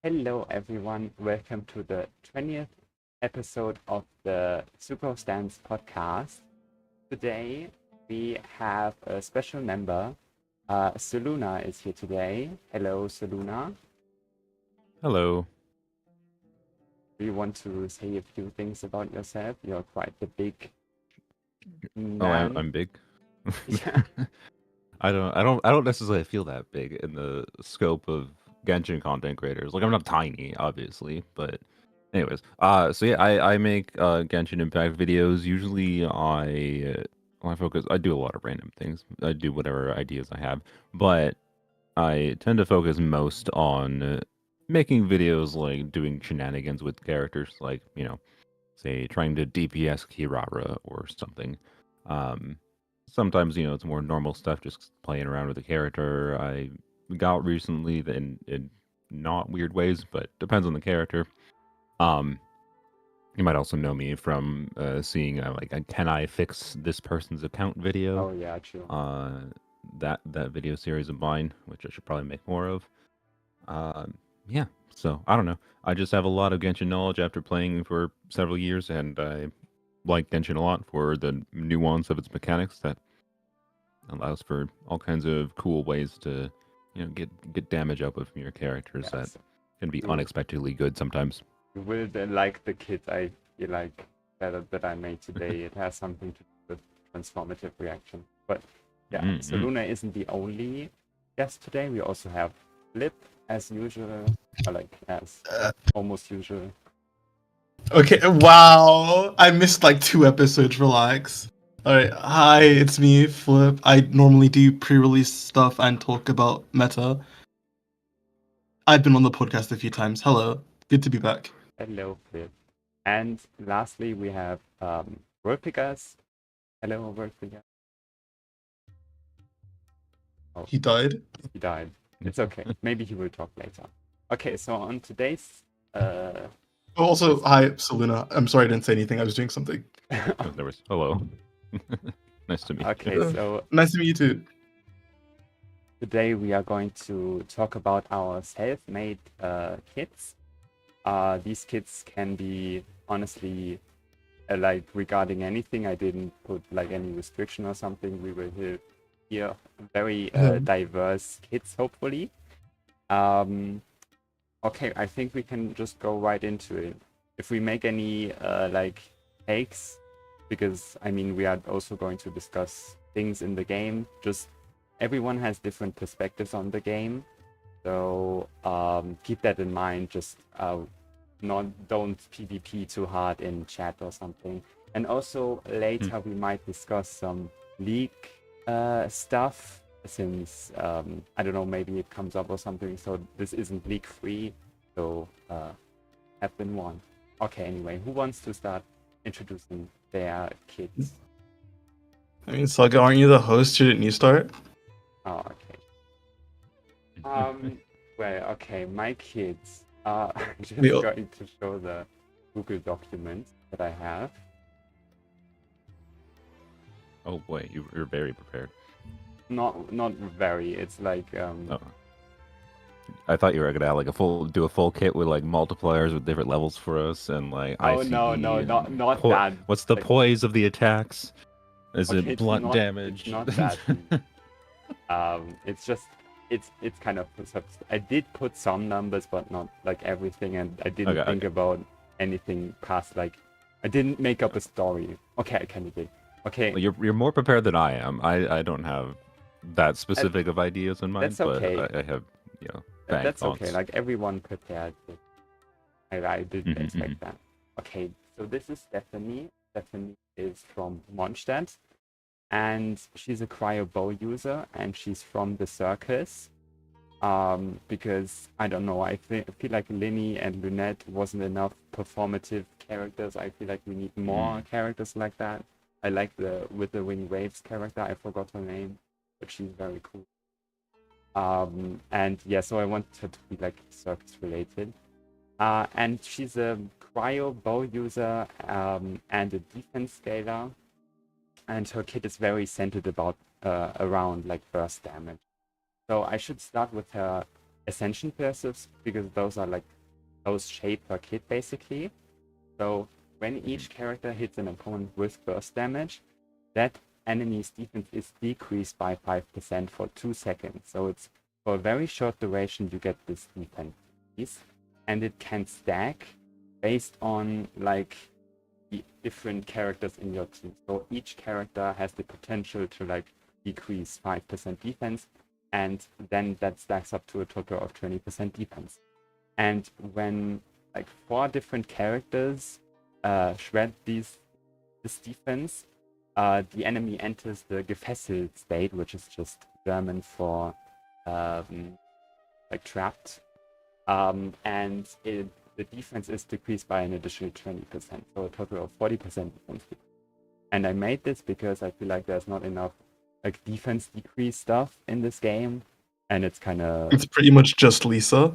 Hello, everyone. Welcome to the 20th episode of the Sucrose Stans Podcast. Today, we have a special member. Soluna is here today. Hello, Soluna. Hello. Do you want to say a few things about yourself? You're quite the big Oh, man. I'm big. Yeah. I don't necessarily feel that big in the scope of Genshin content creators. Like I'm not tiny, obviously, but anyways. So yeah, I make Genshin Impact videos. Usually I focus. I do a lot of random things. I do whatever ideas I have, but I tend to focus most on making videos like doing shenanigans with characters, like say trying to DPS Kirara or something. Um, Sometimes it's more normal stuff, just playing around with the character. I got recently in not weird ways, but depends on the character. Um, you might also know me from seeing like a "Can I fix this person's account" video. Oh, yeah, true. Uh, that video series of mine, which I should probably make more of. Yeah, so I don't know. I just have a lot of Genshin knowledge after playing for several years, and I like Genshin a lot for the nuance of its mechanics that allows for all kinds of cool ways to, get damage output from your characters that Yes. can be You, unexpectedly good sometimes. you will then like the kit I feel like that I made today. It has something to do with transformative reaction. But yeah, Mm-hmm. Soluna isn't the only guest today. We also have Flip as usual, or like as almost usual. Okay, wow. I missed like 2 episodes, relax. Alright, hi, it's me, Flip. I normally do pre-release stuff and talk about meta. I've been on the podcast a few times. Hello. Good to be back. Hello, Flip. And lastly, we have Raulfigas. Hello, Raulfigas. Oh, He died. he died. It's okay. Maybe he will talk later. Okay, so on today's Also, hi, Soluna. I'm sorry I didn't say anything. I was doing something. Oh, there was hello. Nice to meet Okay, you. so Nice to meet you too. today we are going to talk about our self-made kits. These kits can be honestly like regarding anything. I didn't put like any restriction or something. We will hear very diverse kits, hopefully. Okay, I think we can just go right into it. If we make any like takes, because I mean we are also going to discuss things in the game. Just everyone has different perspectives on the game, so keep that in mind. Just don't PvP too hard in chat or something. And also later we might discuss some leak stuff, since I don't know, maybe it comes up or something. So this isn't leak free, so have been warned. Okay, anyway, who wants to start introducing their kids? I mean, Saga, aren't you the host? Shouldn't you start? Oh, okay. Well, okay, my kids are just going to show the Google document that I have. Oh boy, you're very prepared. Not very. It's like Oh. I thought you were gonna have like do a full kit with like multipliers with different levels for us and like ICE. no, not that. What's the like, poise of the attacks? Is okay, it blunt damage? It's not that. It's just it's kind of. I did put some numbers, but not like everything, and I didn't think about anything past like. I didn't make up a story. Okay, I kind of did. Okay. Well, you're more prepared than I am. I don't have that specific of ideas in mind, that's okay. but I have that's thoughts. okay. Like everyone prepared. I didn't expect that. Okay, so this is Stephanie. Stephanie is from Mondstadt, and she's a cryo bow user, and she's from the circus. Because I don't know, I feel like Linny and Lunette wasn't enough performative characters. I feel like we need more characters like that. I like the With the Wing Waves character. I forgot her name, but she's very cool. And yeah, so I wanted her to be like circus related. And she's a cryo bow user and a defense scaler. And her kit is very centered around like burst damage. So I should start with her Ascension passives, because those are like those shape per kit basically. So when each character hits an opponent with burst damage, that enemy's defense is decreased by 5% for 2 seconds. So it's for a very short duration you get this defense piece, and it can stack based on like the different characters in your team. So each character has the potential to like decrease 5% defense, and then that stacks up to a total of 20% defense. And when like 4 different characters shred this defense, the enemy enters the gefesselt state, which is just German for like trapped, and the defense is decreased by an additional 20%, so a total of 40% defense. And I made this because I feel like there's not enough like defense decrease stuff in this game, and it's kind of It's pretty much just Lisa.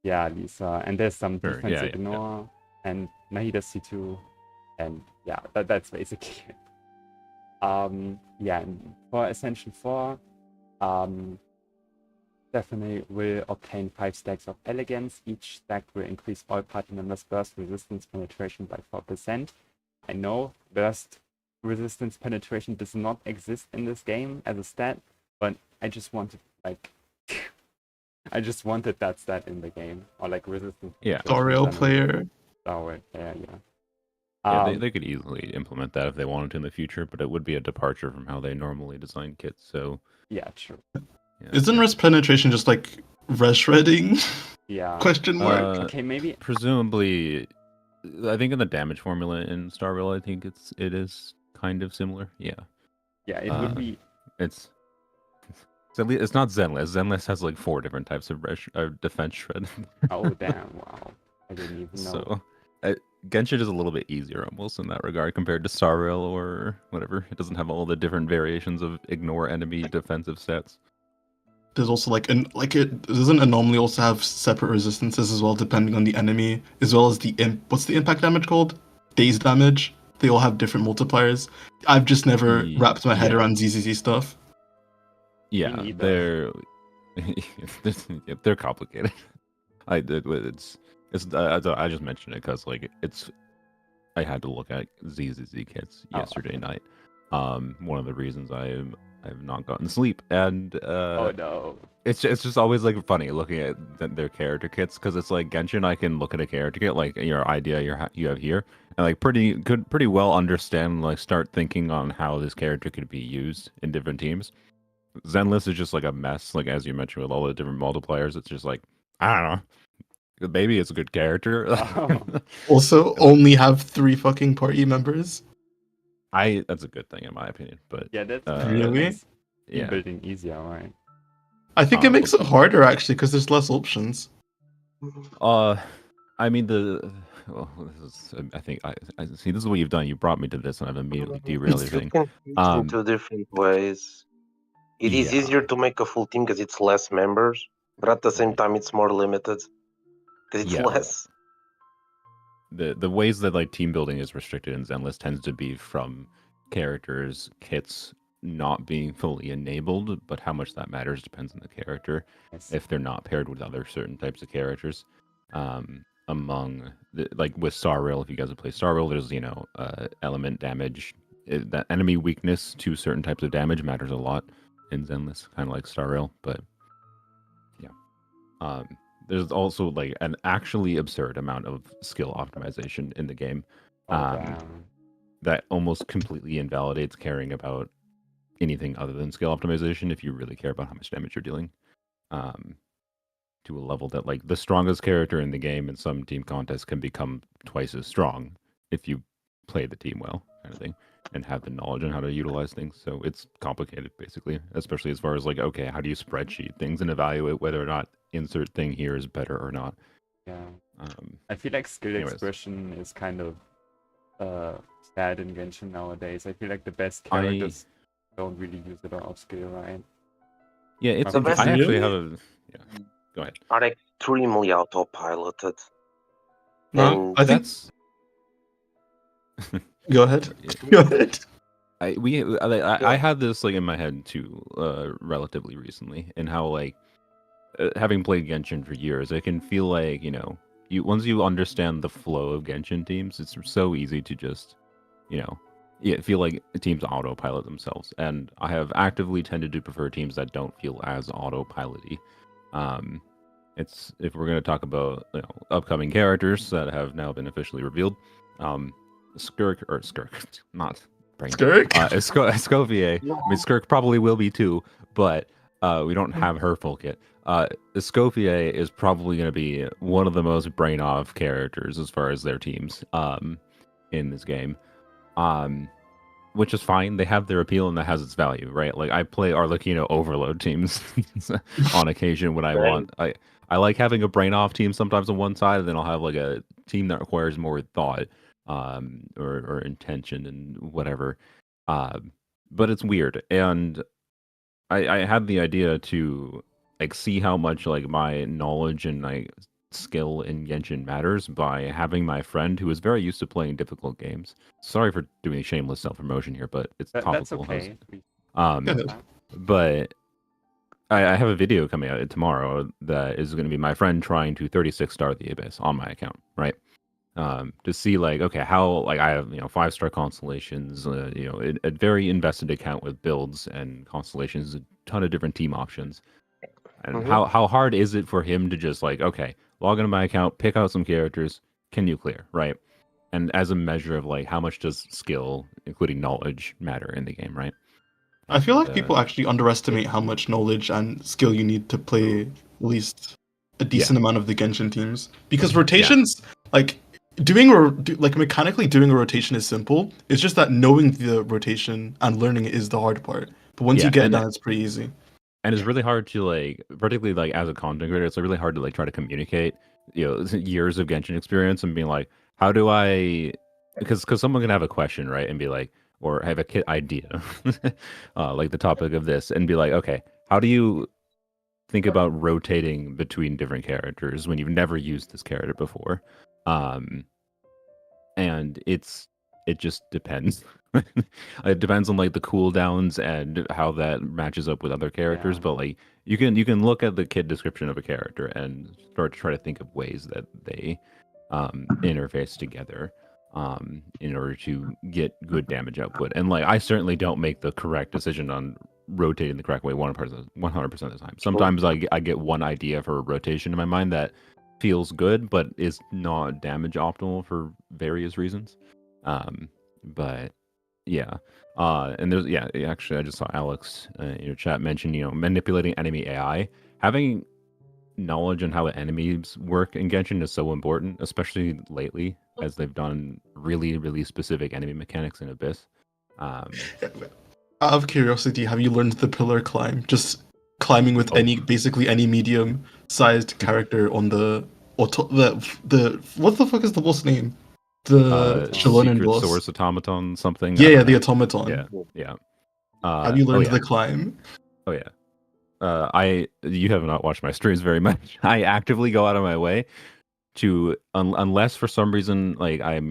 yeah, Lisa, and there's some Sure, defense yeah, ignore and Nahida C2, and yeah, that's basically it. Yeah, and for Ascension 4, definitely will obtain 5 stacks of elegance. Each stack will increase all party members' burst resistance penetration by 4%. I know burst resistance penetration does not exist in this game as a stat, but I just wanted like I just wanted that stat in the game, or like resistance. Yeah. Storiel player. Oh, yeah. Yeah, they could easily implement that if they wanted to in the future, but it would be a departure from how they normally design kits. So yeah, true. yeah. Isn't rest penetration just like res shredding? Yeah. Question mark. Okay, maybe. Presumably, I think in the damage formula in Star Rail, I think it is kind of similar. Yeah. Yeah, it would be. It's not Zenless. Zenless has like 4 different types of defense shred. Oh damn! Wow, I didn't even know. So Genshin is a little bit easier almost in that regard compared to Star Rail or whatever. It doesn't have all the different variations of ignore enemy defensive stats. There's also doesn't Anomaly also have separate resistances as well, depending on the enemy, as well as the what's the impact damage called? Daze damage. They all have different multipliers. I've just never wrapped my head around ZZZ stuff. Yeah, they're they're complicated. I just mentioned it because like I had to look at ZZZ kits yesterday night. One of the reasons I've not gotten sleep, and oh no, it's just always like funny looking at their character kits, because it's like Genshin, I can look at a character kit like your idea you have here, and like pretty well understand, like start thinking on how this character could be used in different teams. Zenless is just like a mess, like as you mentioned with all the different multipliers. It's just like, I don't know, maybe it's a good character. Also, only have 3 fucking party members. That's a good thing in my opinion, but yeah, that's really yeah, building easier, right? I think it makes it harder actually because there's less options. I mean I think I see, this is what you've done. You brought me to this, and I've immediately derailed You everything. can use it in 2 different ways. It is easier to make a full team because it's less members, but at the same time it's more limited because it's less. The ways that like team building is restricted in Zenless tends to be from characters' kits not being fully enabled, but how much that matters depends on the character. If they're not paired with other certain types of characters. Like with Star Rail, if you guys have played Star Rail, there's element damage. That enemy weakness to certain types of damage matters a lot in Zenless, kind of like Star Rail, but yeah. There's also like an actually absurd amount of skill optimization in the game that almost completely invalidates caring about anything other than skill optimization if you really care about how much damage you're dealing, to a level that like the strongest character in the game in some team contests can become twice as strong if you play the team well, kind of thing, and have the knowledge on how to utilize things. So it's complicated basically, especially as far as like, okay, how do you spreadsheet things and evaluate whether or not insert thing here is better or not? Yeah. I feel like skill expression is kind of sad in Genshin nowadays. I feel like the best characters don't really use it off skill, right? Yeah, it's The best I actually have a go ahead. Are extremely autopiloted. No, And I think That's go ahead. Go ahead. I had this like in my head too, relatively recently, and how like having played Genshin for years, I can feel like once you understand the flow of Genshin teams, it's so easy to just, feel like teams autopilot themselves. And I have actively tended to prefer teams that don't feel as autopilot-y. It's if we're going to talk about upcoming characters that have now been officially revealed, Skirk, not brain. Skirk? Escoffier. I mean, Skirk probably will be too, but we don't have her full kit. Escoffier is probably going to be one of the most brain off characters as far as their teams in this game, which is fine. They have their appeal and that has its value, right? Like I play Arlecchino overload teams on occasion when I want. I like having a brain off team sometimes on one side, and then I'll have like a team that requires more thought or intention and whatever. But it's weird, and I had the idea to like see how much like my knowledge and like skill in Genshin matters by having my friend who is very used to playing difficult games. Sorry for doing shameless self-promotion here, but it's topical. That's okay. But I have a video coming out tomorrow that is going to be my friend trying to 36-star the Abyss on my account, right? To see like, okay, how like I have 5-star constellations, a very invested account with builds and constellations, a ton of different team options, and how hard is it for him to just like, okay, log into my account, pick out some characters, can you clear, right? And as a measure of like how much does skill, including knowledge, matter in the game, right? I feel like people actually underestimate how much knowledge and skill you need to play at least a decent amount of the Genshin teams. Because rotations, like mechanically doing a rotation is simple. It's just that knowing the rotation and learning it is the hard part. But once you get it done, it's pretty easy. And it's really hard to like, particularly like as a content creator, it's really hard to like try to communicate, years of Genshin experience and being like, how do I? Because someone can have a question, right, and be like, or have a kit idea, like the topic of this, and be like, okay, how do you think about rotating between different characters when you've never used this character before? And it just depends. It depends on like the cooldowns and how that matches up with other characters. But like you can look at the kit description of a character and start to try to think of ways that they interface together in order to get good damage output. And like I certainly don't make the correct decision on rotating the correct way 100% of the time. Sometimes I get one idea for a rotation in my mind that feels good but is not damage optimal for various reasons. But yeah. And there's actually I just saw Alex in your chat mention manipulating enemy AI. Having knowledge on how enemies work in Genshin is so important, especially lately, as they've done really, really specific enemy mechanics in Abyss. Out of curiosity, have you learned the pillar climb? Just climbing with basically any medium-sized character on the what the fuck is the boss name? The Shalonen boss. Source automaton something. Yeah, the automaton. Yeah. Have you learned the climb? Oh yeah. You have not watched my streams very much. I actively go out of my way to unless for some reason like I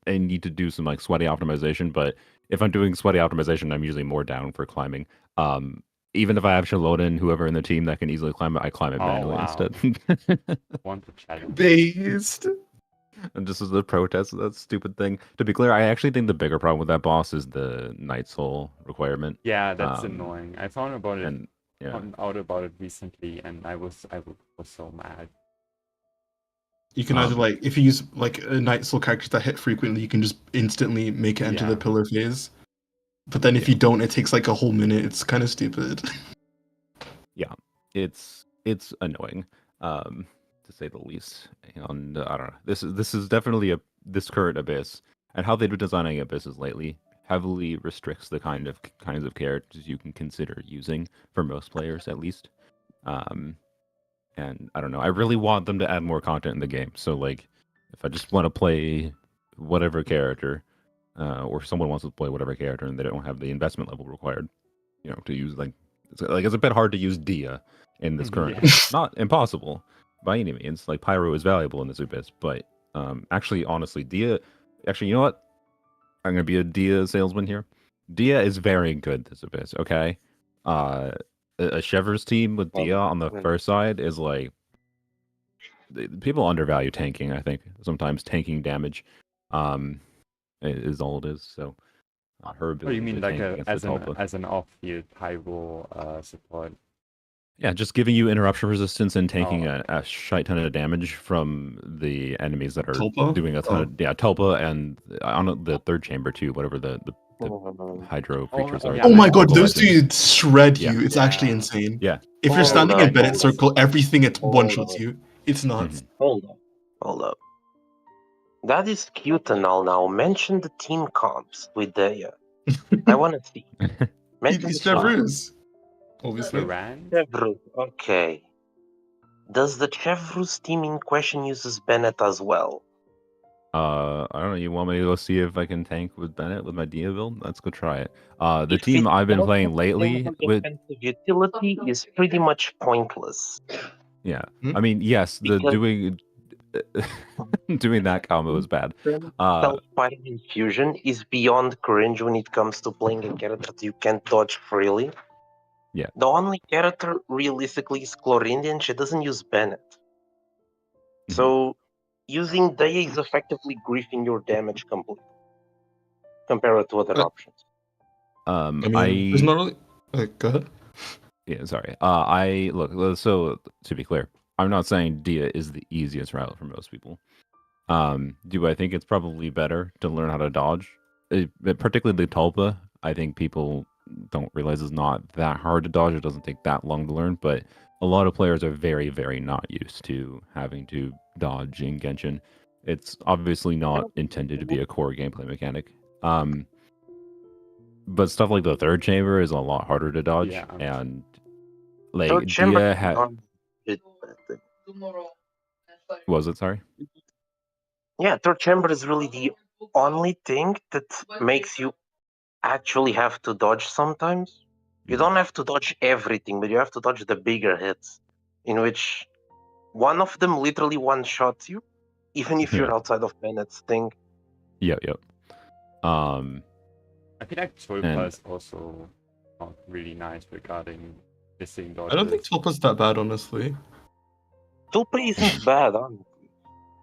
need to do some like sweaty optimization, but if I'm doing sweaty optimization, I'm usually more down for climbing. Even if I have Shalonen, whoever in the team that can easily climb it, I climb it manually instead. Want to challenge. Based. And just as a protest of that stupid thing. To be clear, I actually think the bigger problem with that boss is the Night Soul requirement. Yeah, that's annoying. I found about it. And Found out about it recently, and I was so mad. You can either like if you use like a Night Soul character that hit frequently, you can just instantly make it into the pillar phase. But then if you don't, it takes like a whole minute. It's kind of stupid. Yeah, it's annoying, to say the least. And I don't know. This is definitely this current Abyss, and how they've been designing Abysses lately heavily restricts the kinds of characters you can consider using for most players, at least. And I don't know. I really want them to add more content in the game. So like, if I just want to play whatever character, or someone wants to play whatever character, and they don't have the investment level required, to use it's a bit hard to use Dia in this current. Not impossible by any means. Like Pyro is valuable in this Abyss, but actually, honestly, Dia. Actually, you know what? I'm gonna be a Dia salesman here. Dia is very good this Abyss. Okay, a Shevers team with Dia on the first side is like people undervalue tanking. I think sometimes tanking damage, is all it is. So her Oh, ability you mean to like tank against the Tulpa. as an off-field pyro support? Yeah, just giving you interruption resistance and taking Oh. a shite ton of damage from the enemies that are Tulpa? doing a ton of Tulpa and on the third chamber too, whatever the hydro creatures are. yeah, Oh my like god, all those the dudes shred Yeah. you. It's actually insane. Yeah. If you're Hold standing up, in Bennett hold up. circle, everything it Hold one-shots up. you. It's nuts. Hold up. That is cute and all now. Mention the team comps with Daya. I want to see. Mention He's the team. Chevreuse. Obviously. Varane? Chevreuse. Okay. Does the Chevreuse team in question uses Bennett as well? I don't know. You want me to go see if I can tank with Bennett with my Dia build? Let's go try it. The If team it I've been doesn't playing have lately with defensive utility is pretty much pointless. yeah. Hmm? I mean, yes, the Because- doing that combo is bad. Self-fighting infusion is beyond cringe when it comes to playing a character that you can't dodge freely. Yeah. The only character realistically is Chlorinde, and she doesn't use Bennett. So using Daya is effectively griefing your damage completely compared to other options. I mean, there's not really. Go ahead. Yeah, sorry. I look. So to be clear, I'm not saying Dia is the easiest route for most people. Do I think it's probably better to learn how to dodge? Particularly the Tulpa, I think people don't realize is not that hard to dodge. It doesn't take that long to learn, but a lot of players are very, very not used to having to dodge in Genshin. It's obviously not intended to be a core gameplay mechanic. But stuff like the third chamber is a lot harder to dodge, Yeah. and like Third chamber Dia is had. not it- Was it? Sorry. Yeah, third chamber is really the only thing that makes you actually have to dodge sometimes. You don't have to dodge everything, but you have to dodge the bigger hits, in which one of them literally one-shots you, even if you're Yeah. outside of Bennett's thing. Yep. I feel like Tulpa And- is also not really nice regarding missing dodges. I don't think Tulpa's that bad, honestly. Tulpa isn't bad, honestly.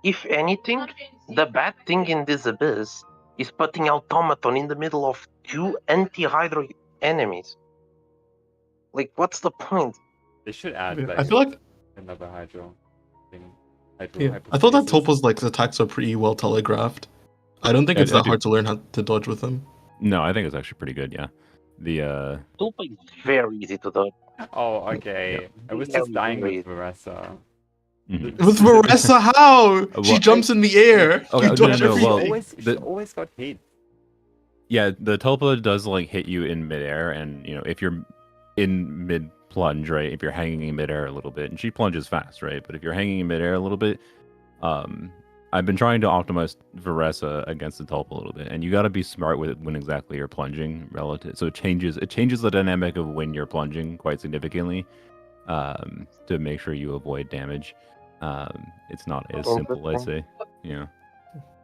If anything, the bad thing in this abyss is putting Automaton in the middle of two anti-hydro enemies. Like, what's the point? They should add Yeah, like I feel like another hydro thing. I thought that Tulpa's like attacks are pretty well telegraphed. I don't think I- it's I that do- hard to learn how to dodge with them. No, I think it's actually pretty good. Yeah. The Tulpa is very easy to dodge. Oh, okay. I was just dying with Varessa. mhm. With Marissa, how? She Well- jumps in the air. Okay, You no, dodge no, everything. well, She always got hit. Yeah, the Tulpa does like hit you in midair, and if you're in mid plunge, right? If you're hanging in midair a little bit, and she plunges fast, right? But if you're hanging in midair a little bit, I've been trying to optimize Varessa against the Tulpa a little bit, and you got to be smart with it when exactly you're plunging relative. So it changes the dynamic of when you're plunging quite significantly, to make sure you avoid damage. It's not as simple, I say. Yeah.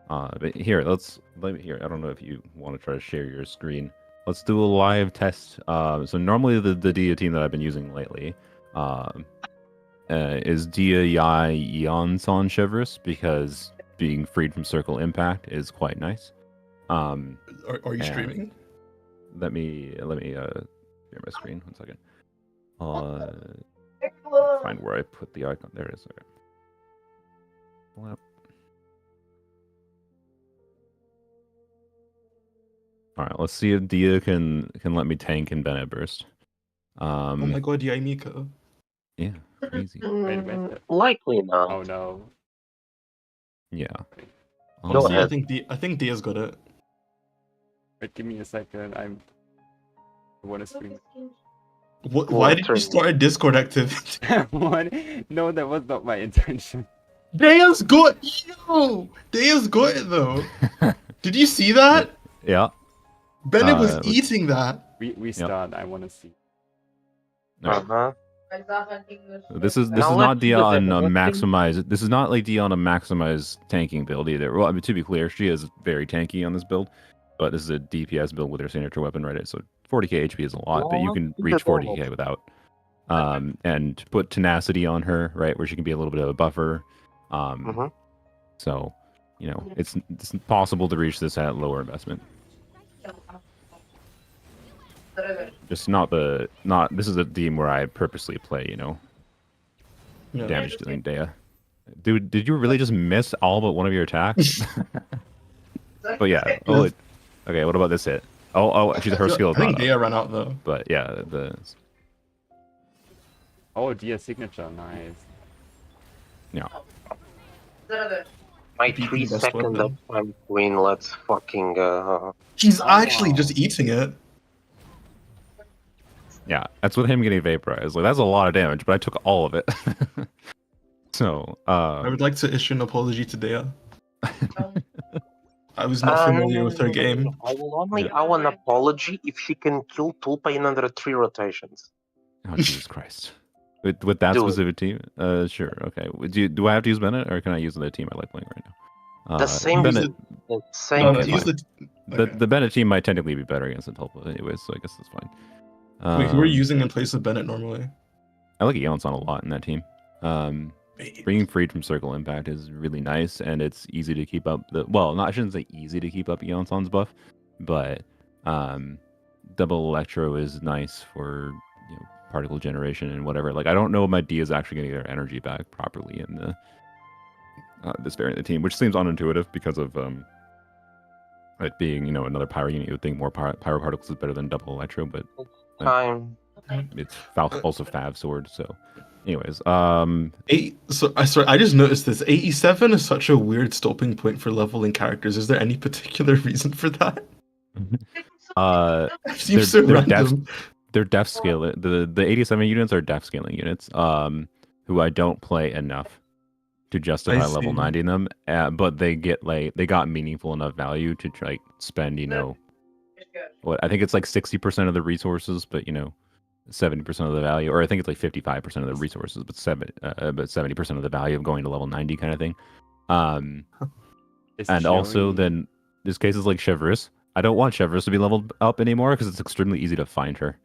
But here, let me here. I don't know if you want to try to share your screen. Let's do a live test. So normally the Dia team that I've been using lately, is Dia Yai Yeonson Chevreuse, because being freed from circle impact is quite nice. Are you and streaming? Let me share my screen 1 second. Find where I put the icon. There it is. Okay. Pull up. All right, let's see if Dia can let me tank in Bennett burst. Oh my god, yeah, Mika. Yeah, easy. Wait a minute. Likely not. Oh no. Yeah. Go Honestly, ahead. I think Dia's got it. Wait, give me a second. I want to scream. Why did you start a Discord activity? What? No, that was not my intention. Dia's got Dia's got it though. Did you see that? Yeah. Bennett was let's- eating that. We start. I want to see. Uh-huh. This is Now not let's Dia do on the a demo. maximize. This is not like Dia on a maximize tanking build either. Well, I mean, to be clear, she is very tanky on this build, but this is a DPS build with her signature weapon, right? So 40k HP is a lot, but you can reach 40k without. And put tenacity on her, right, where she can be a little bit of a buffer. So, it's possible to reach this at lower investment. Just this is a team where I purposely play, damage dealing Dea. Dude, did you really just miss all but one of your attacks? But yeah. Okay, what about this hit? Actually, her skill is I think not Dea up. ran out though. But yeah, Oh, dear signature, nice. yeah. My Beat 3 the best second weapon. uptime queen, let's fucking He's actually wow. just eating it. Yeah, that's with him getting vaporized. Like, that's a lot of damage, but I took all of it. So, I would like to issue an apology to Dea. I was not familiar with her game. I will only owe an apology if she can kill Tulpa in under 3 rotations. oh Jesus Christ. With that Do it. specific team? Sure, okay. Do I have to use Bennett, or can I use the team I like playing right now? The same. Bennett, The same. No, Okay, use fine. the. Okay. the Bennett team might technically be better against the Tulpa anyway, so I guess that's fine. Wait, who are you using in place of Bennett normally? I like Yeonsan a lot in that team. Being freed from circle impact is really nice, and it's easy to keep up I shouldn't say easy to keep up Yeonsan's buff, but double electro is nice for particle generation and whatever. Like, I don't know if my D is actually going to get their energy back properly in the this variant of the team, which seems unintuitive because of it being another pyro unit. You would think more pyro particles is better than double electro, but Time. it's also Fav sword. So, anyways, Sorry, I just noticed this. 87 is such a weird stopping point for leveling characters. Is there any particular reason for that? It seems so random. They're def scale. The 87 units are def scaling units. Who I don't play enough to justify level 90 in them. But they got meaningful enough value to spend what I think it's like 60% of the resources, but 70% of the value, or I think it's like 55% of the resources, but 70% of the value of going to level 90 kind of thing. And also then there's cases like Chevreuse. I don't want Chevreuse to be leveled up anymore because it's extremely easy to find her.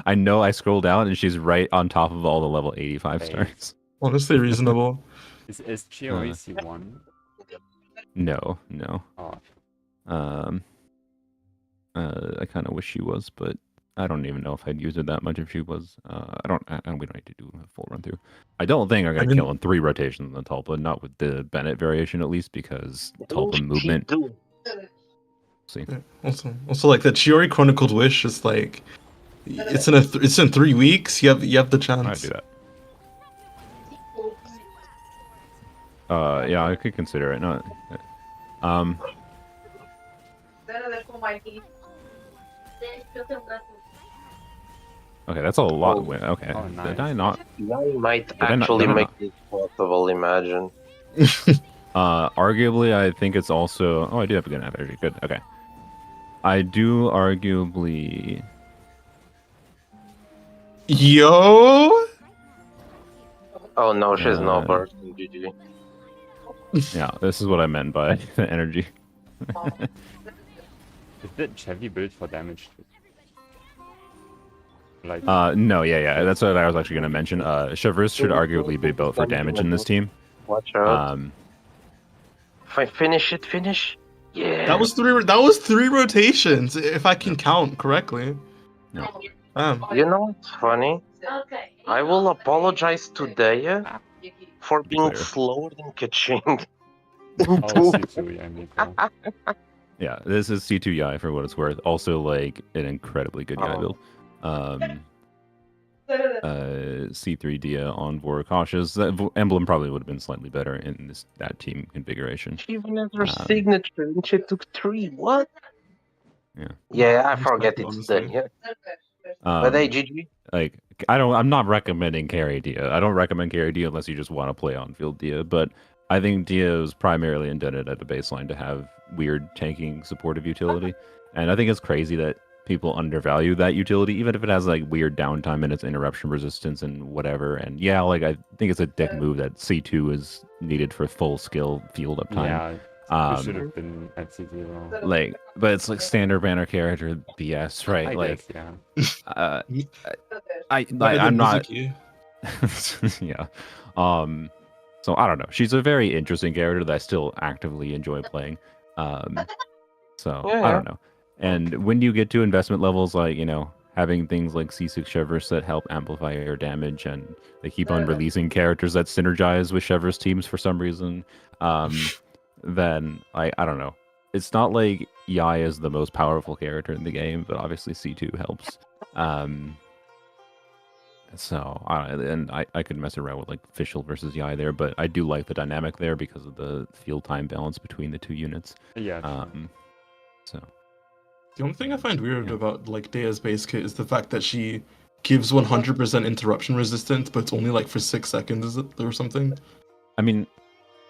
I know I scroll down and she's right on top of all the level 85 stars. Honestly, reasonable. Is Chiori C1? No. Oh. I kind of wish she was, but I don't even know if I'd use her that much if she was. We don't need to do a full run through. I don't think I'm gonna kill in 3 rotations on Tulpa, not with the Bennett variation at least, because Tulpa movement. See. Yeah. Also, like the Chiori Chronicled Wish is like, it's in 3 weeks. You have the chance. I do that. Yeah, I could consider it. Not. Okay, that's a lot. Okay, Oh, nice. did I not? I might actually make this possible. Imagine. Arguably, I think it's also. Oh, I do have a good energy. Good. Okay. I do arguably. Yo. Oh no, she's no burst. GG. Yeah, this is what I meant by the energy. Is the Chevy built for damage? Like, no, yeah, that's what I was actually going to mention. Chevreuse should arguably be built for damage in this team. Watch out. Finish it. Yeah. That was three rotations, if I can count correctly. No. You know what's funny? I will apologize today for being slower than Kaching. C2, yeah, Miko. Yeah, this is C2 Yai for what it's worth. Also, like, an incredibly good Yai build. C3 Dia on Voracautions. That emblem probably would have been slightly better in that team configuration. She even has her signature and she took 3. What? Yeah. Yeah, I forget it's there. Yeah. But hey, GG. Like, I'm not recommending carry Dia. I don't recommend carry Dia unless you just want to play on field Dia. But I think Dia is primarily intended at the baseline to have weird tanking supportive utility, and I think it's crazy that people undervalue that utility, even if it has like weird downtime and its interruption resistance and whatever. And yeah, like I think it's a dick move that C2 is needed for full skill field uptime. Yeah, it should have been at C0. Like, but it's like standard banner character BS, right? I like, guess, yeah. I'm not. Yeah. So I don't know. She's a very interesting character that I still actively enjoy playing. So I Yeah. don't know. And when you get to investment levels like, having things like C6 Shivers that help amplify your damage, and they keep on releasing characters that synergize with Shivers teams for some reason, then I don't know. It's not like Yai is the most powerful character in the game, but obviously C2 helps. So I could mess around with like Fischl versus Yai there, but I do like the dynamic there because of the field time balance between the two units. Yeah. So The only thing I find weird Yeah. about like Dea's base kit is the fact that she gives 100% interruption resistance, but it's only like for 6 seconds, is it, or something? I mean,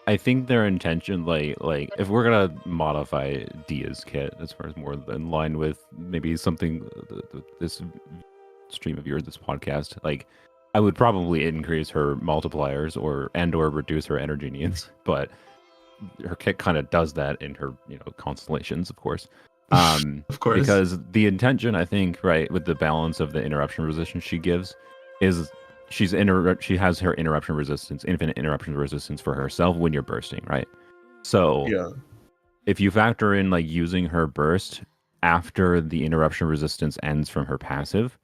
I think their intention, like if we're gonna modify Dia's kit as far as more in line with maybe something this stream of yours, this podcast, like I would probably increase her multipliers or reduce her energy needs, but her kit kind of does that in her constellations, of course. Of course. Because the intention, I think, right, with the balance of the interruption resistance she gives, is she has her interruption resistance, infinite interruption resistance for herself when you're bursting, right? So Yeah. if you factor in like using her burst after the interruption resistance ends from her passive,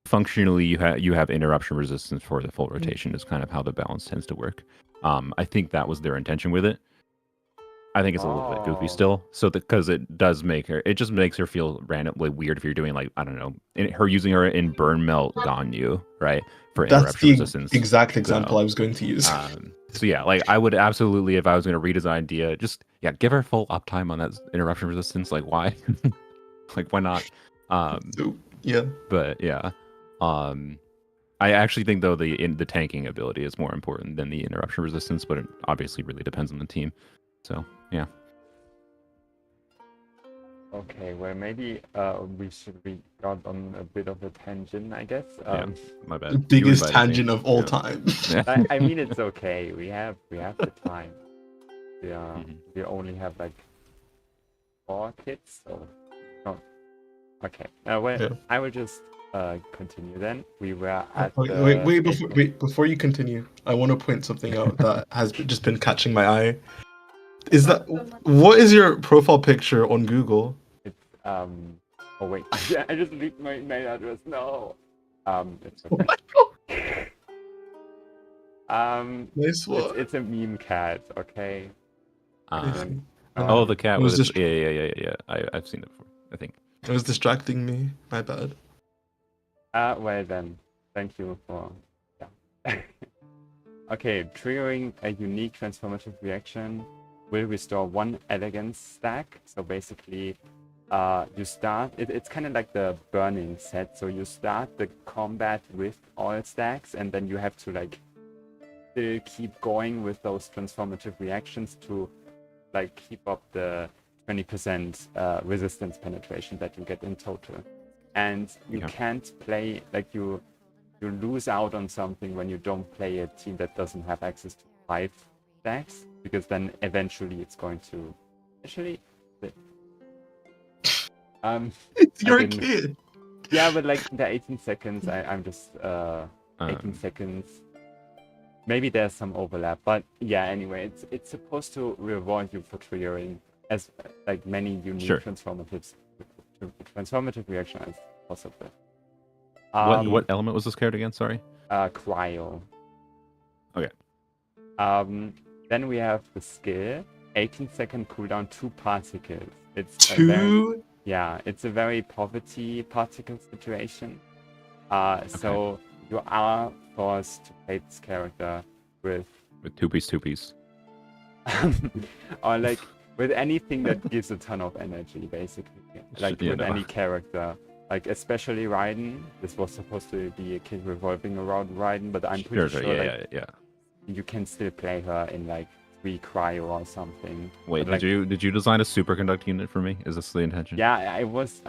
functionally you have interruption resistance for the full rotation is kind of how the balance tends to work. I think that was their intention with it. I think it's a little bit goofy still, so because it just makes her feel randomly weird if you're doing like, I don't know, her using her in Burn Melt Ganyu, right, for That's interruption the resistance. exact example I was going to use. So yeah, like I would absolutely, if I was going to redesign Dia, just give her full uptime on that interruption resistance. Like why? Like why not? So, yeah. But yeah, I actually think though the tanking ability is more important than the interruption resistance, but it obviously really depends on the team. So yeah. Okay, well maybe we got on a bit of a tangent, I guess. My bad. The You biggest invited me. tangent of all Yeah. time. I mean it's okay. We have the time. We only have like 4 kids, so no. Okay. Well, Yeah. I will just continue then. We were at Wait, before you continue, I want to point something out that has just been catching my eye. Is that what is your profile picture on Google? It's oh wait, I just leaked my email address. No. It's okay. Nice one. It's a meme cat, okay? Nice. The cat It was was just- yeah. I've seen it before, I think. It was distracting me. My bad. Well then, thank you for Okay, triggering a unique transformative reaction will restore 1 elegance stack. So basically, you start. It's kind of like the burning set. So you start the combat with all stacks, and then you have to like still keep going with those transformative reactions to like keep up the 20% resistance penetration that you get in total. And you can't play like you lose out on something when you don't play a team that doesn't have access to 5 stacks, because then eventually it's going to It's your didn't- kid. yeah, but like the 18 seconds, I'm just 18 seconds. Maybe there's some overlap, but yeah. Anyway, it's supposed to reward you for triggering as like many unique transformative reaction as possible. What element was this card again? Sorry. Cryo. Okay. Then we have the skill. 18-second cooldown, 2 particles. It's 2. it's a very poverty particle situation. So you are forced to play this character with 2-piece. or like with anything that gives a ton of energy, basically. Like with any character. Like especially Raiden. This was supposed to be a kid revolving around Raiden, but I'm pretty sure you can still play her in like 3 cryo or something. Wait, but, did you design a superconduct unit for me? Is this the intention? Yeah, I was.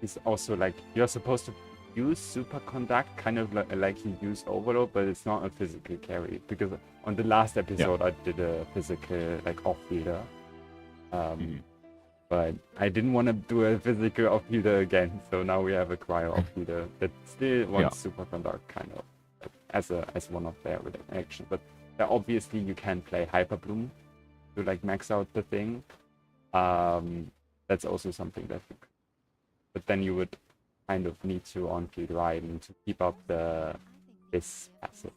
It's also like you're supposed to use superconduct, kind of like you use overload, but it's not a physical carry, because on the last episode I did a physical like off-fielder. But I didn't want to do a physical off-fielder again, so now we have a cryo off-fielder that still wants superconduct, kind of. as one of their reactions. But obviously you can play Hyper Bloom to like max out the thing. That's also something that you could. But then you would kind of need to on-field Raiden to keep up this passive.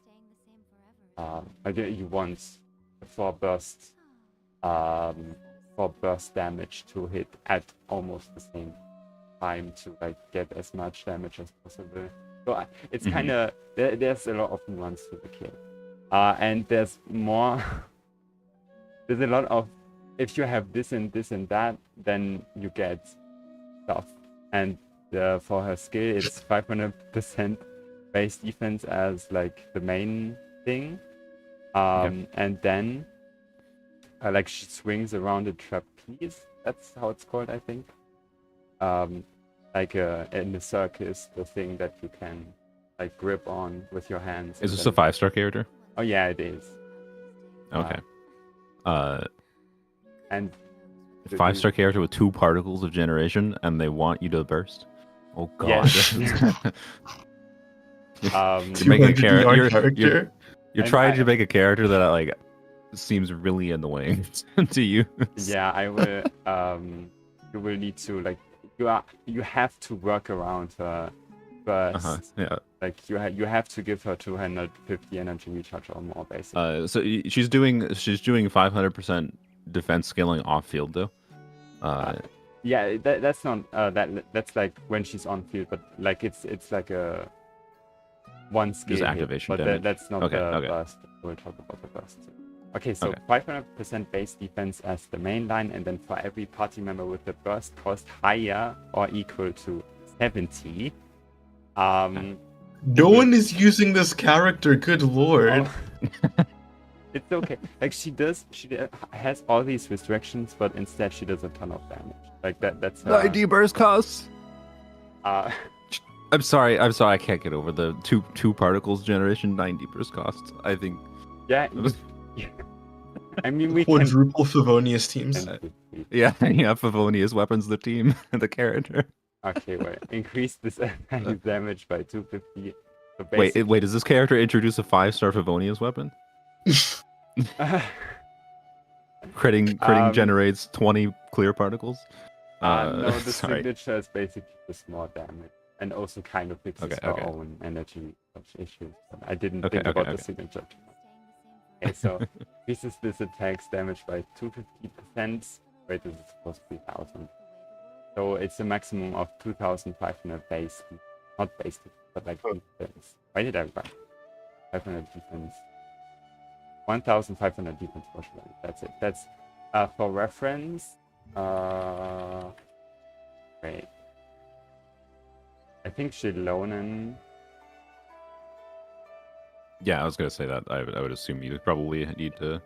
You want for burst damage to hit at almost the same time to like get as much damage as possible. So it's kind of there's a lot of nuance to the kill, and there's more. There's a lot of if you have this and that, then you get stuff. And for her skill, it's 500% base defense as like the main thing. And then like she swings around a trapeze. That's how it's called, I think. Like in the circus, the thing that you can like grip on with your hands. Is this a 5-star character? Oh yeah, it is. Okay. And 5-star character with 2 particles of generation, and they want you to burst. Oh god. Yes. You're making a 200 character. You're trying to make a character that like seems really annoying to you. Yeah, I will. You will need to like you have to work around her first. Yeah. Like you have to give her 250 energy recharge or more, basically. So she's doing 500% defense scaling off field though. Yeah, that's not that's like when she's on field, but like it's like a one skill Just activation hit, but damage. that's not Okay, the okay. burst. We'll talk about the burst. Okay, so 500% base defense as the main line, and then for every party member with the burst cost higher or equal to 70. No one is using this character. Good lord. It's okay. Like she has all these restrictions, but instead she does a ton of damage. Like that's her. 90 burst costs. Uh, I'm sorry. I can't get over the two particles generation 90 burst costs. I think. yeah. I mean, we can. Quadruple Favonius teams. Yeah, Favonius weapons the team, the character. Okay, wait. Increase this damage by 250. So Wait, does this character introduce a 5-star Favonius weapon? Critting generates 20 clear particles. No, the sorry. signature is basically just more damage, and also kind of fixes her own energy issues. But I didn't think about the signature. Okay, so increases this attack's damage by 250%. Wait, this is supposed to be 1,000. So it's a maximum of 2,500 base, not base, but like defense. Why did I write 500 defense? 1,500 defense for sure. That's it. That's for reference. Wait. I think Shilonen. Yeah, I was gonna say that. I would assume you probably need to.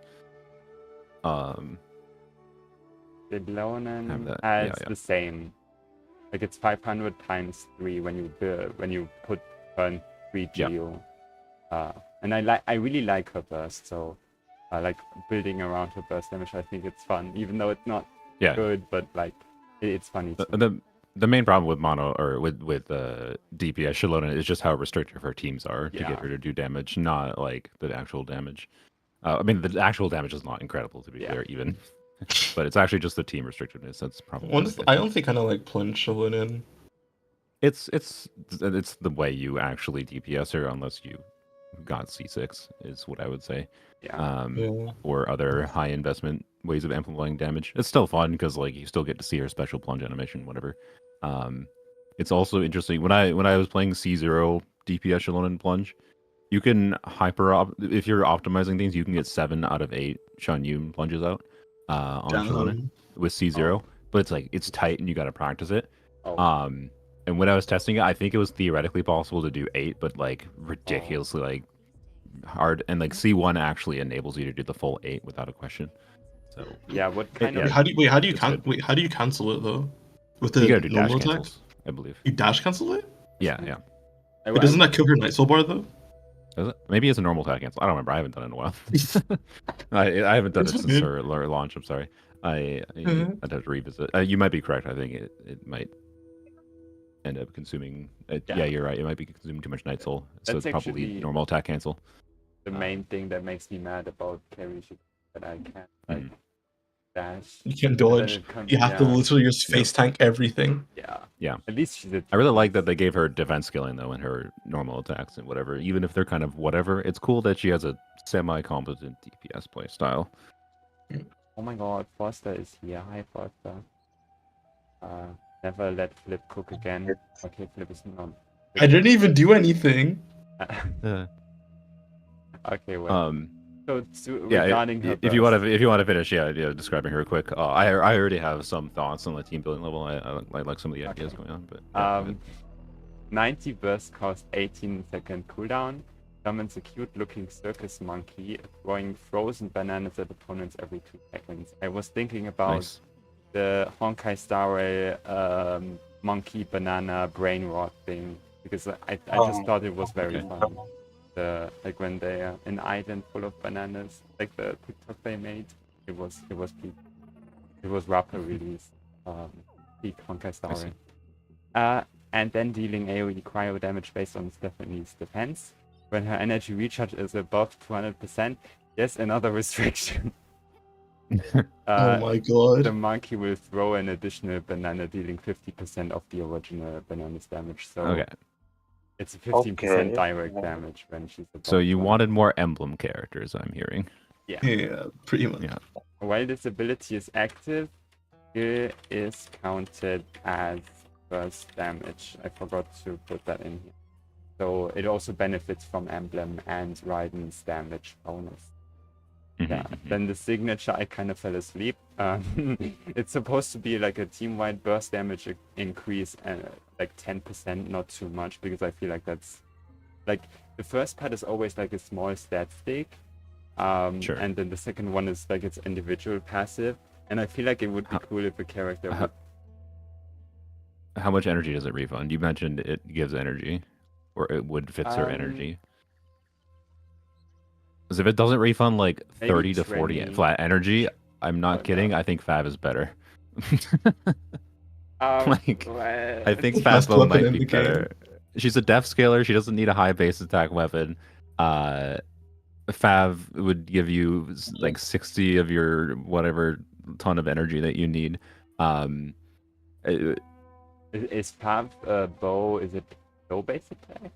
Shilonen has the same. Like it's 500 times 3 when you put her in 3 geo. And I really like her burst, so like building around her burst damage. I think it's fun, even though it's not good, but like it's funny. The main problem with mono or with DPS Shilonen is just how restrictive her teams are to get her to do damage, not like the actual damage. I mean, the actual damage is not incredible to be fair, even, but it's actually just the team restrictiveness that's probably. I don't think kind of like plunge Shilonen. It's the way you actually DPS her, unless you got C6 is what I would say. Or other high investment ways of amplifying damage. It's still fun because like you still get to see her special plunge animation, whatever. It's also interesting when I was playing C0 DPS Shilonen plunge, you can if you're optimizing things, you can get 7 out of 8 Shan Yun plunges out on Shilonen with C0, but it's like it's tight and you got to practice it. And when I was testing it, I think it was theoretically possible to do 8, but like ridiculously like hard. And like C1 actually enables you to do the full 8 without a question. So what kind of? How do you cancel it though? With the you gotta do dash normal cancels, attacks? I believe. You dash cancel it? Yeah. But doesn't that kill her Night Soul bar though? Does it? Maybe it's a normal attack cancel. I don't remember. I haven't done it in a while. I haven't done it since our launch. I'm sorry. I'd have to revisit. You might be correct. I think it might. end up consuming. Yeah. Yeah, you're right. It might be consuming too much Night Soul, so That's it's probably actually- normal attack cancel. The main thing that makes me mad about carry shit that I can't like dash. You can And then dodge. it comes- You have to yeah, literally just face tank everything. Yeah. Yeah. At least she did. I really like that they gave her defense skilling though in her normal attacks and whatever, even if they're kind of whatever. It's cool that she has a semi-competent DPS play style. Oh my god, Foster is here. Hi, Foster. Never let Flip cook again. Okay, Flip is not. I didn't even do anything. Okay, well. Yeah, Regarding her if you want burst- to finish, describing her quick. I already have some thoughts on the team building level. I like some of the ideas going on, but yeah, go ahead. 90 burst cost 18-second cooldown. Summons a cute-looking circus monkey, throwing frozen bananas at opponents every 2 seconds. I was thinking about Nice. the Honkai Star Rail monkey banana brain rot thing because I just thought it was very Okay. fun. Like when they an island full of bananas, like the TikTok they made, it was peak. It was rapper release, peak Honkai Star I see. Rail. And then dealing AoE cryo damage based on Stephanie's defense. When her energy recharge is above 200%, yes, another restriction. Oh my god. The monkey will throw an additional banana, dealing 50% of the original banana's damage. So Okay. it's a 15% Okay. direct damage when she's above So you 200. wanted more emblem characters, I'm hearing. Yeah, pretty much. Yeah. While this ability is active, it is counted as burst damage. I forgot to put that in here. So it also benefits from emblem and Raiden's damage bonus. Yeah, then the signature, I kind of fell asleep. It's supposed to be like a team-wide burst damage increase, like 10%, not too much, because I feel like that's like the first part is always like a small stat stake, Sure. and then the second one is like its individual passive. And I feel like it would be cool if a character would. How much energy does it refund? You mentioned it gives energy, or it would fits her energy. Because if it doesn't refund like Maybe 30 to 40 20. flat energy, I'm not Oh, kidding. no. I think Fav is better. Like, I think Best Fazbo weapon might in be the game. better. She's a def scaler. She doesn't need a high base attack weapon. Fav would give you like 60 of your whatever ton of energy that you need. Is Pav bow? Is it low base attack?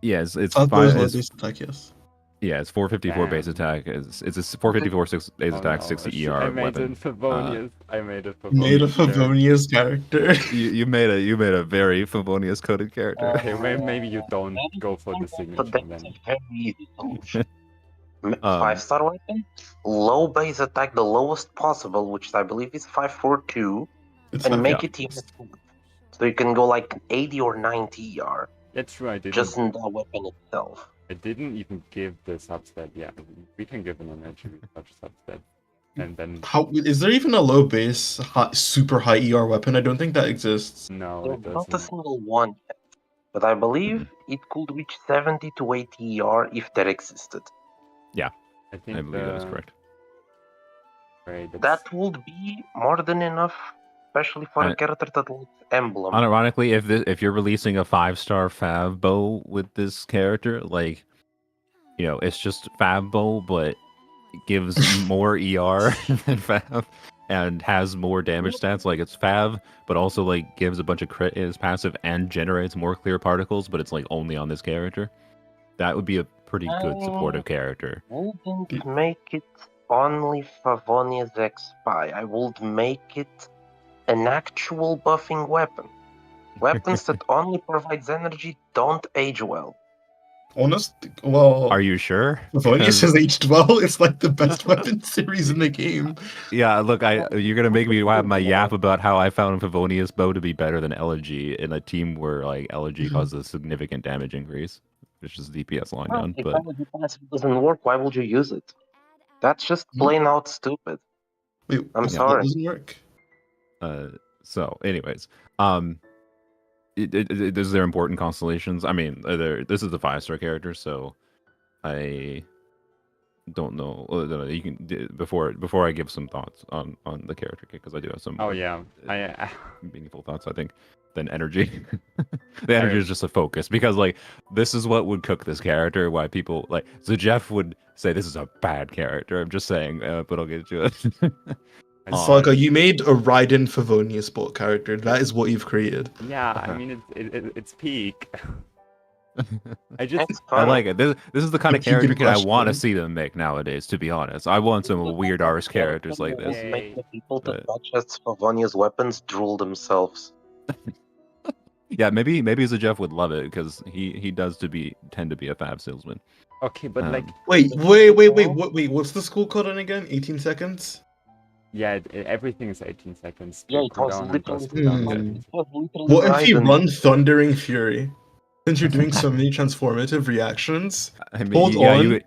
Yeah, it's Southbow's fine. low base attack, yes. Yeah, it's 454 base Damn. attack. It's a 454 base Oh, attack, no. 60 Shit, ER I made weapon. it Favonius. I made it Favonius. Made a Sure. Favonius character. You made a very Favonius coded character. Okay, maybe you don't go for the signature But then. that's a very Um, 5-star weapon. Low base attack, the lowest possible, which I believe is 542, It's and not- make it even. So you can go like 80 or 90 ER That's true. I didn't. just in the weapon itself. I didn't even give the substat. Yeah, we can give an energy recharge substat, and then How is there even a low base, super high ER weapon? I don't think that exists. no, it There's not a doesn't. single one yet, but I believe it could reach 70 to 80 ER if there existed. I think I believe that is correct. Right, That would be more than enough, especially for a And- character that looks emblem. Unironically, if you're releasing a 5-star Fav bow with this character, like, you know, it's just Fav bow, but it gives more ER than Fav and has more damage stats. Like it's Fav, but also like gives a bunch of crit in his passive and generates more clear particles, but it's like only on this character. That would be a pretty good supportive character. I wouldn't make it only Favonia's XP. I would make it an actual buffing weapon. Weapons that only provides energy don't age well. Well, Are you sure? Favonius has aged well. It's like the best weapon series in the game. Yeah, look, you're gonna make me have my yap about how I found Favonius bow to be better than Elegy in a team where like Elegy causes a significant damage increase, which is DPS line down. If But energy passive doesn't work, why would you use it? That's just plain out stupid. Wait, I'm that sorry. doesn't work. so, anyways, is there important constellations? I mean, this is the 5-star character, so don't know, you can before I give some thoughts on the character kit, because I do have some Oh more yeah, I meaningful thoughts. I think than energy. The energy is just a focus, because like this is what would cook this character. Why people like so Jeff would say this is a bad character. I'm just saying, but I'll get to it. Saga, you made a Raiden Favonia sport character. That is what you've created. yeah. I mean, it's peak. I just That's I fun. like it. This is the kind of If you character can kit I question want to them. see them make nowadays. To be honest, I want some weird arse characters like this. Yay. Make the people to But- touch us Favonia's weapons drool themselves. Yeah, maybe Jeff would love it, because he does tend to be a fab salesman. okay, but like Wait, what's the school code on again? 18 seconds? yeah, everything is 18 seconds. Yeah, it was cooldown and literally, post cooldown is Hmm. 18 it was literally What if you Raiden. run Thundering Fury? Since you're doing so many transformative reactions, I mean, Hold yeah, on.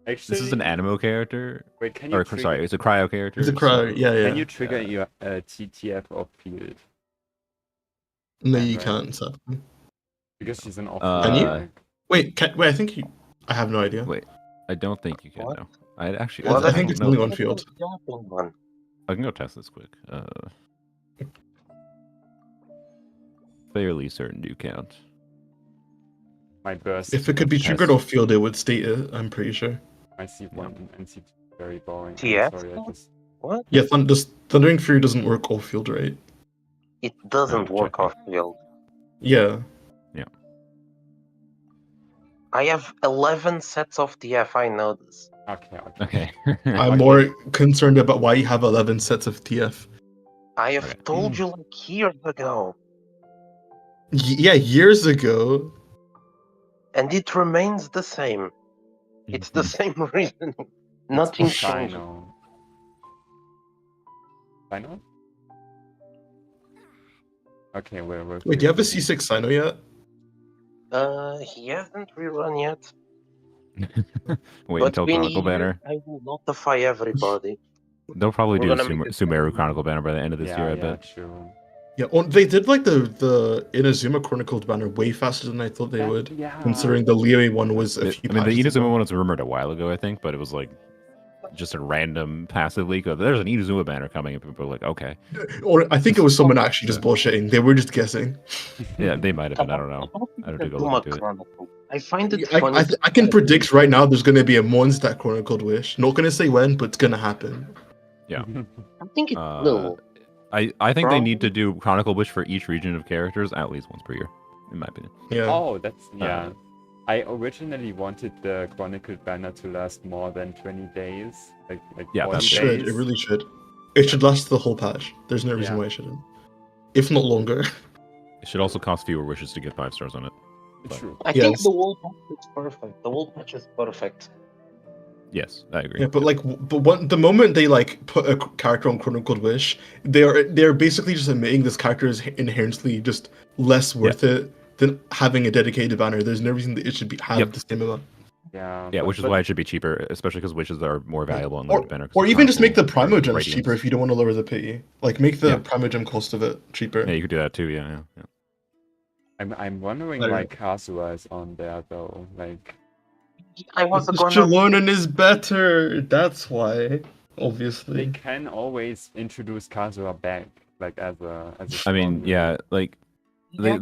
Actually, this is an animo character, wait. Can you or trigger, sorry, it's a cryo character. it's a crowd. so- Yeah. Can you trigger your TTF off field? No, Yeah, you right. can't. So. Because she's an off Can you? like, Wait, I think you. I have no idea. Wait, I don't think you can What? now. I actually, Well, I think don't it's know. only one field. One. I can go test this quick. Fairly certain you count. my burst. If it could be Test. triggered off field, it would state it. I'm pretty sure. My C1 and C2 very boring. I'm TF? sorry, I just What? Yeah, Thundering Fury doesn't work off field, right? It doesn't work checking. off field. Yeah. I have 11 sets of TF, I know this. okay. Okay. I'm Okay. more concerned about why you have 11 sets of TF. I have Okay. told you like years ago. Yeah, years ago. And it remains the same. It's the same reasoning. Nothing It's changed. Shino. Shino? Okay, we're Wait, do you have a C6 Sino yet? He hasn't rerun yet. Wait But until when Chronicle he Banner. is, I will notify everybody. They'll probably We're do gonna make Sumeru Chronicle Banner by the end of this yeah, year, I yeah, bet. true. Yeah, they did like the Inazuma Chronicled banner way faster than I thought they would. Yeah. Considering the Liyue one was a few I mean, the patches Inazuma ago. one was rumored a while ago, I think, but it was like just a random passive leak of there's an Inazuma banner coming, and people were like, okay. Or I think it was someone actually just bullshitting. They were just guessing. Yeah, they might have been. I don't know. I don't think I'll look into it. Chronicle. I find it I, funny. I can predict right now there's going to be a Mondstadt Chronicled Wish. Not going to say when, but it's going to happen. Yeah. I think it will. I think they need to do Chronicle Wish for each region of characters at least once per year, in my opinion. Yeah. Oh, that's yeah. I originally wanted the Chronicled banner to last more than 20 days. Like Yeah, 40 It that's should. days. It really should. It should last the whole patch. There's no reason Yeah. why it shouldn't. If not longer. It should also cost fewer wishes to get 5 stars on it. True. I think Yes. the whole patch is perfect. The whole patch is perfect. Yes, I agree. Yeah, but the moment they like put a character on Chronicled Wish, they're basically just admitting this character is inherently just less worth it than having a dedicated banner. There's no reason that it should have the same amount. Yeah. Yeah, but- which is but- why it should be cheaper, especially because wishes are more valuable on Or, the banner. 'cause or it's even just make the Chronicle or Primogems Radiance. cheaper if you don't want to lower the pity. Like make the Yeah. Primogem cost of it cheaper. Yeah, you could do that too. Yeah. I'm wondering I don't why know. Kazuha is on there though. Like I was Because gonna. Chilonen is better. That's why. they Obviously. can always introduce Kazuha back, like as a. I mean, strong yeah, unit. like Yeah.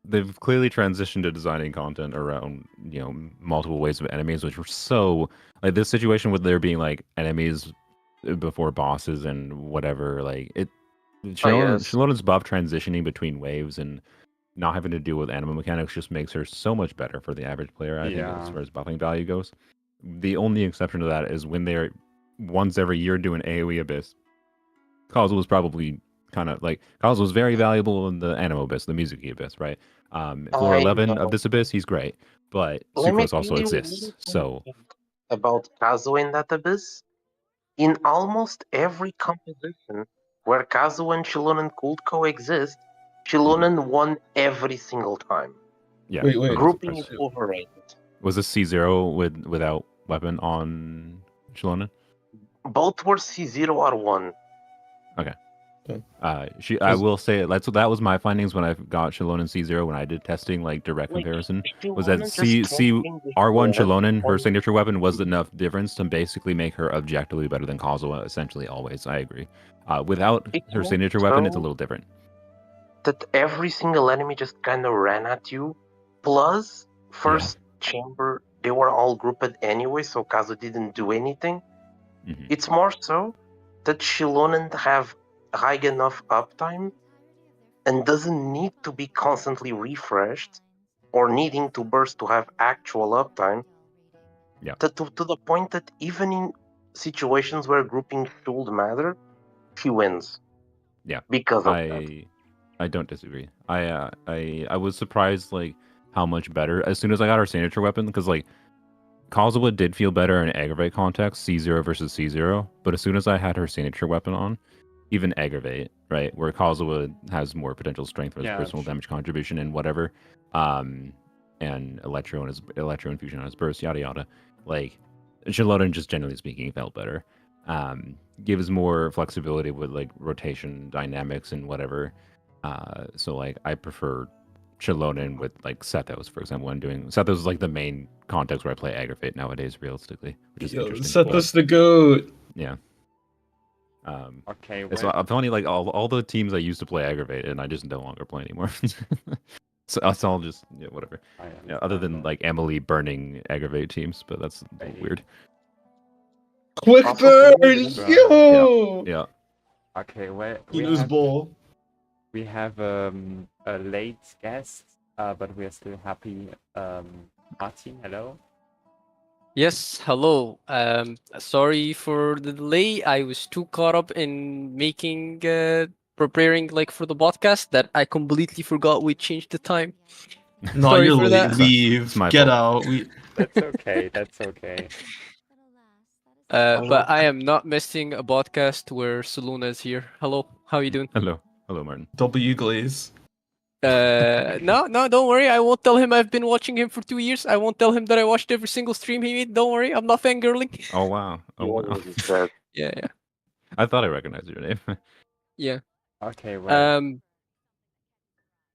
they've clearly transitioned to designing content around multiple waves of enemies, which were so like this situation with there being like enemies before bosses and whatever. Like it, Shilonen's buff transitioning between waves and not having to deal with animal mechanics just makes her so much better for the average player. I think Yeah. as far as buffing value goes. The only exception to that is when they're once every year doing AoE Abyss. Kazuha was probably kind of like Kazuha was very valuable in the Animo Abyss, the Music Abyss, right? Floor I 11 know. of this Abyss, he's great, but Let me Sucrose also tell you exists. one So thing about Kazuha in that abyss. In almost every composition where Kazuha and Chilonen could coexist, Chilonen won every single time. yeah, Wait. that was Grouping is impressive. overrated. Was this C0 without weapon on Chilonen? Both were C0 R1. I will say that was my findings when I got Shallonen C0 when I did testing, like direct Like, comparison. she Was that wanna just camping the R1 head Shallonen, her on- signature weapon, was enough difference to basically make her objectively better than Kazuha, essentially always. I agree. Without It's her more signature weapon, it's a so little different. that every single enemy just kind of ran at you. Plus, first chamber, they were all grouped anyway, so Kazu didn't do anything. Mhm. It's more so that Shilonen have high enough uptime and doesn't need to be constantly refreshed or needing to burst to have actual uptime. Yeah. To the point that even in situations where grouping should matter, she wins. Yeah. Because of that. I don't disagree. I was surprised like how much better as soon as I got her signature weapon, because like Kazuha did feel better in aggravate context, C0 versus C0, but as soon as I had her signature weapon on, even aggravate, right, where Kazuha has more potential strength for his Yeah, personal true. damage contribution and whatever, and electro infusion on his burst, yada yada, like Shiloden just generally speaking felt better. Gives more flexibility with like rotation dynamics and whatever. So like I prefer Shiloden with like Sethos, for example, when doing Sethos is like the main context where I play aggravate nowadays, realistically, which is interesting. Set but, this the goat. yeah. Okay, So I'm telling you, like all the teams I used to play aggravate, and I just no longer play anymore. So it's all just whatever. Yeah, other than like Emily burning aggravate teams, but that's weird. Quick Also, burn, Burn. yo! Yeah. Okay, well, Kino's ball. we have a late guest, but we are still happy. Martin, hello. Yes, hello. Sorry for the delay. I was too caught up in preparing like for the podcast that I completely forgot we changed the time. No, Sorry you're for late. that. Leave. It's my Get fault. out. That's okay. That's okay. But I am not missing a podcast where Soluna is here. Hello, how you doing? Hello, Martin. W glaze. No, don't worry. I won't tell him I've been watching him for 2 years. I won't tell him that I watched every single stream he made. Don't worry, I'm not fangirling. Oh wow. He Oh wow. always said, Yeah. I thought I recognized your name. Yeah. Okay, well, Um.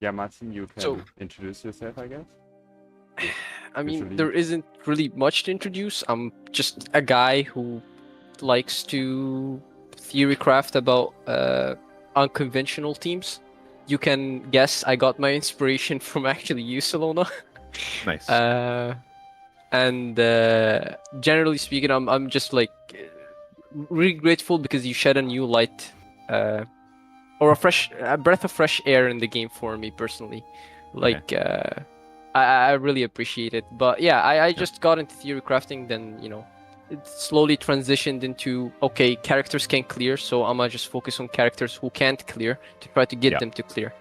yeah, Martin, you can So- introduce yourself, I guess. I mean, Usually- there isn't really much to introduce. I'm just a guy who likes to theorycraft about unconventional teams. You can guess I got my inspiration from actually you, Soluna. Nice. And generally speaking, I'm just like really grateful because you shed a new light, or a breath of fresh air in the game for me personally. Like I really appreciate it. But yeah, I just got into theory crafting, then it slowly transitioned into okay, characters can clear, so I'ma just focus on characters who can't clear to try to get them to clear.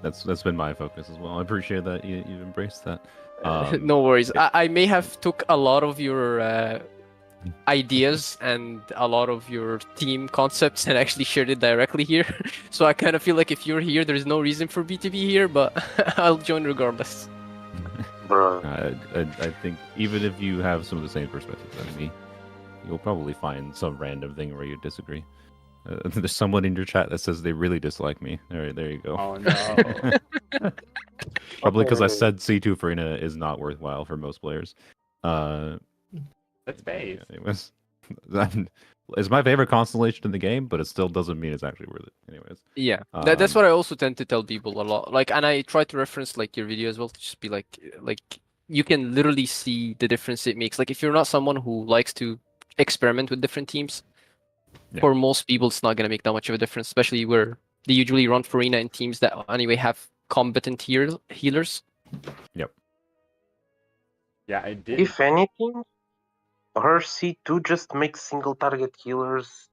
That's been my focus as well. I appreciate that you've embraced that. No worries. I may have took a lot of your ideas and a lot of your team concepts and actually shared it directly here. So I kind of feel like if you're here, there's no reason for me to be here, but I'll join regardless. bro. I think even if you have some of the same perspectives as me, you'll probably find some random thing where you disagree. There's someone in your chat that says they really dislike me. There you go. Oh no. Probably because I said C2 Farina is not worthwhile for most players. That's base. Anyways, it's my favorite constellation in the game, but it still doesn't mean it's actually worth it. Anyways. Yeah, that's what I also tend to tell people a lot. Like, and I try to reference like your video as well to just be like you can literally see the difference it makes. Like, if you're not someone who likes to experiment with different teams, for most people it's not gonna make that much of a difference, especially where they usually run Farina in teams that anyway have combatant healers. Yep. Yeah, I did. If anything, her C2 just makes single target healers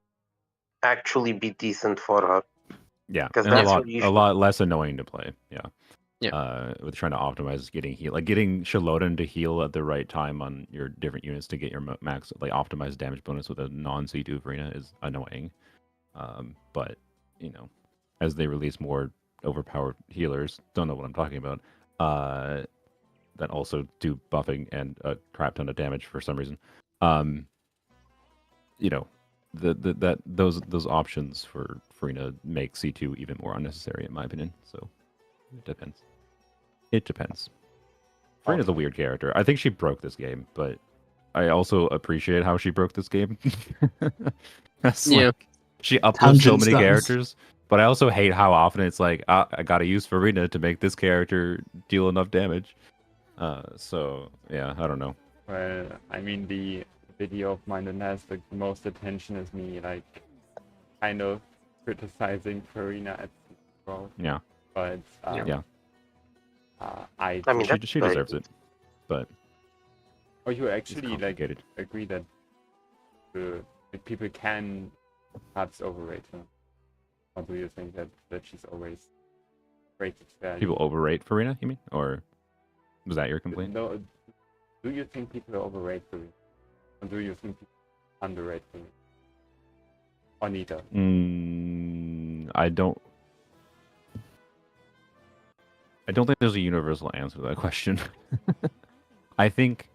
actually be decent for her. Yeah, 'Cause and that's a what you lot less annoying to play. Yeah. Yeah. With trying to optimize getting heal, like getting Shiloden to heal at the right time on your different units to get your max like optimized damage bonus with a non C2 arena is annoying. But as they release more overpowered healers, don't know what I'm talking about. That also do buffing and a crap ton of damage for some reason. those options for Farina make C2 even more unnecessary, in my opinion. So it depends. It depends. Farina's a weird character. I think she broke this game, but I also appreciate how she broke this game. That's like, she uplifts so many characters, but I also hate how often it's like, I gotta use Farina to make this character deal enough damage. So yeah, I don't know. Well, I mean, the video of mine that has the most attention is me, like, kind of criticizing Farina at well. Yeah. But yeah. I mean, she deserves it, but you actually like agree that like, people can perhaps overrate her, or do you think that she's always rated fairly? People overrate Farina, you mean, or was that your complaint? No, do you think people overrate Farina, or do you think people underrate Farina, or neither? I don't think there's a universal answer to that question. I think,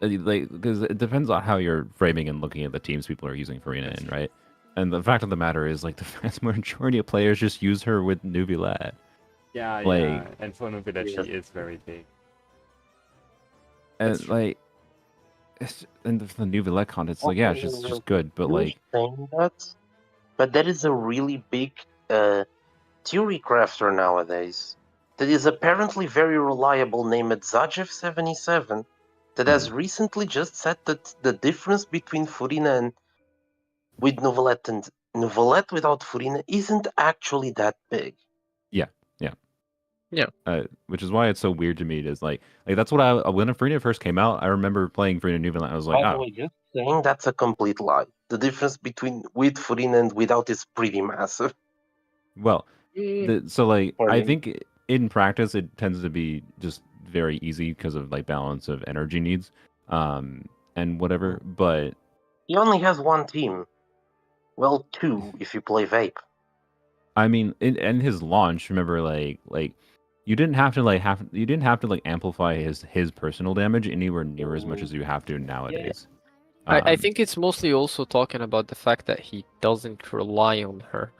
like, because it depends on how you're framing and looking at the teams people are using Farina in, right? And the fact of the matter is, like, the vast majority of players just use her with Nuvilat. Yeah, like, yeah, and for Nuvilat, she is very big. And like, and the Nuvilat content, it's like, yeah, she's just good, but like, saying that, but there is a really big theorycrafter nowadays that is apparently very reliable, named Zajev77, that has recently just said that the difference between Farina and with Nuvilat and Nuvilat without Farina isn't actually that big. Yeah. Which is why it's so weird to me. Is like that's what when Farina first came out, I remember playing Farina Nuvilat. I was like, By the way, just saying that's a complete lie. The difference between with Farina and without is pretty massive. Well, so like I think in practice it tends to be just very easy because of like balance of energy needs, and whatever. But he only has one team. Well, two if you play Vape. I mean, in his launch, remember, like you didn't have to amplify his personal damage anywhere near as much as you have to nowadays. Yeah. I think it's mostly also talking about the fact that he doesn't rely on her.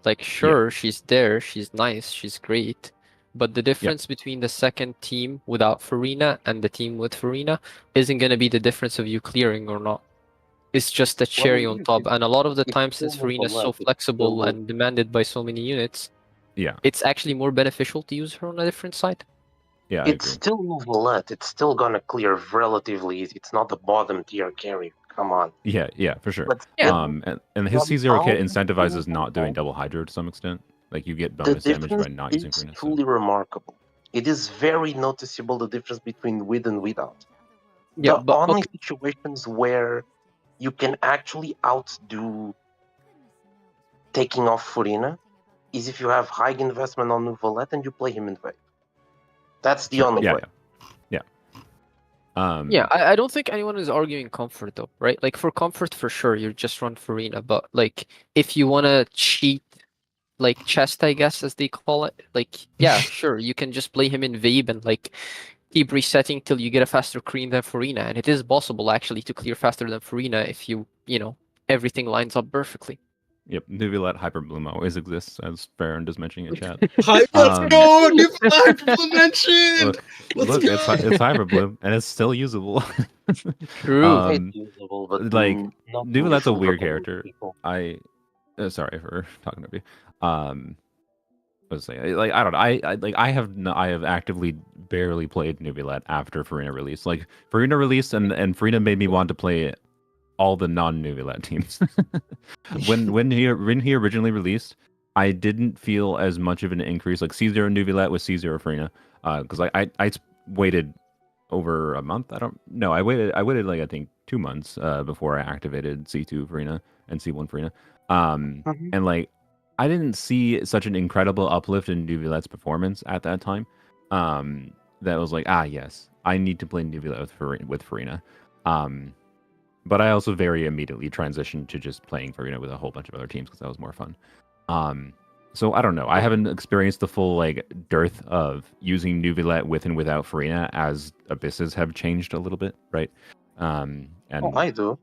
Like, sure, she's there, she's nice, she's great, but the difference between the second team without Farina and the team with Farina isn't going to be the difference of you clearing or not. It's just a cherry on top, and a lot of the time, since Farina is so flexible and demanded by so many units, it's actually more beneficial to use her on a different side. Yeah, it's still Nuvilat. It's still gonna clear relatively easy. It's not the bottom tier carry. Come on. Yeah, for sure. But and his C0 kit incentivizes not doing double Hydro to some extent. Like you get bonus damage by not using Farina. It's truly remarkable. It is very noticeable the difference between with and without. Yeah, the only situations where you can actually outdo taking off Farina is if you have high investment on Nuvilat and you play him in Vape. That's the only way. I don't think anyone is arguing comfort though, right? Like for comfort, for sure, you just run Farina. But like, if you want to cheat, like chest, I guess as they call it, like sure, you can just play him in Vape and like keep resetting till you get a faster clean than Farina, and it is possible actually to clear faster than Farina if you know everything lines up perfectly. Yep, Nuvilat Hyper Bloom always exists, as Farron is mentioning in chat. Let's go! Nuvilat Hyper Bloom mentioned! Look, it's Hyper Bloom, and it's still usable. True. It's usable, but like, Nuvilat's a weird character. Sorry for talking over you. Let's say, like, I don't know. I have actively barely played Nuvilat after Farina released. Like, Farina released, and Farina made me want to play all the non-Nuvilat teams. when he originally released, I didn't feel as much of an increase. Like C0 Nuvilat with C0 Farina, because I waited over a month. I waited like I think 2 months before I activated C2 Farina and C1 Farina. And like I didn't see such an incredible uplift in Nuvilat's performance at that time. That was like, yes, I need to play Nuvilat with Farina. But I also very immediately transitioned to just playing Farina with a whole bunch of other teams because that was more fun. So I don't know. I haven't experienced the full like dearth of using Nuvilat with and without Farina as abysses have changed a little bit, right? And I do.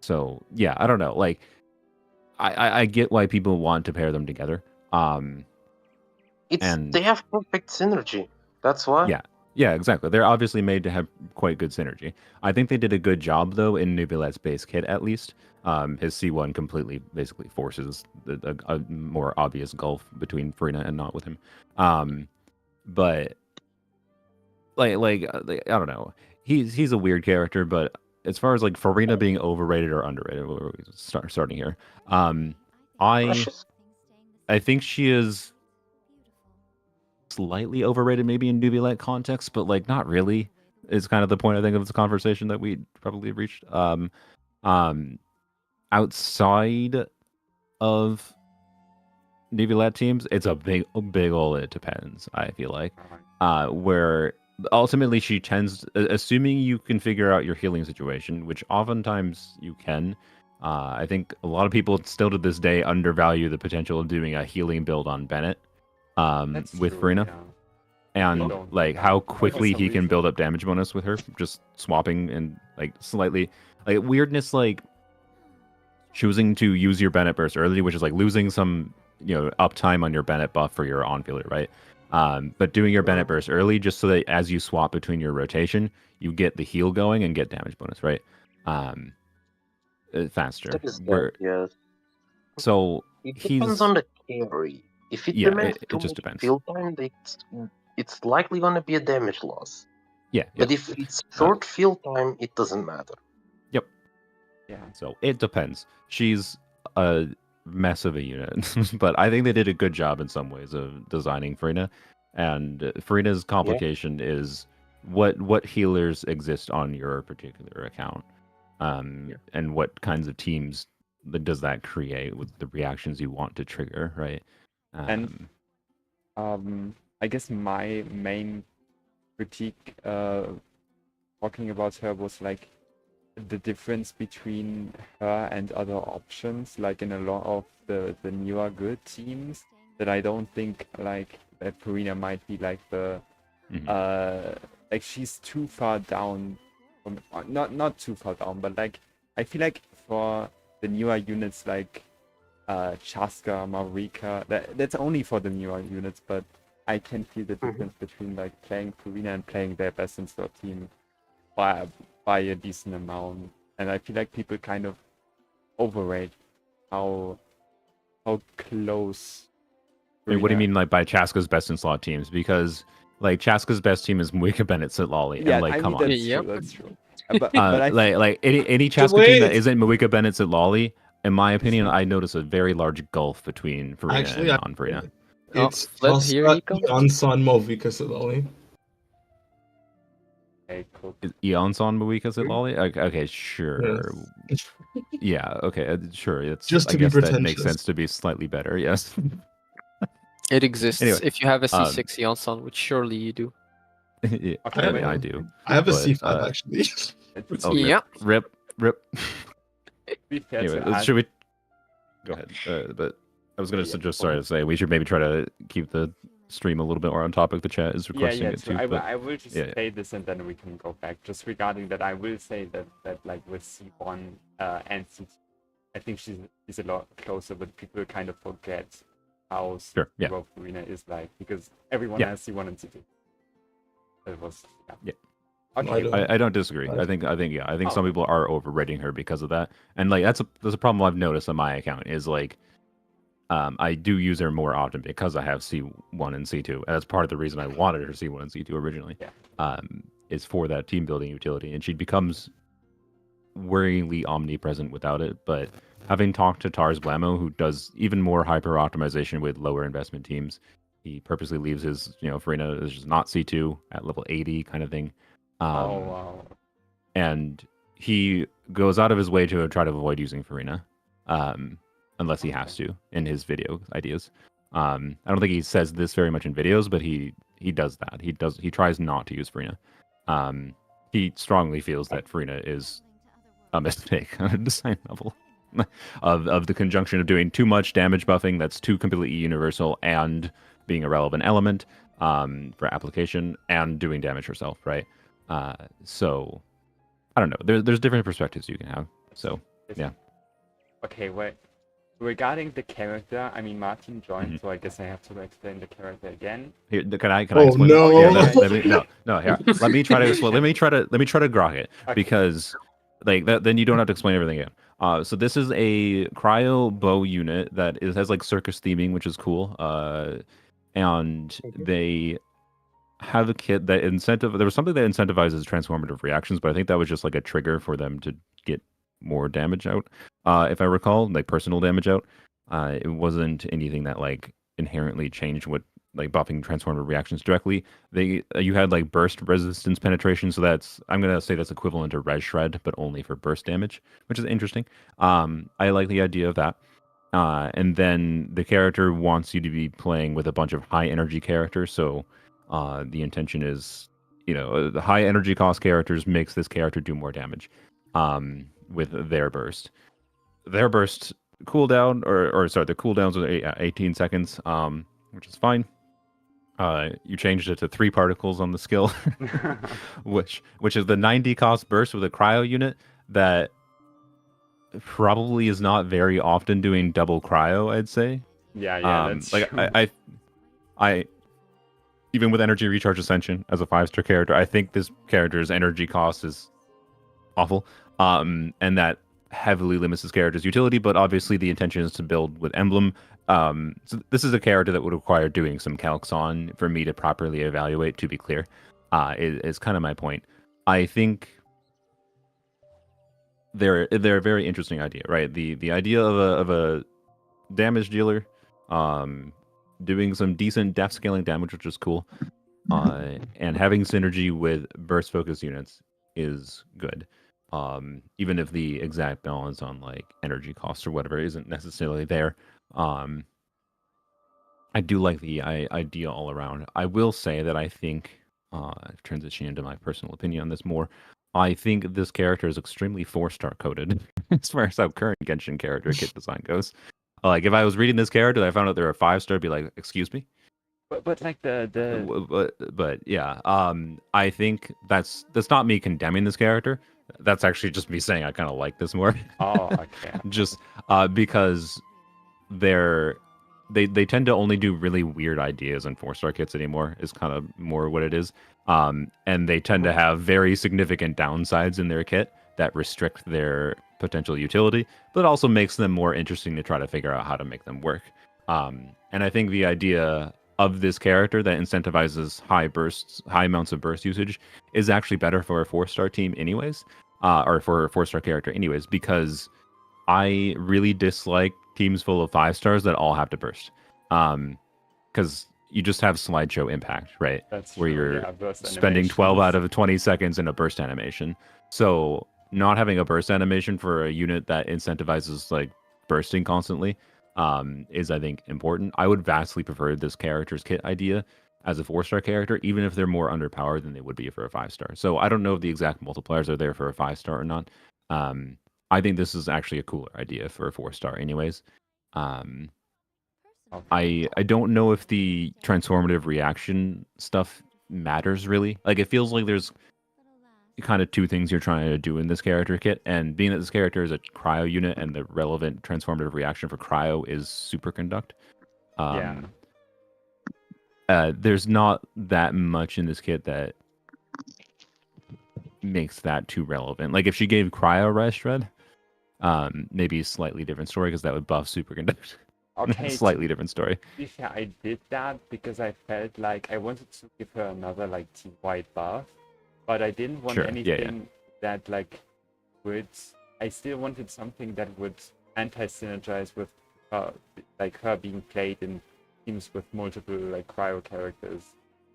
So yeah, I don't know. Like, I get why people want to pair them together. And They have perfect synergy. That's why. Yeah, exactly. They're obviously made to have quite good synergy. I think they did a good job though in Nubilet's base kit at least. His C1 completely basically forces a more obvious gulf between Farina and not with him. But like I don't know. He's a weird character, but as far as like Farina being overrated or underrated, we're starting here. Precious. I think she is slightly overrated maybe in Nubilet context, but like not really. Is kind of the point I think of this conversation that we probably reached. Outside of Nubilet teams, it's a big old it depends, I feel like. Where ultimately she tends, assuming you can figure out your healing situation, which oftentimes you can. I think a lot of people still to this day undervalue the potential of doing a healing build on Bennett. With true, Farina, yeah. and don't do like that. how For quickly some he can reason. build up damage bonus with her, just swapping and like slightly like weirdness, like choosing to use your Bennett burst early, which is like losing some uptime on your Bennett buff for your on fielder, right? But doing your Bennett burst early just so that as you swap between your rotation, you get the heal going and get damage bonus, right? Faster. That is that, yes. So It depends on the carry. If it demands it too just much depends. field time, it's likely going to be a damage loss. Yeah. But if it's short field time, it doesn't matter. Yep. Yeah. So it depends. She's a mess of a unit, but I think they did a good job in some ways of designing Farina. And Farina's complication is what healers exist on your particular account, and what kinds of teams does that create with the reactions you want to trigger, right? And I guess my main critique talking about her was like the difference between her and other options, like in a lot of the newer good teams, that I don't think like that Farina might be like the like she's too far down from not too far down, but like I feel like for the newer units like Chaska, Marika, that's only for the newer units, but I can feel the difference between like playing Farina and playing their best in slot team by a decent amount. And I feel like people kind of overrate how close. Wait, what do you Farina- mean like by Chaska's best in slot teams? Because like Chaska's best team is Muika Bennett Sitlali, Yeah, and like I come mean, on, that's Yep. true. That's true. But I like any Chaska team that Wait. isn't Muika Bennett Sitlali, in my opinion, I notice a very large gulf between Farina Actually, and non-Farina. It's Flip, here he comes. Jansan Movika Sidali. okay, cool. Is Eonson Muika Sitlali? Okay, sure. Yeah, okay, sure. It's Just I to be guess that makes pretentious. sense to be slightly better. Yes. It exists. Anyway, if you have a C6 Eonson, which surely you do. Yeah, Okay, I mean, wait. I do. I have a But, C5 actually. It's Oh, Yeah. Rip. to be fair Anyway, to add- should we go ahead? But I was gonna Yeah, just sorry to say we should maybe try to keep the stream a little bit more on topic. The chat is requesting it true. too. But I will just yeah. say this and then we can go back. Just regarding that, I will say that like with C1 and C2, I think she's a lot closer, but people kind of forget how Sure, yeah. well Farina is like, because everyone Yeah. has C1 and C2. It was Yeah. Okay. I don't disagree. I think some people are overrating her because of that, and like that's a problem I've noticed on my account is like, I do use her more often because I have C1 and C2, and that's part of the reason I wanted her C1 and C2 originally. Yeah. Is for that team building utility, and she becomes worryingly omnipresent without it. But having talked to Tars Blamo, who does even more hyper optimization with lower investment teams, he purposely leaves his Farina is just not C2 at level 80 kind of thing. Oh wow. And he goes out of his way to try to avoid using Farina, unless he has to in his video ideas. I don't think he says this very much in videos, but he does that. He tries not to use Farina. He strongly feels that Farina is a mistake on a design level of the conjunction of doing too much damage buffing that's too completely universal and being a relevant element for application and doing damage herself, right? So I don't know. There's different perspectives you can have. So Yeah. Okay, wait. Regarding the character, I mean, Martin joined, Mhm. so I guess I have to explain the character again. Here, can I Oh, explain? no. Yeah, Yeah, let me, no. Here, let me try to explain. Let me try to grok it Okay. because like that, then you don't have to explain everything again. So this is a cryo bow unit that has like circus theming, which is cool. And they have a kit that there was something that incentivizes transformative reactions, but I think that was just like a trigger for them to get more damage out. If I recall, like personal damage out. It wasn't anything that like inherently changed what like buffing transformative reactions directly. You had like burst resistance penetration, so I'm gonna say that's equivalent to res shred, but only for burst damage, which is interesting. I like the idea of that. And then the character wants you to be playing with a bunch of high energy characters, so the intention is, the high energy cost characters makes this character do more damage with their burst. Their burst cooldown, or sorry, the cooldowns are 18 seconds, which is fine. You changed it to 3 particles on the skill, which is the 90 cost burst with a cryo unit that probably is not very often doing double cryo, I'd say. Yeah, that's like true. I even with energy recharge ascension as a 5-star character, I think this character's energy cost is awful. And that heavily limits this character's utility, but obviously the intention is to build with emblem. So this is a character that would require doing some calcs on for me to properly evaluate, to be clear. Is kind of my point. I think they're a very interesting idea, right? The idea of a damage dealer doing some decent def scaling damage, which is cool, and having synergy with burst focus units is good. Even if the exact balance on like energy costs or whatever isn't necessarily there. I do like the idea all around. I will say that I think, transitioning into my personal opinion on this more, I think this character is extremely 4-star coded as far as how current Genshin character kit design goes. Like if I was reading this character and I found out they're a 5-star, I'd be like, excuse me? But like But yeah, I think that's not me condemning this character. That's actually just me saying I kind of like this more. Oh, okay. Just because they tend to only do really weird ideas in 4-star kits anymore, is kind of more what it is. And they tend to have very significant downsides in their kit that restrict their potential utility, but also makes them more interesting to try to figure out how to make them work. And I think the idea of this character that incentivizes high amounts of burst usage is actually better for a 4-star team anyways, or for a 4-star character anyways, because I really dislike teams full of 5-stars that all have to burst. Because you just have slideshow impact, right? That's where true, you're yeah, burst spending 12 animations. out of 20 seconds in a burst animation. So not having a burst animation for a unit that incentivizes like bursting constantly is, I think, important. I would vastly prefer this character's kit idea as a 4-star character, even if they're more underpowered than they would be for a 5-star. So I don't know if the exact multipliers are there for a 5-star or not. I think this is actually a cooler idea for a 4-star anyways. I don't know if the transformative reaction stuff matters really. Like it feels like there's kind of 2 things you're trying to do in this character kit, and being that this character is a cryo unit and the relevant transformative reaction for cryo is superconduct. There's not that much in this kit that makes that too relevant. Like if she gave cryo res shred, maybe a slightly different story because that would buff superconduct. Okay, Slightly different story. yeah, I did that because I felt like I wanted to give her another like team-wide buff, but I didn't want Sure, anything that like would. I still wanted something that would anti-synergize with her, like her being played in teams with multiple like cryo characters.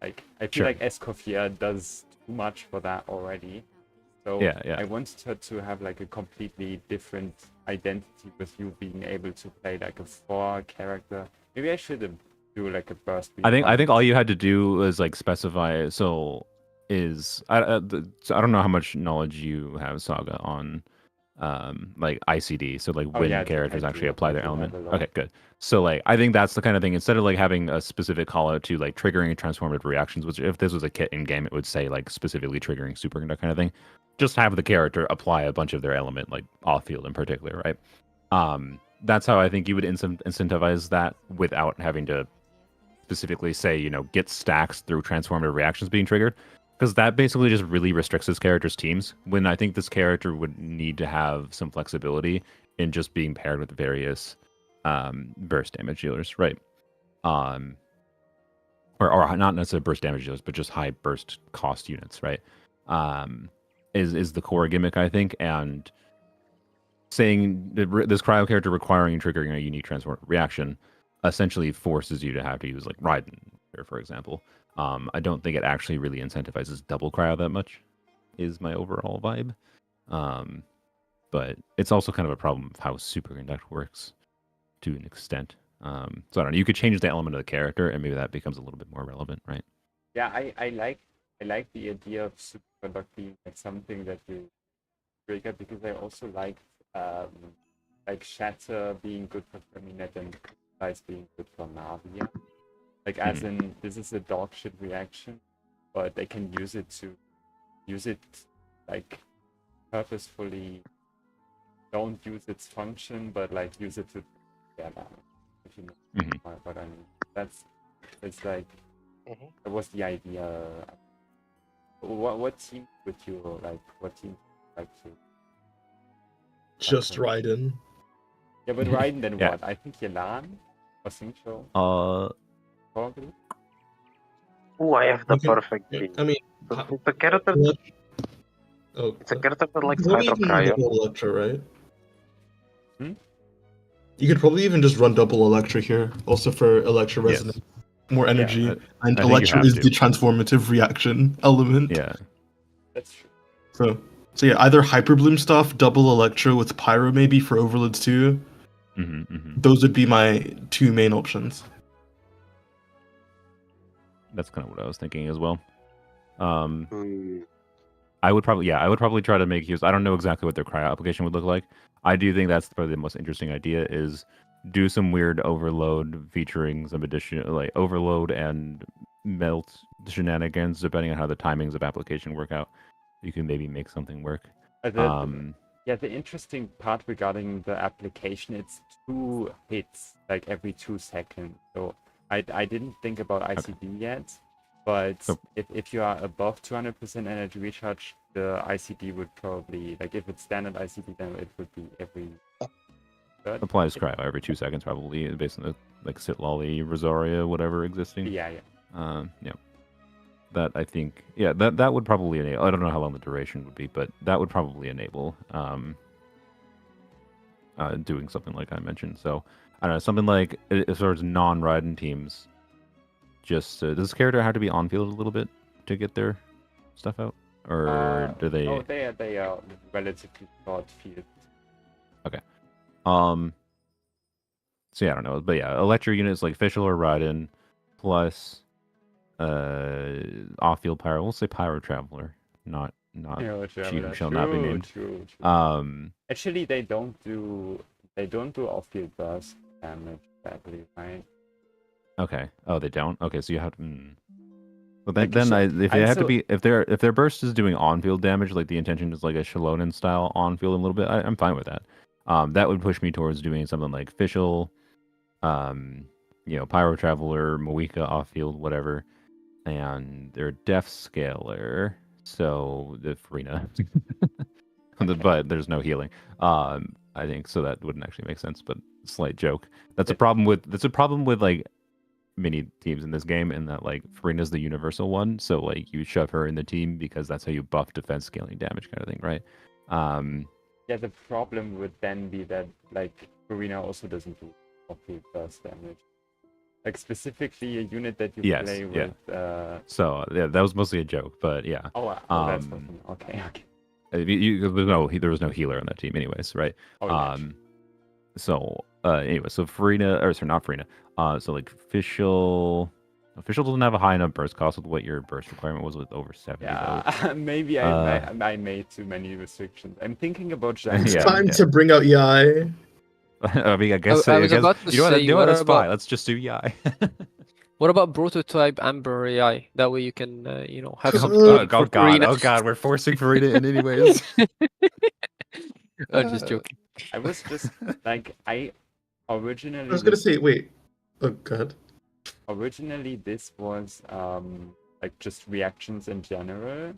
Like I feel Sure. like Escoffier does too much for that already. So Yeah. I wanted her to have like a completely different identity with you being able to play like a 4 character. Maybe I should do like a burst. I think all you had to do was like specify. So I don't know how much knowledge you have, Saga, on like ICD, so like when yeah, characters I actually do- apply I their do have element. a lot. Okay, good. So like I think that's the kind of thing, instead of like having a specific call out to like triggering transformative reactions, which if this was a kit in game, it would say like specifically triggering superconduct kind of thing. Just have the character apply a bunch of their element, like off field in particular, right? That's how I think you would incentivize that without having to specifically say, you know, get stacks through transformative reactions being triggered, because that basically just really restricts this character's teams, when I think this character would need to have some flexibility in just being paired with various burst damage dealers, right? Or not necessarily burst damage dealers, but just high burst cost units, right? Is the core gimmick, I think. And saying this cryo character requiring and triggering a unique transformative reaction essentially forces you to have to use like Raiden, for example. I don't think it actually really incentivizes double cryo that much, is my overall vibe. But it's also kind of a problem of how superconduct works to an extent. So I don't know. You could change the element of the character, and maybe that becomes a little bit more relevant, right? Yeah, I like the idea of superconduct being like something that you trigger, because I also like Shatter being good for Terminate and Ice being good for Navia. Like as in, this is a dog shit reaction, but they can use it like purposefully. Don't use its function, but like use it to if you know what I mean. It's like that was the idea. What team would you like? What team would you like to? Just Raiden. Yeah, but Raiden then Yeah. what? I think Yelan or Singcho. Probably. Oh, I have the You can- perfect team. I mean, It's a character. oh, It's a character that likes probably Hydro even Cryo. double Electra, right? Hmm? You could probably even just run double Electra here, also for Electra Yes. resonance, more energy, I and think you Electra have is to. the transformative reaction element. Yeah. That's true. So yeah, either Hyperbloom stuff, double Electra with Pyro maybe for Overloads too. Those would be my two main options. That's kind of what I was thinking as well. Hmm. I would probably try to make use. I don't know exactly what their cryo application would look like. I do think that's probably the most interesting idea, is do some weird overload featuring some additional like overload and melt shenanigans, depending on how the timings of application work out. You can maybe make something work. The interesting part regarding the application, it's 2 hits like every 2 seconds. So I didn't think about ICD yet, but if you are above 200% energy recharge, the ICD would probably, like if it's standard ICD, then it would be every third. Applies cryo every 2 seconds, probably, based on the like Sit Lolly, Rosaria, whatever existing. Yeah. That I think, that would probably enable. I don't know how long the duration would be, but that would probably enable doing something like I mentioned. So I don't know, something like as far as non-Raiden teams. Just does this character have to be on field a little bit to get their stuff out, or do they? Oh, they are relatively short field. Okay. So yeah, I don't know, but yeah, Electro units like Fischl or Raiden, plus off-field Pyro. We'll say Pyro Traveler, not she who shall not be named. True. Actually, they don't do off-field burst damage, badly, right? Okay. Oh, they don't. Okay, so you have to. Well, Like, if their burst is doing on-field damage, like the intention is like a Shalonen style on-field a little bit, I'm fine with that. That would push me towards doing something like Fischl, Pyro Traveler, Moika off-field, whatever, and their Def Scaler. So the Farina, but there's no healing. I think so that wouldn't actually make sense, but slight joke. That's a problem with like many teams in this game, in that like Farina's the universal one, so like you shove her in the team because that's how you buff defense scaling damage kind of thing, right? The problem would then be that like Farina also doesn't do off-field burst damage. Like specifically a unit that you play with. So yeah, that was mostly a joke, but yeah. That's okay. There was no healer on that team, anyways, right? So Farina, not Farina. So like Fischl, Official doesn't have a high enough burst cost with what your burst requirement was with over 70. Yeah, maybe I made too many restrictions. I'm thinking about It's Yeah, jungling. time to bring out Yai. I mean, I guess. I was about to you know what? say, You know what? what That's fine. about Let's just do Yai. what about prototype Amber AI? That way you can have Oh, some oh, for God! Karina. Oh God! We're forcing Farina in anyways. I'm just joking. I was just like I I originally was gonna this, say, wait. Oh, go ahead. originally this was like just reactions in general,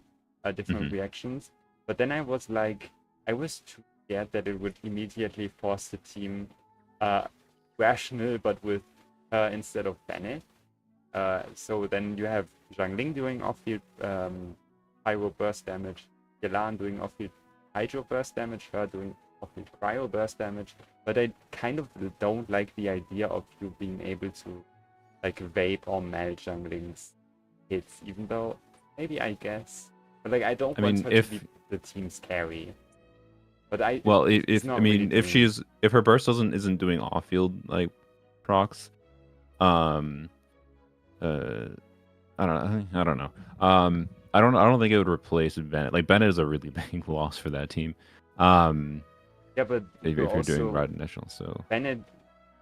different Mhm. reactions. But then I was like, I was too scared that it would immediately force the team rational, but with her instead of Bennett. So then you have Zhang Ling doing off-field pyro burst damage, Yelan doing off-field hydro burst damage, her doing off-field cryo burst damage. But I kind of don't like the idea of you being able to like vape or melt Zhang Ling's hits, even though maybe I guess. But like I don't I want mean, her if to be the team's carry. But I well, she's if not I mean, really if doing- if her burst isn't doing off field like procs, I don't know. I don't think it would replace Bennett. Like Bennett is a really big loss for that team. yeah, but If you you're doing also Ride National, so Bennett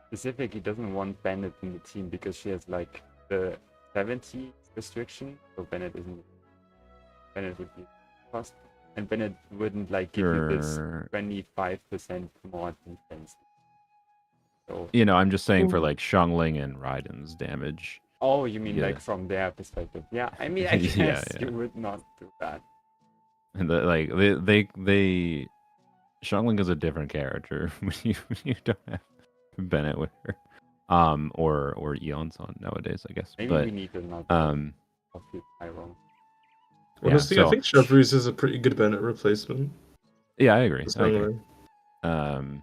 specifically doesn't want Bennett in the team because she has like the 70 restriction, so Bennett isn't. Bennett would be cost, and Bennett wouldn't like give you this sure. 25% more defense. So, You know, I'm just saying for like Xiangling and Raiden's damage. oh, you mean Yeah. like from their perspective? Yeah, I mean, I guess Yeah, you would not do that. And like they Xiangling is a different character when you don't have Bennett with her. Or Eon's on nowadays, I guess. Maybe But we need another um of you, Tyrone. Honestly, I so- think Chevreuse is a pretty good Bennett replacement. yeah, I agree. It's I agree. anyway.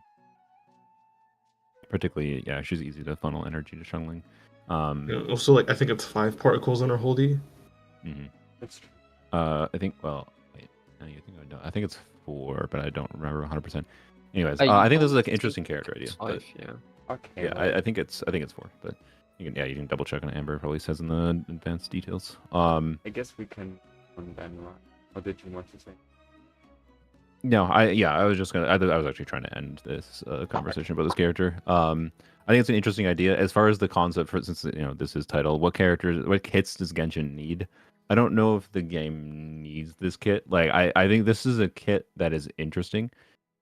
Particularly, yeah, she's easy to funnel energy to Xiangling. Yeah, also, like, I think it's 5 particles on her holdie. Mhm. That's true. I think. Well, wait. I think it's 4, but I don't remember 100%. Anyways, I I think this is don't like an interesting character idea. It's But 5, yeah. Okay. yeah, well, I think it's 4. But you can double check on Amber. It probably says in the advanced details. I guess we can on then, right? Or did you want to say? No, I was just gonna. I was actually trying to end this conversation about this character. I think it's an interesting idea as far as the concept. For instance, this is titled "What kits does Genshin need?" I don't know if the game needs this kit. Like, I think this is a kit that is interesting.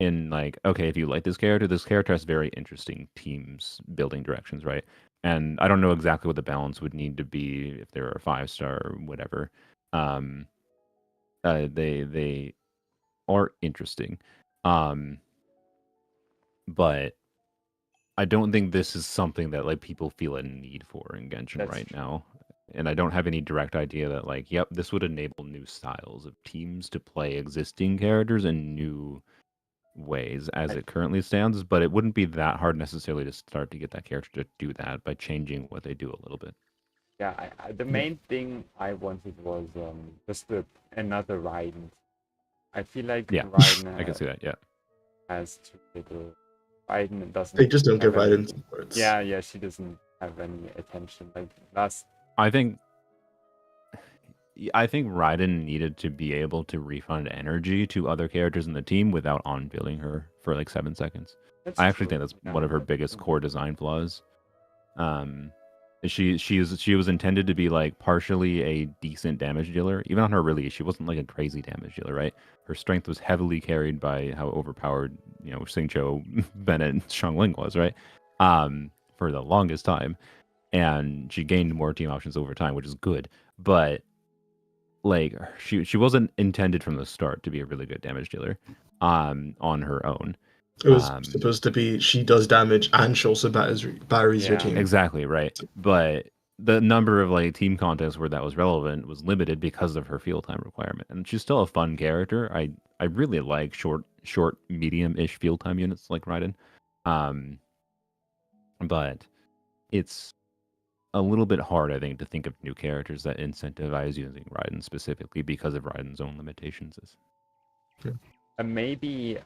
In like, okay, if you like this character has very interesting teams building directions, right? And I don't know exactly what the balance would need to be if there are 5-star or whatever. They are interesting. But I don't think this is something that like people feel a need for in Genshin That's right true. now. And I don't have any direct idea that like, yep, this would enable new styles of teams to play existing characters in new ways as it currently stands, but it wouldn't be that hard necessarily to start to get that character to do that by changing what they do a little bit. Yeah, the main thing I wanted was just another Raiden. I feel like Yeah, Raiden I can see that. Yeah, has too little. Raiden doesn't. They just don't have give any- Raiden supports. Yeah, she doesn't have any attention. Like last. I think Raiden needed to be able to refund energy to other characters in the team without on-building her for like 7 seconds. That's I actually true. think that's Yeah, one of her that's biggest true. core design flaws. She was intended to be like partially a decent damage dealer. Even on her release, she wasn't like a crazy damage dealer, right? Her strength was heavily carried by how overpowered, Xingqiu, Bennett, and Xiangling was, right? For the longest time. And she gained more team options over time, which is good. But like she wasn't intended from the start to be a really good damage dealer on her own. It was supposed to be she does damage and she also batteries your Yeah. team. Exactly, right. But the number of like team contests where that was relevant was limited because of her field time requirement. And she's still a fun character. I really like short, medium-ish field time units like Raiden. But it's a little bit hard, I think, to think of new characters that incentivize using Raiden specifically because of Raiden's own limitations. Maybe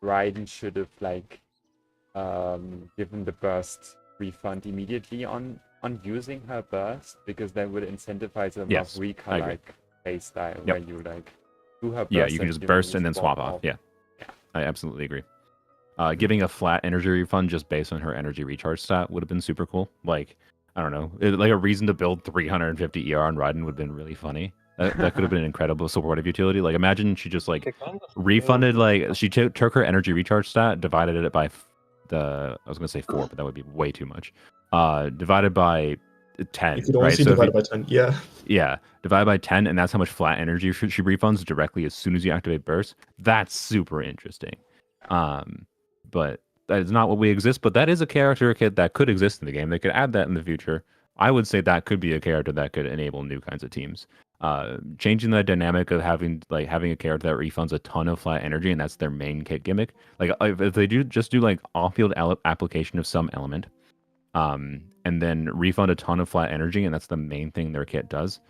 Raiden should have like given the burst refund immediately on on using her burst because that would incentivize a more Yes, I weaker agree. like play style Yep. where you like do her burst. Yeah, you can just give burst her and then swap off. off. Yeah, I absolutely agree. Giving a flat energy refund just based on her energy recharge stat would have been super cool. Like, I don't know, like a reason to build 350 ER on Raiden would have been really funny. That could have been an incredible supportive utility. Like, imagine she just like They kind of refunded, like she took her energy recharge stat, divided it by I was gonna say 4, but that would be way too much. Divided by 10, You could right? honestly So if divide you, it by 10. Yeah. yeah, divided by 10, and that's how much flat energy she refunds directly as soon as you activate burst. That's super interesting. But that is not what we exist. But that is a character kit that could exist in the game. They could add that in the future. I would say that could be a character that could enable new kinds of teams. Changing the dynamic of having a character that refunds a ton of flat energy and that's their main kit gimmick. Like if they do like off-field application of some element, and then refund a ton of flat energy and that's the main thing their kit does.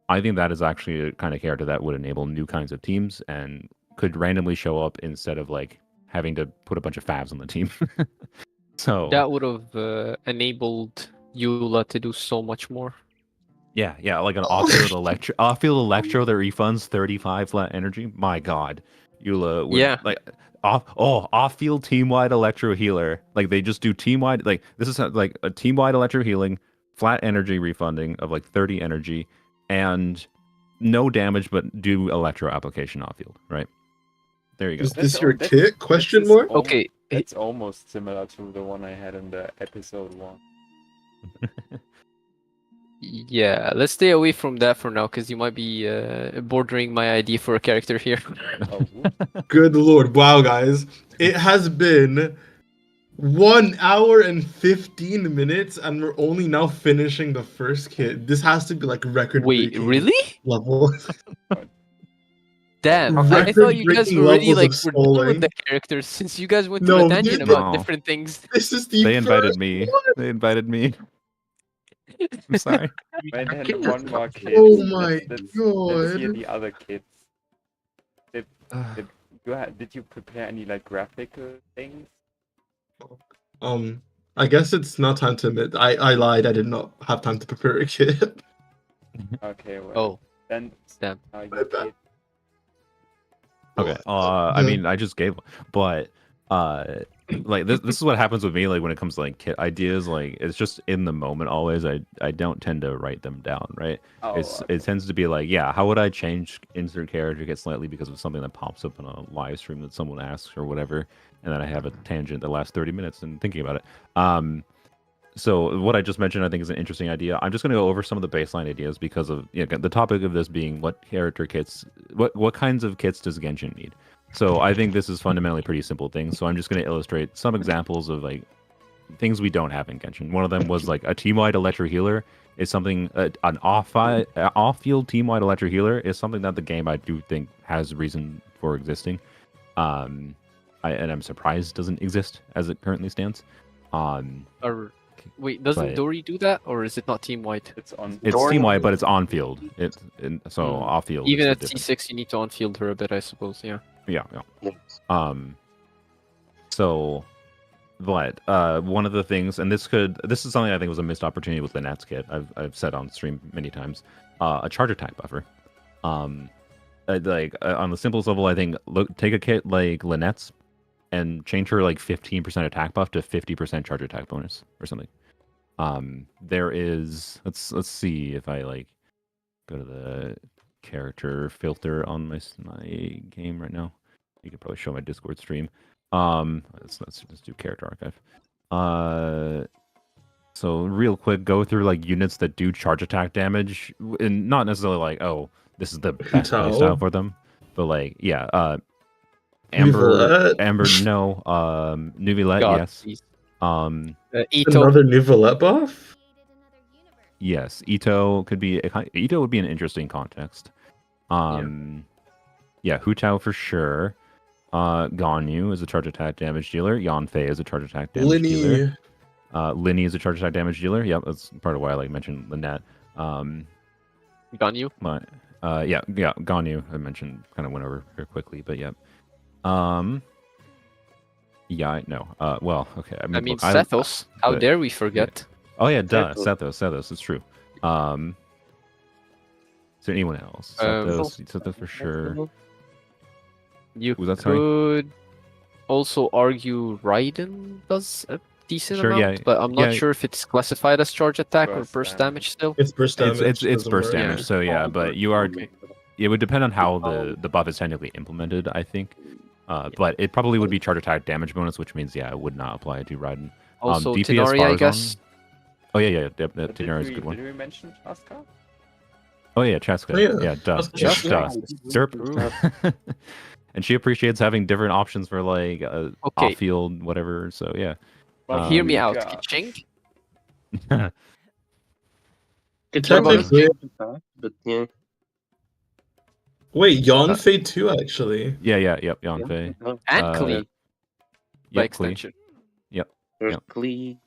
I think that is actually a kind of character that would enable new kinds of teams and could randomly show up instead of like having to put a bunch of favs on the team. So That would have enabled Eula to do so much more. yeah, like an off-field electro that refunds 35 flat energy. My God, Eula would Yeah. like off-field team-wide electro healer. Like they just do team-wide. Like this is like a team-wide electro healing, flat energy refunding of like 30 energy, and no damage, but do electro application off-field. Right there, you go. Is this your That's- kit? Question that's mark? Okay, It's almost similar to the one I had in the episode 1. yeah, let's stay away from that for now because you might be bordering my idea for a character here. Oh, whoop. Good lord. Wow, guys. It has been 1 hour and 15 minutes, and we're only now finishing the first kit. This has to be like record Wait, really? level. Damn, I thought you guys Record-breaking already levels like of were done with stalling. the characters since you guys went No, to a tangent you about didn't. different things. This is the They invited first me. one. They invited me. I'm sorry. And then one more kid. Oh my Let's hear god. the other kids. Did you prepare any like graphical things? I guess it's not time to admit. I lied. I did not have time to prepare a kit. Okay, well Oh, then damn. you My bad. kid. Okay. I mean, I just gave, but like this is what happens with me. Like when it comes to like kit ideas, like it's just in the moment always. I don't tend to write them down, right? Oh, It tends to be like, yeah, how would I change insert character kit slightly because of something that pops up in a live stream that someone asks or whatever, and then I have a tangent that lasts 30 minutes and thinking about it. So what I just mentioned, I think, is an interesting idea. I'm just going to go over some of the baseline ideas because of the topic of this being what character kits, what kinds of kits does Genshin need? So I think this is fundamentally pretty simple things. So I'm just going to illustrate some examples of like things we don't have in Genshin. One of them was like a team-wide electro healer is something, an off-field team-wide electro healer is something that the game I do think has reason for existing. And I'm surprised doesn't exist as it currently stands. Or wait, doesn't But- Dory do that, or is it not team wide? It's on. It's Dorn- team-wide, but it's on-field. So Mm. off-field. Even is at the difference. C6, you need to on-field her a bit, I suppose. Yeah. Yeah. Yes. So, but one of the things, and this is something I think was a missed opportunity with Lynette's kit. I've said on stream many times. A charge attack buffer. On the simplest level, I think take a kit like Lynette's and change her like 15% attack buff to 50% charge attack bonus or something. There is let's see if I like go to the character filter on my game right now. You could probably show my Discord stream. Let's do character archive. So real quick, go through like units that do charge attack damage, and not necessarily like, oh, this is the best playstyle for them, but like, yeah, Neuvillette? Amber, no, Neuvillette, God, yes, please. Ito, Another Neuvillette buff? yes, Ito would be an interesting context. Yeah, Hu Tao for sure. Ganyu is a charge attack damage dealer. Yanfei is a charge attack damage dealer. Linny is a charge attack damage dealer. Yep, that's part of why I like mentioned Lynette. Ganyu? Yeah, Ganyu. I mentioned, kind of went over here quickly, but yep. Yeah, no. Well, okay. I mean, Sethos. How but- dare we forget? Oh yeah, duh. Exactly. Sethos. It's true. Is there anyone else? Sethos for sure. You Was that sorry? could also argue Raiden does a decent Sure, amount, yeah, but I'm not yeah. sure if it's classified as charge attack or Burst burst damage. damage still. It's burst damage. It's doesn't burst work. damage. Yeah. So yeah, but you are. Okay. It would depend on how the buff is technically implemented, I think. But it probably would be charge attack damage bonus, which means yeah, it would not apply to Raiden. Also, DPS Tenari, I Farazan- guess. Oh yeah. But Tenari is a good one. Did we mention Chaska? Oh yeah, Chaska. Oh, yeah. Yeah, duh. Chaska. Just Yeah. Derp. And she appreciates having different options for like Okay. off-field whatever. So yeah. Hear me out. God. Kiching? It's What about Technically, but yeah. wait, Yongfei too, actually. Yep, Yanfei. And Uh, Klee, by Yep, Klee. extension. Berkeley.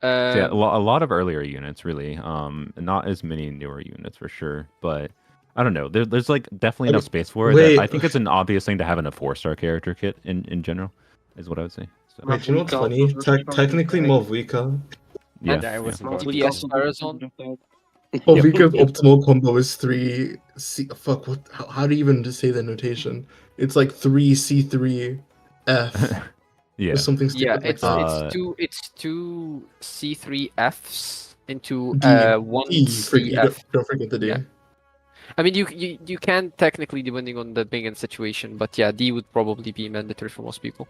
So yeah, a Um, lot of earlier units, really. Not as many newer units for sure, but I don't know. There's like definitely enough space for it. Wait. That I think it's an obvious thing to have in a 4-star character kit in general, is what I would say. So, Wait, do you know what's funny? Technically, Movuika. yeah, I yeah. wasn't going DPS Farazan. Movuika's optimal combo is 3 C. Fuck, what? How do you even just say the notation? It's like 3 C3 F. Yeah. Or something Yeah, stupid like it's that. it's two C3Fs into D, one D, CF. don't forget the D. Yeah. I mean, you can technically, depending on the ping and situation, but yeah, D would probably be mandatory for most people.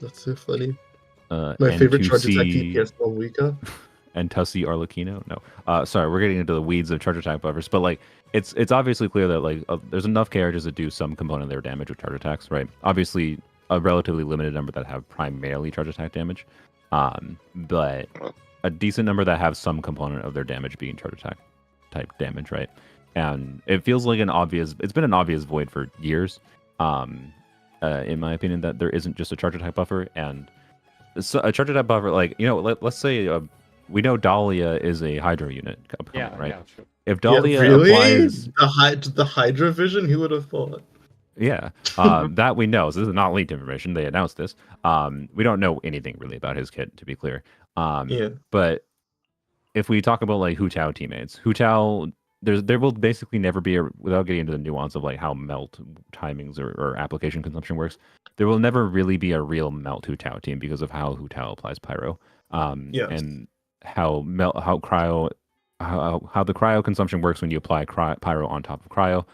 That's so funny. My My favorite charge attack DPS Movuika. and Tussie Arlecchino. No, sorry, we're getting into the weeds of charge attack buffers, but like it's obviously clear that like there's enough characters that do some component of their damage with charge attacks, right? Obviously, a relatively limited number that have primarily charge attack damage, but a decent number that have some component of their damage being charge attack type damage, right? And it feels like it's been an obvious void for years, in my opinion, that there isn't just a charge attack buffer, and so a charge attack buffer, like, you know, let's say we know Dahlia is a Hydro unit component, right? Yeah, sure. If Dahlia really? applies, The Hydra vision? Who would have thought? yeah, that we know. So this is not leaked information. They announced this. We don't know anything really about his kit, to be clear. Yeah. But if we talk about like Hu Tao teammates, Hu Tao, there will basically never be without getting into the nuance of like how melt timings or application consumption works. There will never really be a real melt Hu Tao team because of how Hu Tao applies pyro. Yes. And how the cryo consumption works when you apply pyro on top of cryo,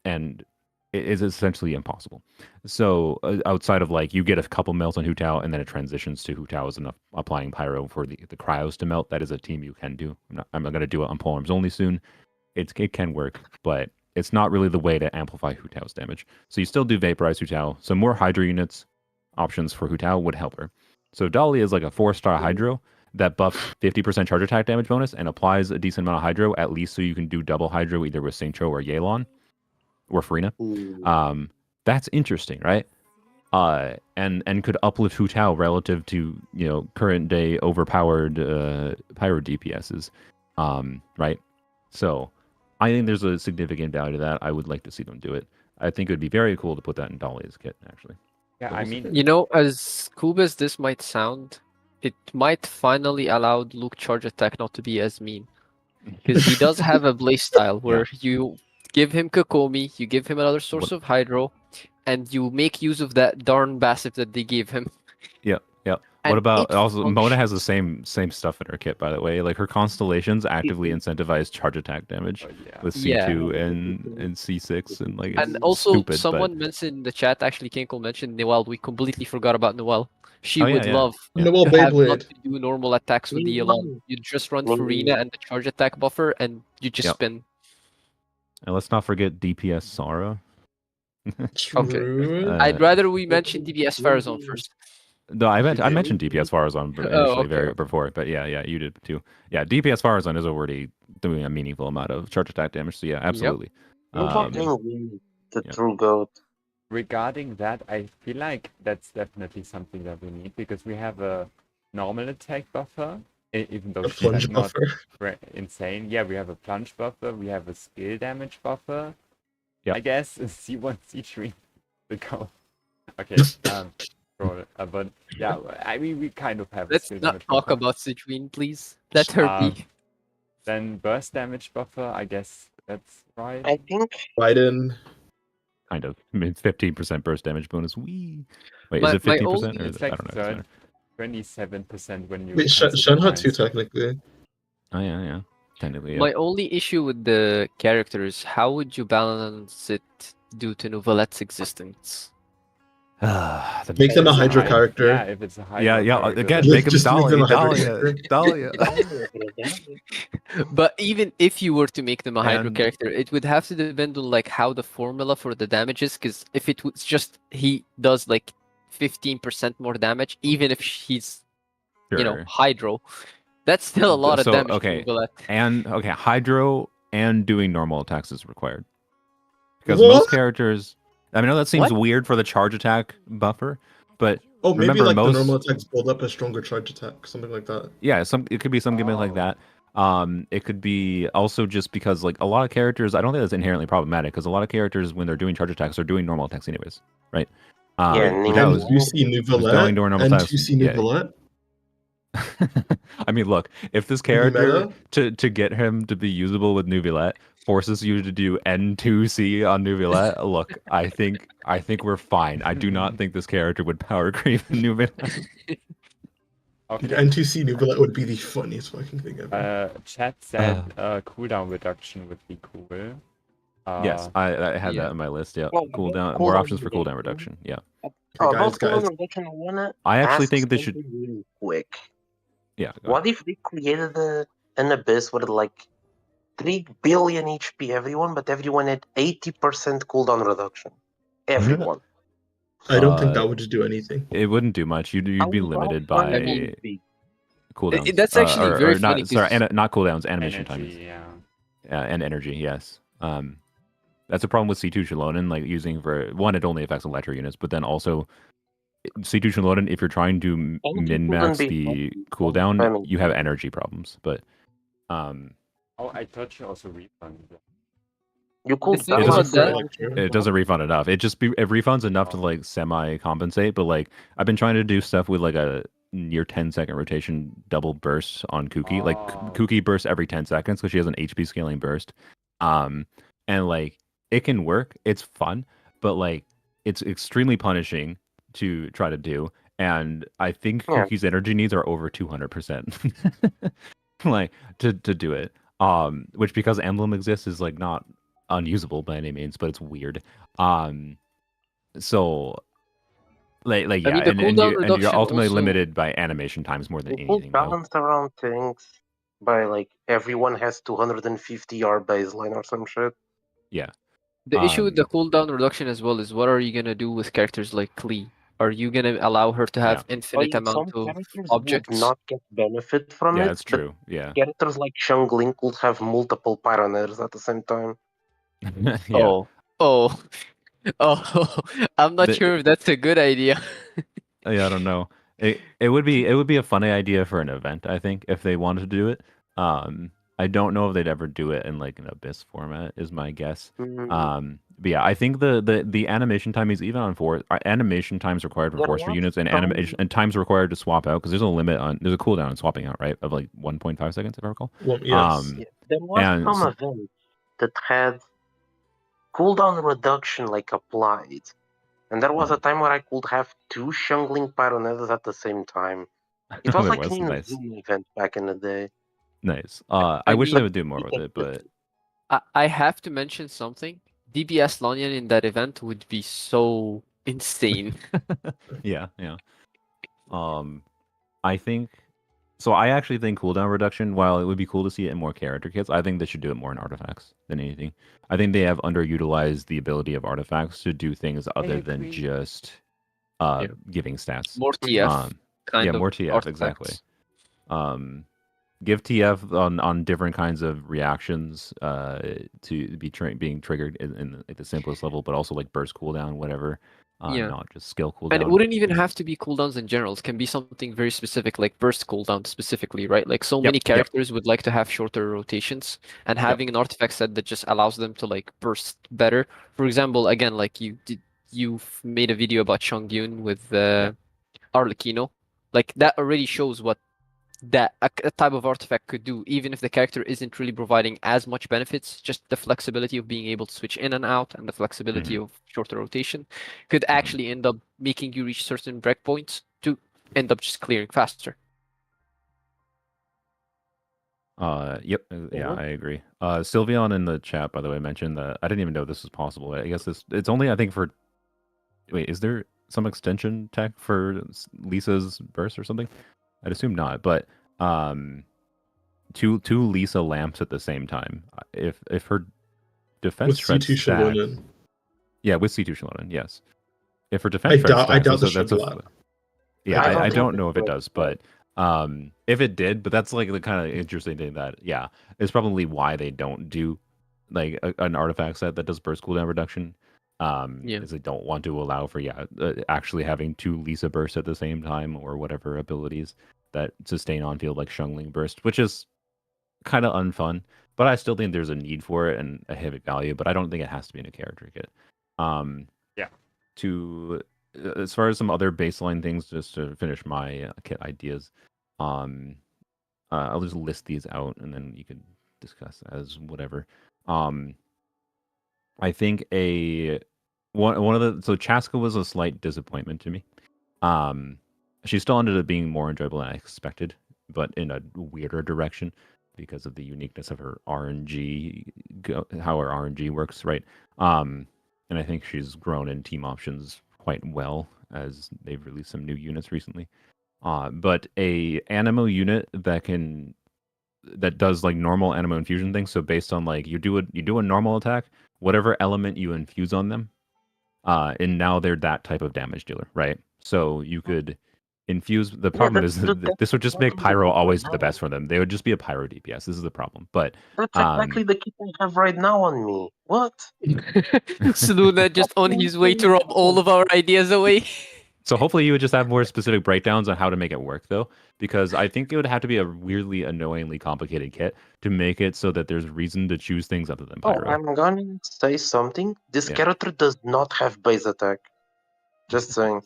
and it is essentially impossible. So outside of like you get a couple melts on Hu Tao and then it transitions to Hu Tao is enough applying pyro for the cryos to melt. That is a team you can do. I'm not going to do it on polearms only soon. It can work, but it's not really the way to amplify Hu Tao's damage. So you still do vaporize Hu Tao. So more Hydro units options for Hu Tao would help her. So Dahlia is like a 4-star Hydro that buffs 50% charge attack damage bonus and applies a decent amount of Hydro, at least so you can do double Hydro either with Singcho or Yelan or Farina. That's interesting, right? And could uplift Hu Tao relative to, you know, current day overpowered pyro DPSs, right? So I think there's a significant value to that. I would like to see them do it. I think it would be very cool to put that in Dahlia's kit, actually. Yeah, I mean, You know, as cool as this might sound, it might finally allow Luke charge attack not to be as mean. Because he does have a blaze style where you give him Kokomi, you give him another source of Hydro, and you make use of that darn passive that they gave him. Yep. And What about it also Mona functions. has the same stuff in her kit, by the way. Like her constellations actively incentivize charge attack damage with C2 and C6 and like And it's also, stupid, someone mentioned in the chat, actually, Kinkle mentioned Noelle. We completely forgot about Noelle. She Oh, yeah, would yeah. love Yeah. Noelle to have not Beyblade. to do normal attacks with the Elan. You just run Farina and the charge attack buffer, and you just Yep. spin. And let's not forget DPS Sara. True. I'd rather we mention DBS Farazan first. No, I mentioned DPS Farazan initially okay. before, but yeah, you did too. Yeah, DPS Farazan is already doing a meaningful amount of charge attack damage, so yeah, absolutely. The true goat. regarding that, I feel like that's definitely something that we need because we have a normal attack buffer, even though A she's plunge like not buffer. insane. Yeah, we have a plunge buffer, we have a skill damage buffer. Yep. I guess C1, C3 the go. Okay, control. But yeah, I mean, we kind of have. a Let's skill not damage talk buffer. about Citrine, please. Let her be. Then burst damage buffer, I guess that's right. I think Biden. Kind of. I mean, it's 15% burst damage bonus. Wee. Wait, My- is it my 50%? only- Or is It's it, I like don't know. It doesn't matter. 27% when you. Wait, cancel Shenhe too, defiance. technically. Oh, yeah. Technically, yeah. My only issue with the characters, how would you balance it due to Nouvelette's existence? The Make them a If it's Hydra Hy- character. Yeah, if it's a Hydra yeah. character, Again, then- make him Just make them a Dahlia. Hydra Dahlia. But even if you were to make them a Hydra And- character, it would have to depend on like how the formula for the damage is. Because if it was just he does like 15% more damage, even if he's Sure. Hydro, that's still a lot of So, damage. okay. To Nouvellette. And Hydro and doing normal attacks is required. Because What? most characters, I know that seems What? weird for the charge attack buffer, but Oh, maybe Remember, like most- the normal attacks build up a stronger charge attack, something like that. yeah, it could be some gimmick like that. It could be also just because like a lot of characters, I don't think that's inherently problematic because a lot of characters when they're doing charge attacks are doing normal attacks anyways, right? Yeah, which Ninja I And was- you see going Nouvellette, during normal and attacks, you see yeah. Nouvellette. I mean, look, if this Maybe character meta? to get him to be usable with Nouvellette forces you to do N2C on Nouvellette, look, I think we're fine. I do not think this character would power creep Nouvellette. Okay. N2C Nouvellette would be the funniest fucking thing ever. Chat said cooldown reduction would be cool. Yes, I had yeah. that on my list. Yeah, Well, more cooldown options for cooldown reduction. Yeah, Oh, guys, about cooldown guys. reduction, I wanna I actually ask think they should. something really quick. Yeah, go What if they created an abyss with like 3 billion HP everyone, but everyone had 80% cooldown reduction? Everyone. I don't think uh, that would do anything. it wouldn't do much. You'd How- be how limited fun by would it be? cooldowns. That's actually or very not, funny 'cause- Sorry, not cooldowns. Animation Energy, times. yeah. And energy. Yes. That's a problem with C2 Shalonen, like using for one, it only affects Electro units, but then also C2 Shalonen, if you're trying to min max wouldn't be the helpful. cooldown, I mean- you have energy problems. But Oh, I thought you also refunded it. You could thing about Isn't that- it like true? it doesn't refund enough. It refunds enough to like semi compensate, but like I've been trying to do stuff with like a near 10-second rotation double burst on Kuki. Like Oh. Kuki bursts every 10 seconds because she has an HP scaling burst. And like it can work. It's fun, but like it's extremely punishing to try to do. And I think Yeah. Kuki's energy needs are over 200%. like to do it. Which because emblem exists is like not unusable by any means, but it's weird. So like I yeah, mean, the and cooldown you're reduction ultimately also- limited by animation times more than You could anything. though. balance around things by like everyone has 250 yard baseline or some shit. The issue with the Um, cooldown reduction as well is what are you gonna do with characters like Klee? Are you gonna allow her to have infinite Some amount of characters objects? would not get benefit from Yeah, it. it's but true. Yeah. Characters like Xiangling could have multiple pioneers at the same time. yeah. Oh, I'm not The- sure if that's a good idea. Yeah, I don't know. It would be a funny idea for an event, I think, if they wanted to do it. I don't know if they'd ever do it in like an Abyss format, is my guess. But yeah, I think the animation time is even on animation times required for There force for was units and some- animation and times required to swap out because there's a cooldown on swapping out, right? Of like 1.5 seconds, if I recall. Well, yes. Um, There was And some s- event that had cooldown reduction like applied. And there was a time where I could have 2 Xiangling Pyronetters at the same time. It was There like was, an nice. insane event back in the day. Nice. I wish mean- they would do more with it, but I have to mention something. DBS Lanyan in that event would be so insane. yeah. I think so. I actually think cooldown reduction, while it would be cool to see it in more character kits, I think they should do it more in artifacts than anything. I think they have underutilized the ability of artifacts to do things other than agree. just Yeah. giving stats. More TF kind yeah, of more TF, exactly. Give TF on different kinds of reactions to be being triggered in like the simplest level, but also like burst cooldown, whatever. Yeah. Not just skill cooldown. And it wouldn't even have to be cooldowns in general. It can be something very specific, like burst cooldown specifically, right? Like so many Yep. characters would like to have shorter rotations, and having an artifact set that just allows them to like burst better. For example, again, like you've made a video about Chongyun with Arlecchino. Like that already shows what that a type of artifact could do, even if the character isn't really providing as much benefits. Just the flexibility of being able to switch in and out and the flexibility of shorter rotation could actually end up making you reach certain breakpoints to end up just clearing faster. Yep. Yeah, I agree. Sylveon in the chat, by the way, mentioned that I didn't even know this was possible. I guess it's only, I think, for. Wait, is there some extension tech for Lisa's burst or something? I'd assume not, but two Lisa lamps at the same time. If her defense With shred C2 stack, Shallonen. yeah, with C2 Shallonen, yes. If her defense shred I stacks, doubt the that's shred lap. yeah, I don't I think don't it know if it will. does, but if it did, but that's like the kind of interesting thing that it's probably why they don't do like an artifact set that does burst cooldown reduction. Is they don't want to allow for actually having two Lisa bursts at the same time or whatever abilities that sustain on field like Shungling burst, which is kind of unfun. But I still think there's a need for it and a heavy value, but I don't think it has to be in a character kit. To as far as some other baseline things, just to finish my kit ideas, I'll just list these out and then you can discuss as whatever. I think one of the so Chaska was a slight disappointment to me. She still ended up being more enjoyable than I expected, but in a weirder direction because of the uniqueness of her RNG, how her RNG works, right? And I think she's grown in team options quite well as they've released some new units recently. But a Animo unit that does like normal Animo infusion things. So based on like you do a normal attack, whatever element you infuse on them, and now they're that type of damage dealer, right? So you could infuse. The problem is this would just make Pyro always the best for them. They would just be a Pyro DPS. This is the problem. But That's exactly the kit I have right now on me. What? Soluna just on his way to rob all of our ideas away. so hopefully you would just have more specific breakdowns on how to make it work, though, because I think it would have to be a weirdly, annoyingly complicated kit to make it so that there's reason to choose things other than Pyro. I'm gonna say something. This character does not have base attack. Just saying.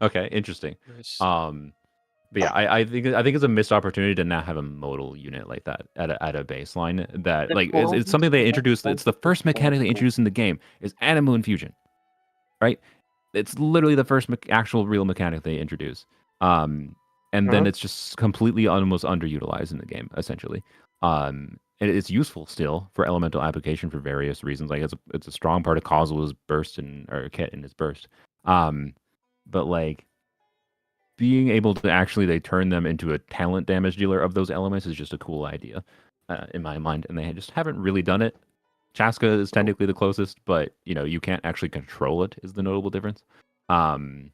Okay, interesting. Nice. But yeah, I think it's a missed opportunity to not have a modal unit like that at a baseline. That like it's something they introduced. It's the first mechanic they introduced in the game is Animo infusion, right? It's literally the first actual real mechanic they introduce. And then it's just completely almost underutilized in the game, essentially. And it's useful still for elemental application for various reasons. Like it's a strong part of Kazuha's burst or kit in his burst. But like being able to actually they turn them into a talent damage dealer of those elements is just a cool idea in my mind, and they just haven't really done it. Chaska is technically the closest, but you can't actually control it is the notable difference. And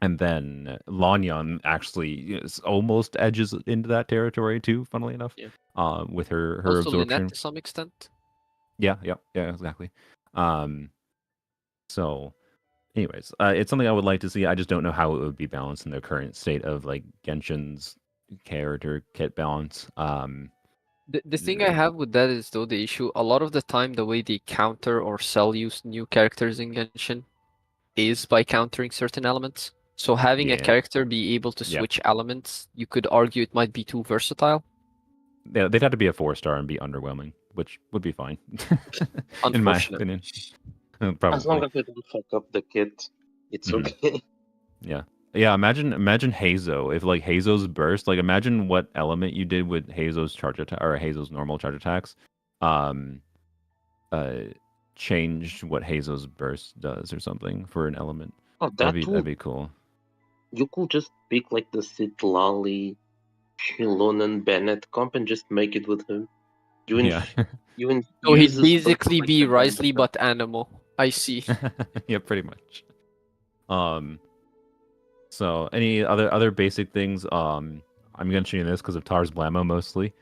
then Lanyan actually almost edges into that territory too, funnily enough. With her also absorption Lynette to some extent. Yeah, exactly. So anyways, it's something I would like to see. I just don't know how it would be balanced in the current state of like Genshin's character kit balance. The thing I have with that is though the issue a lot of the time the way they counter or sell you new characters in Genshin is by countering certain elements. So having a character be able to switch elements, you could argue it might be too versatile. Yeah, they'd have to be a 4-star and be underwhelming, which would be fine, in my opinion. Probably. As long as they don't fuck up the kit, it's okay. Yeah. Imagine Hazo. If like Hazo's burst, like imagine what element you did with Hazo's charge attack or Hazo's normal charge attacks. Change what Hazo's burst does or something for an element. Oh, that'd be cool. You could just pick like the Sitlali, Shilonen, Bennett comp and just make it with him. So he'd basically be Risley but Animo. I see. Yeah, pretty much. So any other basic things? I'm mentioning this because of Tar's Blammo mostly,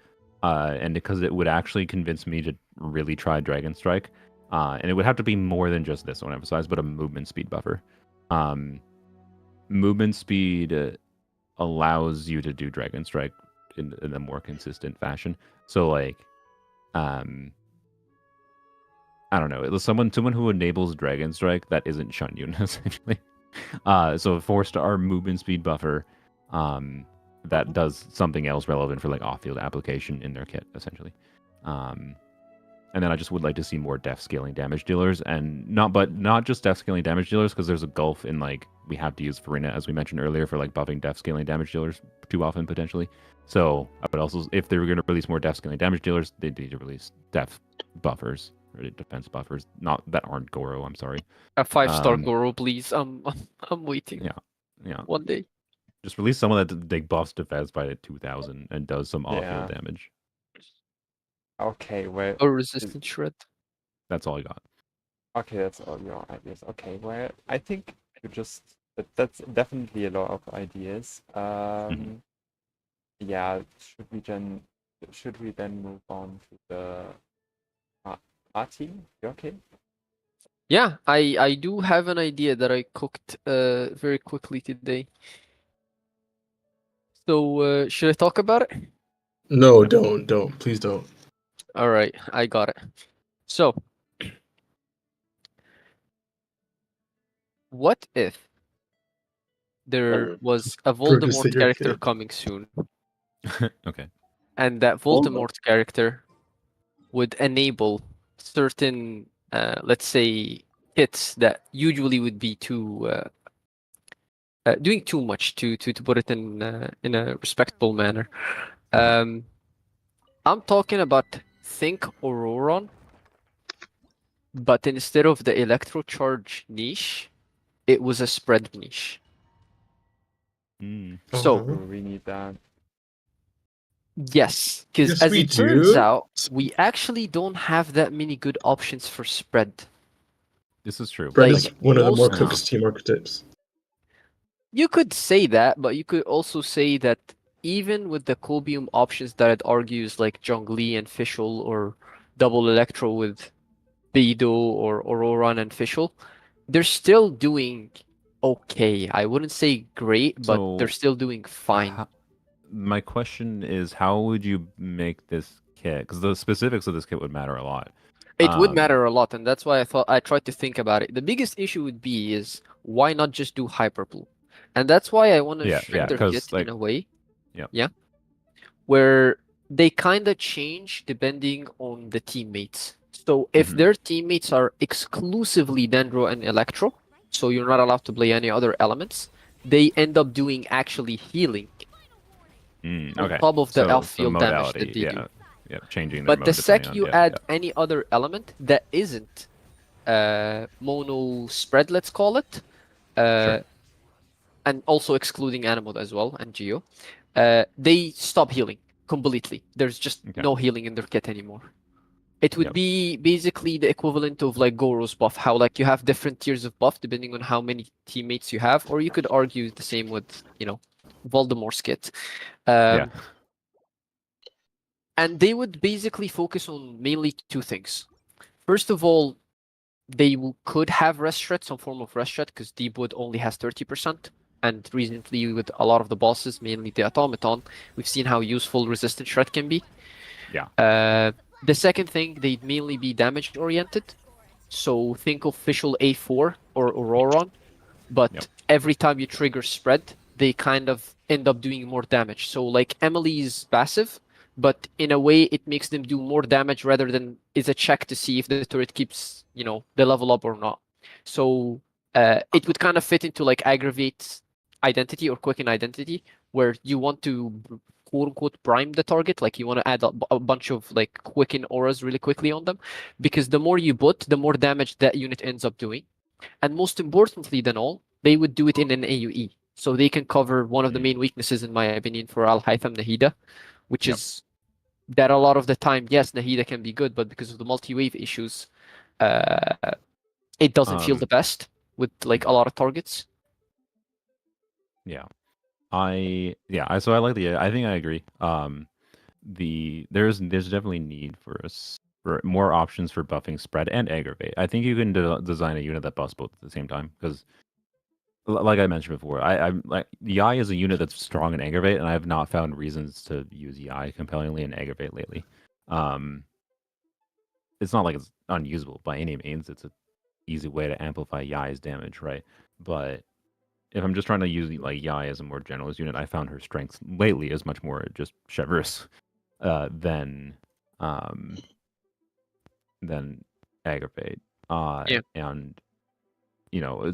and because it would actually convince me to really try Dragon Strike, and it would have to be more than just this one emphasized, but a movement speed buffer. Movement speed allows you to do Dragon Strike in a more consistent fashion. So like, I don't know. It was someone who enables Dragon Strike that isn't Shunyun essentially. So a 4-star movement speed buffer that does something else relevant for like off-field application in their kit, essentially. And then I just would like to see more def scaling damage dealers, and not just def scaling damage dealers, because there's a gulf in like we have to use Farina, as we mentioned earlier, for like buffing def scaling damage dealers too often potentially. So I would also, if they were going to release more def scaling damage dealers, they need to release def buffers or defense buffers, not that aren't Goro. I'm sorry. A 5-star Um, Goro, please. I'm waiting. Yeah. One day. Just release someone that like buffs defense by 2,000 and does some off-field Yeah. damage. Okay, well, Or resistant shred. That's all I got. okay, that's all your ideas. Okay, well, I think you just that's definitely a lot of ideas. Yeah, should we then move on to the party? You okay? Yeah, I do have an idea that I cooked very quickly today. So should I talk about it? No, don't. Please don't. All right, I got it. So, what if there was a Progress Voldemort to your character kid. coming soon, Okay. and that Voldemort character would enable certain, let's say, hits that usually would be doing too much to put it in a respectable manner. I'm talking about think Auroron, but instead of the electrocharge niche, it was a spread niche. So Uh-huh. We need that. yes, because Yes, as we it turns do. out, we actually don't have that many good options for spread. This is true. Bread Like, is one of the more most- cooked team archetypes. You could say that, but you could also say that even with the Cobium options that it argues, like Zhongli and Fischl, or double Electro with Beidou or Auroran and Fischl, they're still doing okay. I wouldn't say great, but they're So, still doing fine. My question is, how would you make this kit? Because the specifics of this kit would matter a lot. It would Um, matter a lot, and that's why I tried to think about it. The biggest issue would be is why not just do Hyperpool? And that's why I want to shrink their 'cause, kit like, in a way. Yep. Yeah. Where they kind of change depending on the teammates. So if Mhm. their teammates are exclusively Dendro and Electro, so you're not allowed to play any other elements, they end up doing actually healing on Okay. top of the So off-field damage modality, that they do. yeah, changing their But mode the sec depending you on, add any other element that isn't mono spread, let's call it, Sure. and also excluding Animal as well and Geo, they stop healing completely. There's just Okay. no healing in their kit anymore. It would Yep. be basically the equivalent of like Goro's buff, how like you have different tiers of buff depending on how many teammates you have, or you could argue the same with, Voldemort's kit. Yeah. And they would basically focus on mainly two things. First of all, they could have rest shred, some form of rest shred, because Deepwood only has 30%. And recently, with a lot of the bosses, mainly the Automaton, we've seen how useful resistant shred can be. Yeah. The second thing, they'd mainly be damage oriented. So think of Fischl A4 or Auroron, but Yep. every time you trigger spread, they kind of end up doing more damage. So like Emily's passive, but in a way it makes them do more damage rather than is a check to see if the turret keeps, the level up or not. So it would kind of fit into like aggravate identity or quicken identity, where you want to quote unquote prime the target, like you want to add a bunch of like quicken auras really quickly on them, because the more you put, the more damage that unit ends up doing. And most importantly than all, they would do it in an AoE. So they can cover one of the main weaknesses, in my opinion, for Al Haytham Nahida, which Yep. is that a lot of the time, yes, Nahida can be good, but because of the multi-wave issues, it doesn't feel the best with like a lot of targets. Yeah. So I like I think I agree. There's definitely need for for more options for buffing spread and aggravate. I think you can design a unit that buffs both at the same time, because like I mentioned before, I'm like Yai is a unit that's strong in aggravate, and I have not found reasons to use Yai compellingly in aggravate lately. It's not like it's unusable by any means. It's an easy way to amplify Yai's damage, right? But if I'm just trying to use like Yai as a more generalist unit, I found her strength lately is much more just chivalrous than aggravate. Yeah. And you know,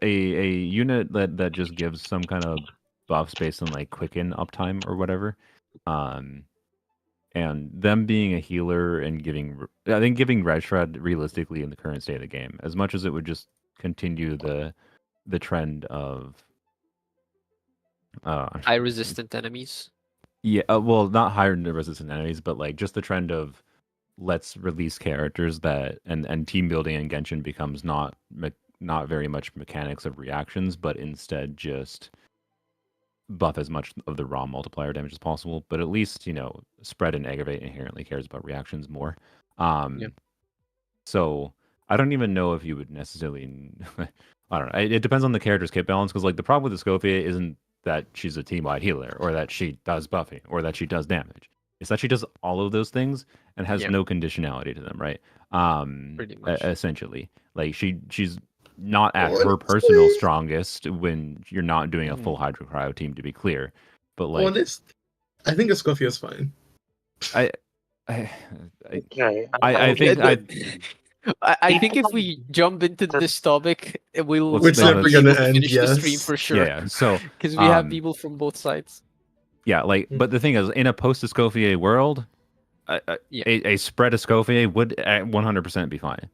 a unit that just gives some kind of buffs based on like quicken uptime or whatever. And them being a healer and I think giving Red Shred realistically in the current state of the game, as much as it would just continue the trend of High resistant enemies. yeah, well, not higher resistant enemies, but like just the trend of let's release characters that and team building in Genshin becomes not very much mechanics of reactions, but instead just buff as much of the raw multiplier damage as possible. But at least, you know, Spread and Aggravate inherently cares about reactions more. So I don't even know if you would necessarily I don't know. It depends on the character's kit balance, because like the problem with the Scofier isn't that she's a team-wide healer or that she does buffing or that she does damage. It's that she does all of those things and has no conditionality to them, right? Pretty much. Essentially, like she's not at her personal strongest when you're not doing a full Hydro Cryo team, to be clear. But like, Honest, I think Escoffier is fine. I think if we jump into this topic, we'll It's never gonna end, finish the stream yes. for sure. Yeah. So Because we have people from both sides. yeah, like, but the thing is, in a post-Escoffier world, a spread Escoffier would 100% be fine.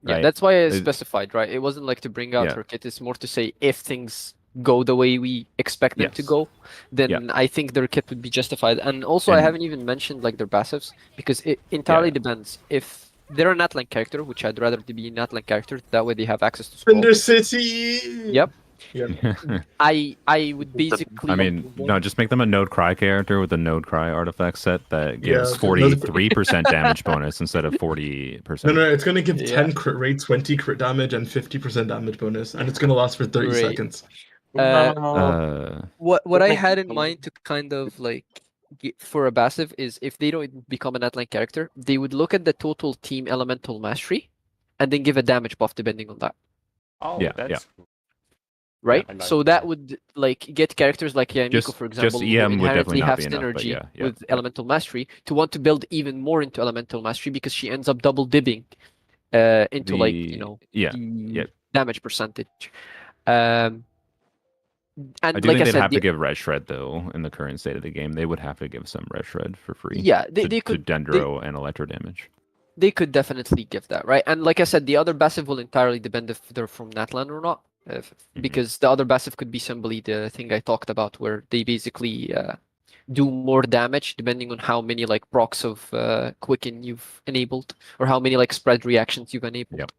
Yeah, right? that's why I specified, right? It wasn't like to bring out her kit. It's more to say if things go the way we expect them to go, then I think their kit would be justified. And also, I haven't even mentioned like their passives, because it entirely depends. If they're a Natlan character, which I'd rather to be a Natlan character, that way they have access to scroll. Thunder City. Yep. I would basically. I mean, no, just make them a Node Cry character with a Node Cry artifact set that gives 43% damage bonus instead of 40%. No, it's gonna give 10 crit rate, 20 crit damage, and 50% damage bonus, and it's gonna last for 30 seconds. What I had in mind to kind of like for a passive is if they don't become an Atlan character, they would look at the total team elemental mastery, and then give a damage buff depending on that. Oh, that's cool. Right, like so that would like get characters like Yamiko, for example, who EM would inherently definitely not have be enough, synergy with elemental mastery, to want to build even more into elemental mastery, because she ends up double dibbing into like, you know, the damage percentage. And I do like think I they'd said, have to give Red Shred though in the current state of the game. They would have to give some Red Shred for free. Yeah, they could to Dendro and Electro damage. They could definitely give that, right? And like I said, the other passive will entirely depend if they're from Natlan or not. Because the other passive could be simply the thing I talked about, where they basically do more damage depending on how many like procs of Quicken you've enabled, or how many like spread reactions you've enabled. Yep.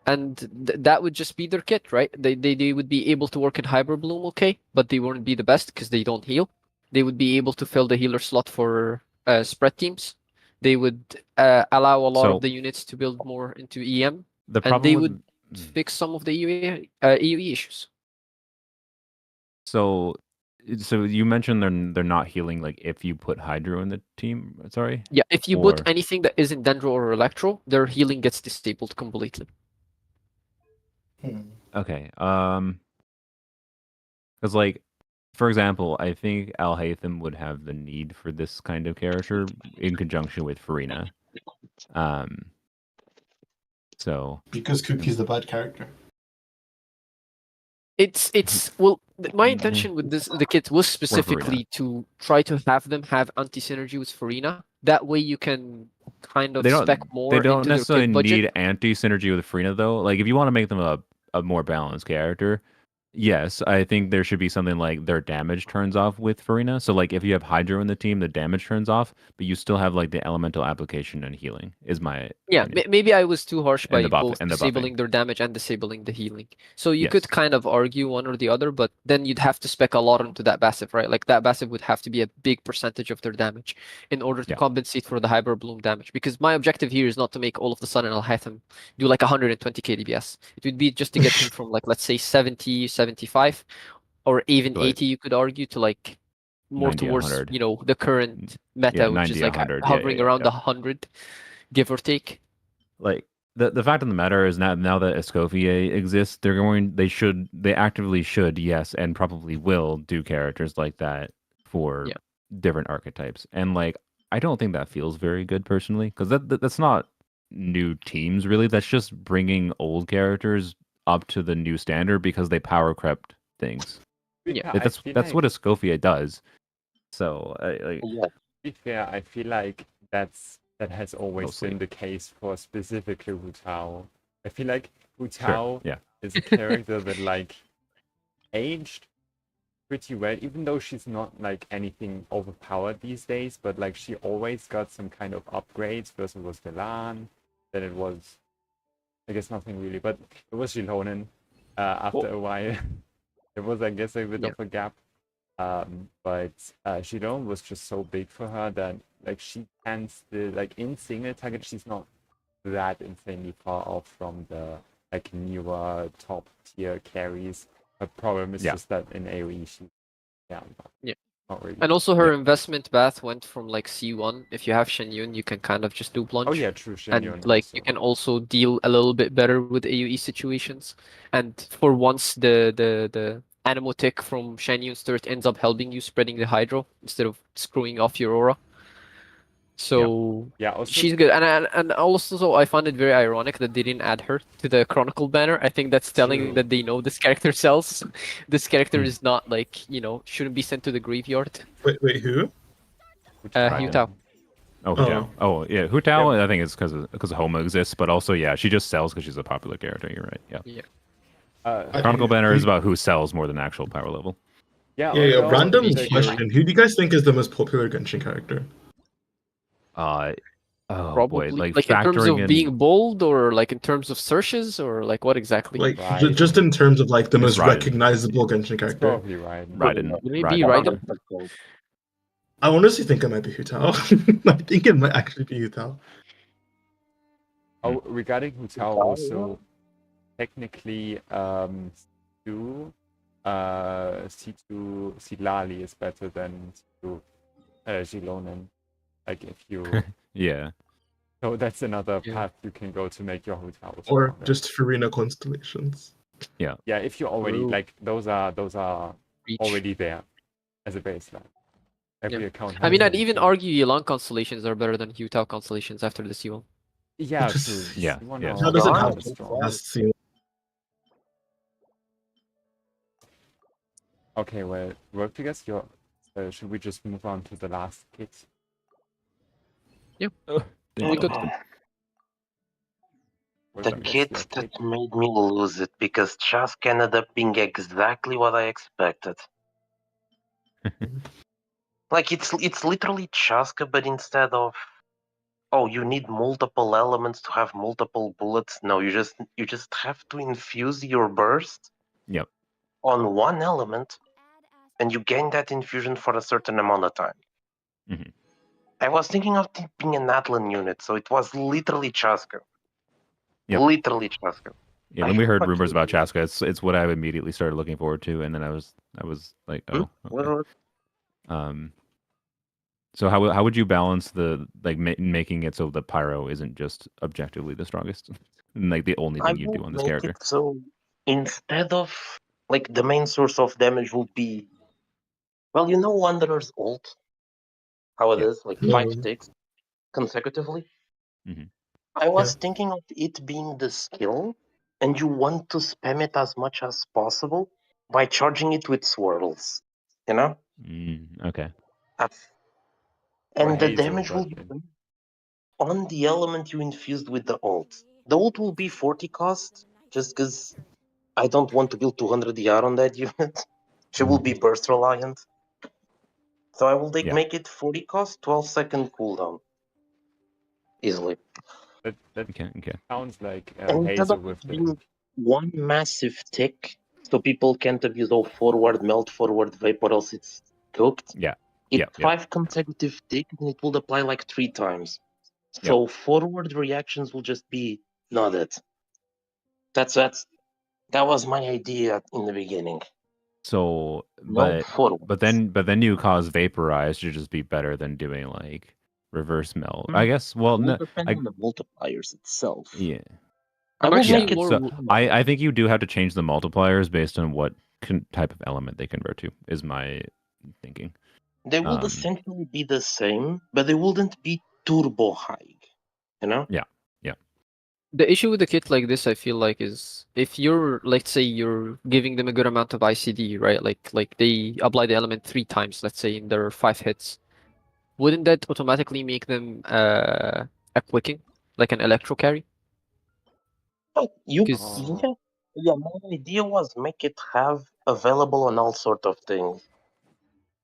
And that would just be their kit, right? They would be able to work in Hyper Bloom, okay, but they wouldn't be the best because they don't heal. They would be able to fill the healer slot for spread teams. They would allow a lot of the units to build more into EM, and they would fix some of the EOE issues. So you mentioned they're not healing like if you put Hydro in the team. Sorry. Yeah, if you put anything that isn't Dendro or Electro, their healing gets disabled completely. Okay. Because like, for example, I think Al Haytham would have the need for this kind of character in conjunction with Farina. So because Cookie's the bad character. It's well, my intention with the kit was specifically to try to have them have anti-synergy with Farina. That way you can kind of spec more. They don't into necessarily their kit need anti-synergy with Farina though. Like if you want to make them a more balanced character, yes, I think there should be something like their damage turns off with Farina. So like if you have Hydro in the team, the damage turns off, but you still have like the elemental application and healing is my opinion. Maybe I was too harsh by both and disabling their damage and disabling the healing. So you could kind of argue one or the other, but then you'd have to spec a lot into that passive, right? Like that passive would have to be a big percentage of their damage in order to compensate for the Hyper Bloom damage. Because my objective here is not to make all of the sudden Al Haytham do like 120 KDBS. It would be just to get him from like, let's say 70, 75, or even 80, you could argue, to like more 90, towards 100. you know, the current meta, which 90, is like 100. hovering around 100, give or take. Like the fact of the matter is now that Escoffier exists, they actively should, yes, and probably will do characters like that for Yeah. different archetypes. And like, I don't think that feels very good personally, because that's not new teams really. That's just bringing old characters up to the new standard because they power crept things. Yeah. That's what Escoffier does. So Yeah. To be fair, I feel like that has always Mostly. been the case for specifically Hu Tao. I feel like Hu Sure, Tao yeah. is a character that like aged pretty well, even though she's not like anything overpowered these days, but like she always got some kind of upgrades. First it was Velan, then it was, I guess, nothing really, but it was Jilonen after a while. There was, I guess, a bit Yeah. of a gap. But Jilonen was just so big for her that like she can still, like in single target, she's not that insanely far off from the like newer top tier carries. Her problem is Yeah. just that in AoE she not really. And also her investment path went from like C1. If you have Shen Yun, you can kind of just do plunge. Oh yeah, true. Shen And like you can also deal a little bit better with AoE situations. And for once the Animotic from Shen Yun's turret ends up helping you spreading the hydro instead of screwing off your aura. So yeah, also she's good. And also I find it very ironic that they didn't add her to the Chronicle banner. I think that's telling True. that they know this character sells. This character Hmm. is not like, shouldn't be sent to the graveyard. Wait, who? Hu Tao. Oh, Hu Tao. Oh, yeah. Hu Tao, I think it's because Homa exists, but also, yeah, she just sells because she's a popular character. You're right. Yeah. Chronicle banner is about who sells more than actual power level. yeah. Yeah, although random the- question. Who do you guys think is the most popular Genshin character? Oh Probably. boy, like in terms factoring of in being bold, or like in terms of searches, or like what exactly? Like Raiden. just in terms of like the It's most Raiden. recognizable Genshin It's character. probably right. Raiden. Would it be Raiden? I honestly think it might be Hu Tao. I think it might actually be Hu Tao. Oh, regarding Hu Tao also, technically, C2 Silali is better than C2 Jilonen. Like if you, Yeah. so that's another Yeah. path you can go to make your Hu Tao Or stronger. just Farina constellations. Yeah, if you already True. like those are Reach. already there as a baseline. Every account. I mean, has I'd them, even so- argue Yelan constellations are better than Hu Tao constellations after the C1. Yeah, Just- true. Yeah, C1 yeah. are How does it not have strong. Has seen Okay, well, Raulfigas, should we just move on to the last kit? We Damn. could. Where's The next kid kit? that made me lose it because Chask ended up being exactly what I expected. Like it's literally Chaska, but instead of you need multiple elements to have multiple bullets. No, you just have to infuse your burst Yep. on one element, and you gain that infusion for a certain amount of time. Mhm. I was thinking of it being an Atlan unit, so it was literally Chaska. Yep. Literally Chaska. Yeah, when we heard rumors about Chaska, it's what I immediately started looking forward to, and then I was like, oh, okay. So how would you balance the like making it so the pyro isn't just objectively the strongest, and like the only thing you do on this character? So instead of like the main source of damage would be, well, Wanderer's ult, how it Yeah. is, like No. 5 ticks consecutively. Mhm. I was thinking of it being the skill, and you want to spam it as much as possible by charging it with swirls, Okay. And Or the Hazel, damage will but- be on the element you infused with the ult. The ult will be 40 cost, just because I don't want to build 200 DR on that unit. She will be burst reliant. So I will Yeah. make it 40 cost, 12-second cooldown. Easily. That Okay. sounds like And instead Hazel of with being the one massive tick, so people can't abuse forward, melt forward, vapor, else it's cooked. Yeah. It's Yeah. 5 consecutive ticks, and it will apply like 3 times. So forward reactions will just be nodded. That was my idea in the beginning. So, No forward. but then you cause vaporize to just be better than doing like reverse melt. I guess. Well, It will no. depend on the multipliers itself. Yeah. I I'm will actually make it more. So I think you do have to change the multipliers based on what type of element they convert to. Is my thinking. They would essentially be the same, but they wouldn't be turbo high. You know? Yeah. The issue with a kit like this, I feel like, is if you're, let's say, you're giving them a good amount of ICD, right? Like they apply the element 3 times, let's say, in their 5 hits. Wouldn't that automatically make them a quicking, like an electro carry? But you, 'Cause- my idea was make it have available on all sort of things.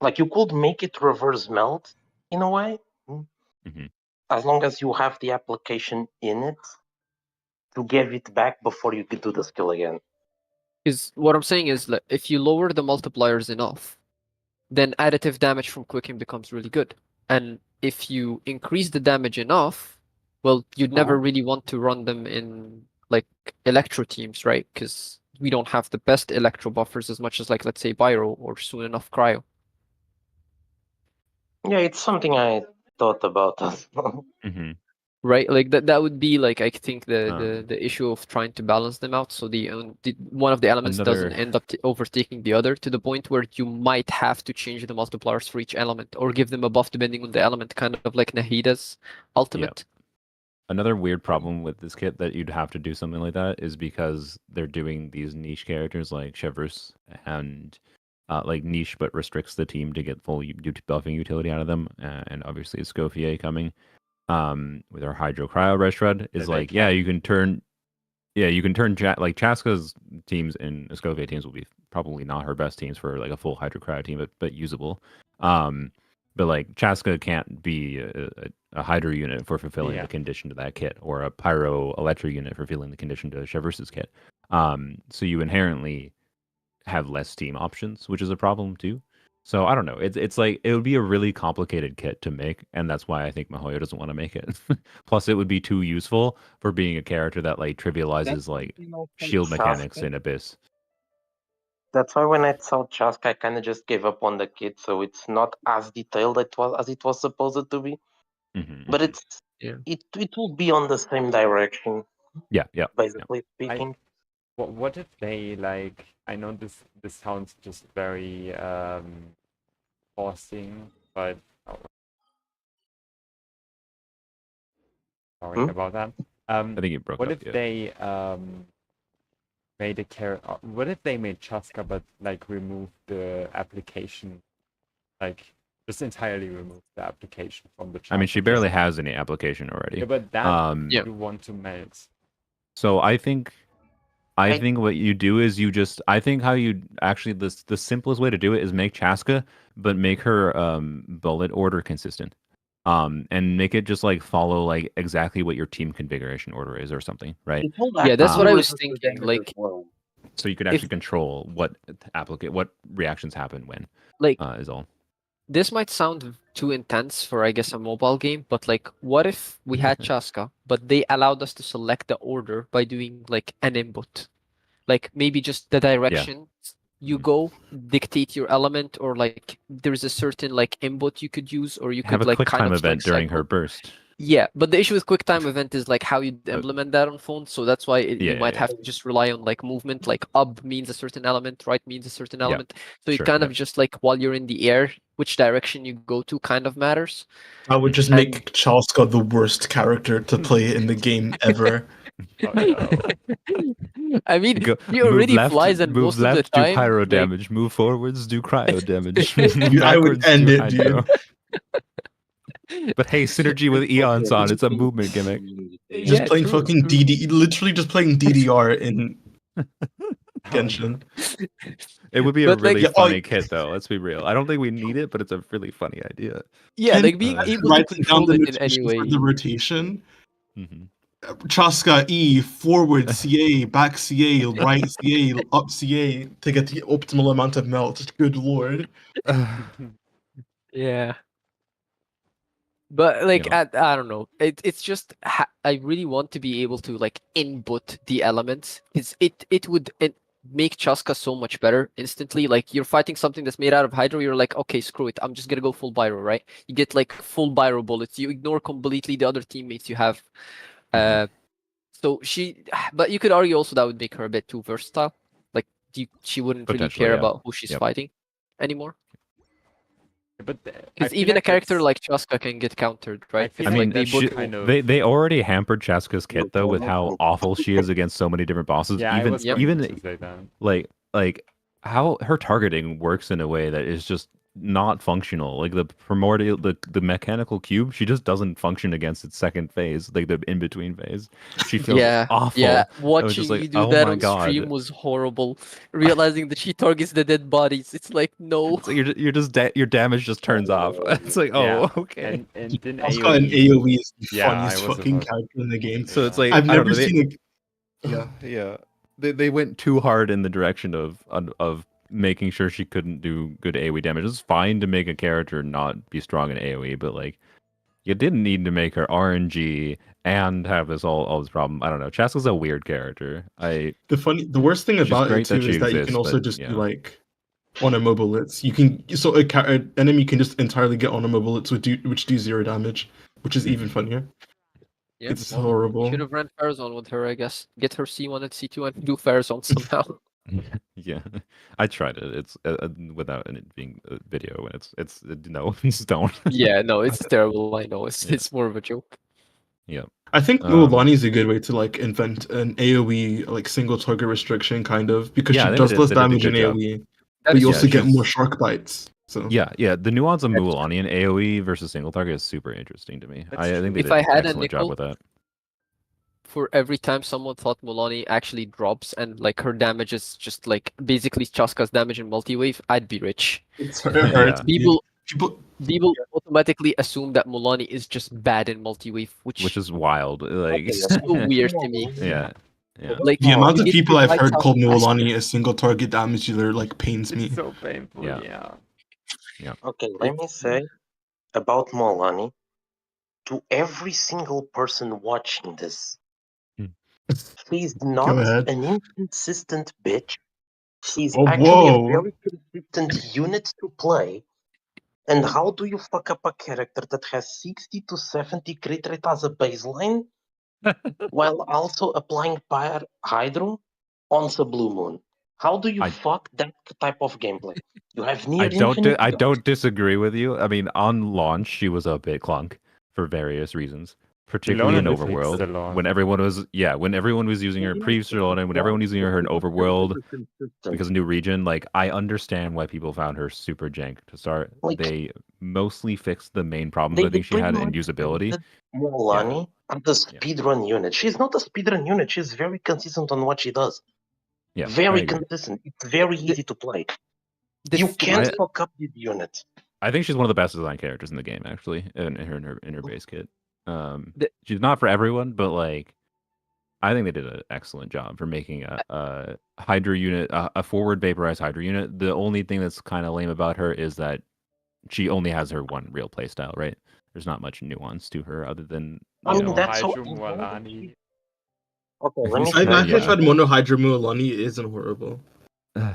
Like you could make it reverse melt in a way, Mhm. as long as you have the application in it to give it back before you could do the skill again. Because what I'm saying is that if you lower the multipliers enough, then additive damage from quicking becomes really good. And if you increase the damage enough, well, you'd never really want to run them in like electro teams, right? Because we don't have the best electro buffers as much as like, let's say, Pyro or soon enough Cryo. Yeah, it's something I thought about as well. Mm-hmm. Right, like that would be like, I think Um, the issue of trying to balance them out, so the one of the elements doesn't Another- end up overtaking the other to the point where you might have to change the multipliers for each element or give them a buff depending on the element, kind of like Nahida's ultimate. Another weird problem with this kit that you'd have to do something like that is because they're doing these niche characters like Chevreuse and like niche but restricts the team to get full buffing utility out of them. And obviously Escoffier coming with our Hydro Cryo Red Shred is Yeah, they like, you can turn like Chaska's teams and Escoffier teams will be probably not her best teams for like a full Hydro Cryo team, but usable. But like Chaska can't be a Hydro unit for fulfilling Yeah. the condition to that kit, or a Pyro Electro unit for fulfilling the condition to Chevreuse's kit. So you inherently have less team options, which is a problem too. So I don't know. It's like it would be a really complicated kit to make, and that's why I think Mihoyo doesn't want to make it. Plus, it would be too useful for being a character that like trivializes like shield mechanics in Abyss. That's why when I saw Chaska, I kind of just gave up on the kit, so it's not as detailed as it was supposed to be. Mm-hmm. But it will be on the same direction, yeah. basically speaking. What if they like? I know this sounds just very forcing, but sorry about that. I think it broke What up. if they made a character? What if they made Chaska but like remove the application, like just entirely remove the application from the Chaska? I mean, she barely has any application already. Yeah, but that Yeah. you want to melt. So I think what you do is I think how you actually the simplest way to do it is make Chaska, but make her bullet order consistent. And make it just like follow like exactly what your team configuration order is or something, right? Yeah, that's what I was thinking. Like, So you could actually control what reactions happen when, like is all. this might sound too intense for, I guess, a mobile game, but like, what if we had Chaska, but they allowed us to select the order by doing like an input, like maybe just the direction you go dictate your element, or like there's a certain like input you could use, or you Have could a like quick kind time of event like during cycle. her burst. Yeah, but the issue with QuickTime event is like how you implement that on phone, so that's why you might have to just rely on like movement, like up means a certain element, right means a certain element. So you sure, kind of just like while you're in the air, which direction you go to kind of matters. I would just make Chaska the worst character to play in the game ever. Oh, no. I mean, Go, he move already left, flies, and move most of the left, time, do pyro like- damage. Move forwards, do cryo damage. Dude, I would Backwards, end do it, dude. hydro. But hey, synergy with Eons on. It's a movement gimmick. Just playing true, fucking true. literally just playing DDR in Genshin. It would be But, a really like- funny kit, though. Let's be real. I don't think we need it, but it's a really funny idea. Yeah, Can like being you able to Writing down control the it in any notation way. for the rotation. Mm-hmm. Chaska E, forward CA, back CA, right CA, up CA to get the optimal amount of melt. Good lord. Yeah. But like, You know. I don't know. It's just I really want to be able to like input the elements, because it would make Chaska so much better instantly. Like you're fighting something that's made out of Hydro, you're like, okay, screw it, I'm just gonna go full Pyro, right? You get like full Pyro bullets. You ignore completely the other teammates you have. So but you could argue also that would make her a bit too versatile. Like she wouldn't really Potentially, care yeah. about who she's Yep. fighting anymore. But I Because feel even a like character that's- like Chaska can get countered, right? feel I It's mean, like they that's both kind of- they already hampered Chaska's Yeah, kit though with how awful she is against so many different bosses. Yeah, I even was Yep. going even to say that. like how her targeting works in a way that is just not functional. Like the primordial, the mechanical cube, she just doesn't function against its second phase, like the in between phase. She feels awful. Yeah, I was watching just like, you do oh that my on god. stream was horrible. Realizing that she targets the dead bodies, it's like no. It's like you're just your damage just turns off. It's like, oh, Yeah. okay. And in Asuka in AoE, AoE is the Yeah, funniest I was fucking about- character in the game. So it's Yeah. like I've I don't never know, seen a yeah. They went too hard in the direction of making sure she couldn't do good AoE damage. It's fine to make a character not be strong in AoE, but like you didn't need to make her RNG and have all this problem. I don't know. Chaska's a weird character. the worst thing She's about it great that too she is that you can exists, also but, just yeah. do like on a mobile hits. You can an enemy can just entirely get on a mobile hits which do 0 damage, which is even funnier. Yeah, It's horrible. Should have ran Farazon with her, I guess. Get her C1 and C2 and do Farazon somehow. Yeah, I tried it. It's without it being a video, and it's no, just don't. Yeah, no, it's terrible. I know. It's more of a joke. Yeah. I think Um, Mualani is a good way to like invent an AoE like single target restriction kind of because Yeah, she they does did- less they did a damage in good job. AoE, That but is you yeah, also get she's- more shark bites. So Yeah. The nuance of That's Mualani in AoE versus single target is super interesting to me. That's I think they If did I an had a excellent job nickel- with that. For every time someone thought Mualani actually drops and like her damage is just like basically Chaska's damage in multi-wave, I'd be rich. it Yeah. hurts. People People automatically assume that Mualani is just bad in multi-wave, Which is wild. Like, Okay, so weird to me. yeah, yeah. Like the amount you of get people your I've lights heard out called fast. Mualani a single target damage dealer like pains me. It's so painful. Yeah. Yeah. Okay, let me say about Molani to every single person watching this. Hmm. She's not ahead. an inconsistent bitch. She's Oh, actually whoa. a very consistent unit to play. And how do you fuck up a character that has 60 to 70 crit rate as a baseline while also applying Fire Hydro on the Blue Moon? How do you I- fuck that type of gameplay? You have near I don't infinite I dodge. don't disagree with you. I mean, on launch she was a bit clunk for various reasons, particularly in Soluna fixed Overworld the launch. when everyone was using her previous Soluna, and when everyone was using her in Overworld because of new region. Like, I understand why people found her super jank to start. Like, They mostly fixed the main problems They I think she had pretty in much usability. treated Molani as a speedrun unit. She's not a speedrun unit. She's very consistent on what she does. Yeah, I Very agree. consistent. It's very easy to play. The You th- can't I- fuck up this unit. I think she's one of the best designed characters in the game, actually, in her base kit. The- She's not for everyone, but like, I think they did an excellent job for making a Hydra unit, a forward vaporized Hydra unit. The only thing that's kind of lame about her is that she only has her one real playstyle, right? There's not much nuance to her other than I you mean, know, that's so. Hydro Mualani. Okay, let me I've I've say. actually yeah. tried Mono Hydra Mualani isn't horrible.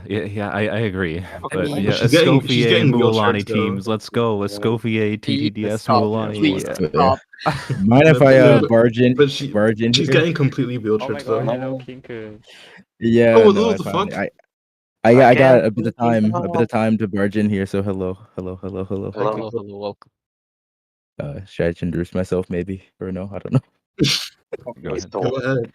yeah, I agree. Okay, But well, yeah, she's getting Escoffier wheelchaired, Mualani though. teams. Let's go. Escoffier TTDS Stop, Mualani. please Yeah. stop. Mind if I barge in? But she's here? getting completely Oh wheelchaired my though. god, hello Kinker. Yeah. Oh, no, what I the found fuck? it. I got a bit of Again, time to barge in here. So hello. Hello. Hello, welcome. Should I introduce myself maybe or no? I don't know. Go ahead. Go ahead.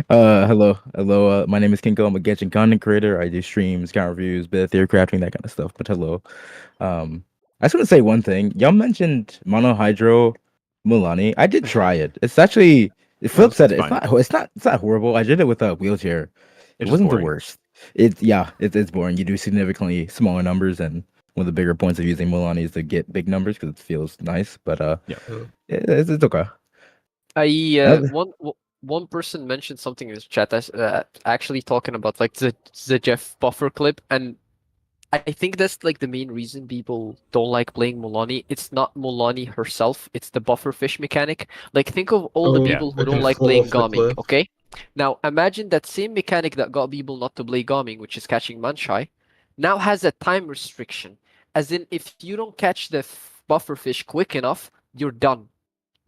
Hello. My name is Kinko. I'm a Genshin content creator. I do streams, count reviews, bit of theorycrafting, that kind of stuff. But hello. I just want to say one thing. Y'all mentioned monohydro Mulani. I did try it. It's actually Philip said it. fine. It's not horrible. I did it with a wheelchair. It It's just wasn't the boring. worst. It's boring. You do significantly smaller numbers, and one of the bigger points of using Mulani is to get big numbers because it feels nice. But it's okay. One person mentioned something in his chat that's actually talking about like the Jeff buffer clip, and I think that's like the main reason people don't like playing Mulani. It's not Mulani herself, it's the buffer fish mechanic. Like, think of all the Oh, people who I don't can like fall playing off the Gaming, cliff. okay? Now imagine that same mechanic that got people not to play Gaming, which is catching Manshai, now has a time restriction. As in, if you don't catch the buffer fish quick enough, you're done.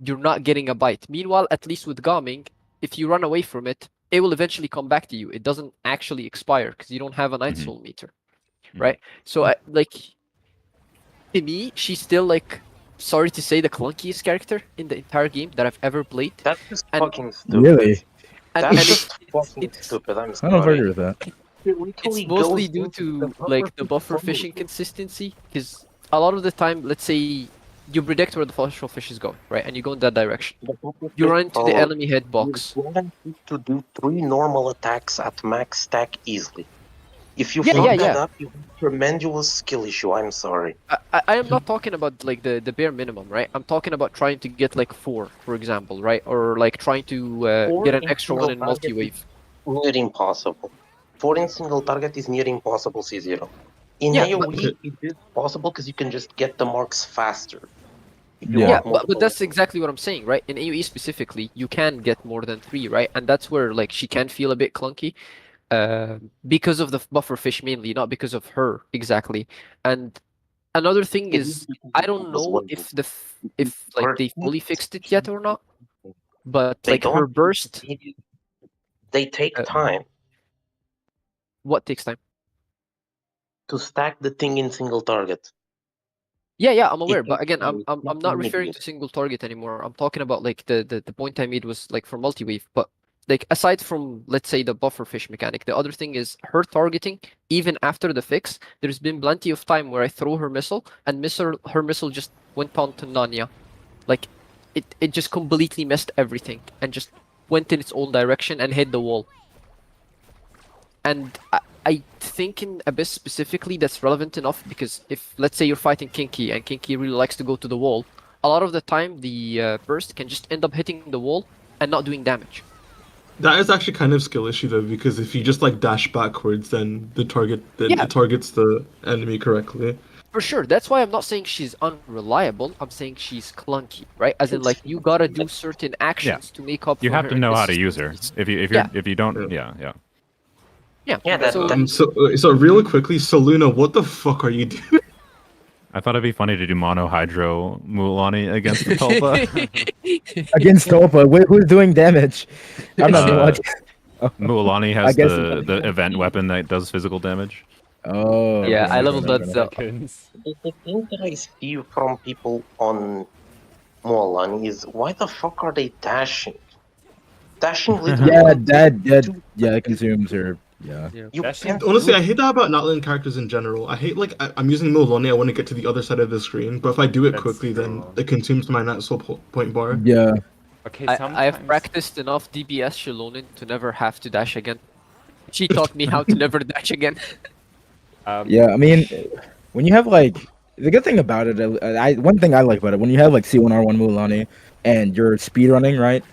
You're not getting a bite. Meanwhile, at least with Gaming, if you run away from it, it will eventually come back to you. It doesn't actually expire because you don't have a Night Mhm. Soul meter, Mhm. right? So like, to me, she's still like, sorry to say, the clunkiest character in the entire game that I've ever played. That's just And- fucking stupid. Really? And, That's and just fucking it's stupid. I'm I don't know if I sorry. agree with that. It literally it's mostly goes due into to like the buffer formula. fishing consistency, because a lot of the time, let's say you predict where the fossil fish is going, right, and you go in that direction. The buffer You fish run into the follows. enemy head box. You're guaranteed to do 3 normal attacks at max stack easily. If you Yeah, fuck yeah, that yeah. up, you have a tremendous skill issue. I'm sorry. I am not talking about like the bare minimum, right? I'm talking about trying to get like 4, for example, right? Or like trying to Four get an in extra one in single target multi-wave. Near impossible. 4 in single target is near impossible C0. In Yeah, AoE, it is possible because you can just get the marks faster. If you Yeah. Yeah, want but multiple that's attacks. exactly what I'm saying, right? In AoE specifically, you can get more than 3, right? And that's where like she can feel a bit clunky, because of the buffer fish mainly, not because of her exactly. And another thing It is, because I it don't was know one if if like her they fully fixed it yet or not. But They like her don't burst, They take Uh, time what takes time? to stack the thing in single target. Yeah, I'm aware, It but takes again, time. It's I'm not referring immediate. to single target anymore. I'm talking about like the point I made was like for multi-wave. But like aside from, let's say, the buffer fish mechanic, the other thing is her targeting. Even after the fix, there's been plenty of time where I throw her missile and her missile just went on to Nanya. Like it just completely missed everything and just went in its own direction and hit the wall. And I think in Abyss specifically that's relevant enough, because if, let's say, you're fighting Kinky and Kinky really likes to go to the wall, a lot of the time the burst can just end up hitting the wall and not doing damage. That is actually kind of skill issue though, because if you just like dash backwards, then Yeah. it targets the enemy correctly. For sure, that's why I'm not saying she's unreliable, I'm saying she's clunky, right? As in, like, you gotta do certain actions to make up You for have her to know how to use her. inconsistencies. If you don't, Yeah. yeah. Yeah, that, So- that So real quickly, Soluna, what the fuck are you doing? I thought it'd be funny to do mono hydro Muulani against the Tulpa. Against Tolpa, who's doing damage? I'm not Uh, watching. Muulani I has guess the event weapon that does physical damage. Oh. Yeah, okay, I okay, leveled okay, that okay. up. the thing that I see from people on Mualani is why the fuck are they dashing? Dashing literally. Yeah, consumes that consumes her. Yeah. You Dashing- can't Honestly, do I hate that about not letting characters in general. I hate I'm using Mualani, I want to get to the other side of the screen, but if I do it That's quickly, then true. it consumes my nat soul point bar. Yeah. Okay, I have sometimes practiced enough DBS Shilonin to never have to dash again. She taught me how to never dash again. Yeah, I mean, when you have like the good thing about it, one thing I like about it, when you have like C1R1 Muulani and you're speed running, right?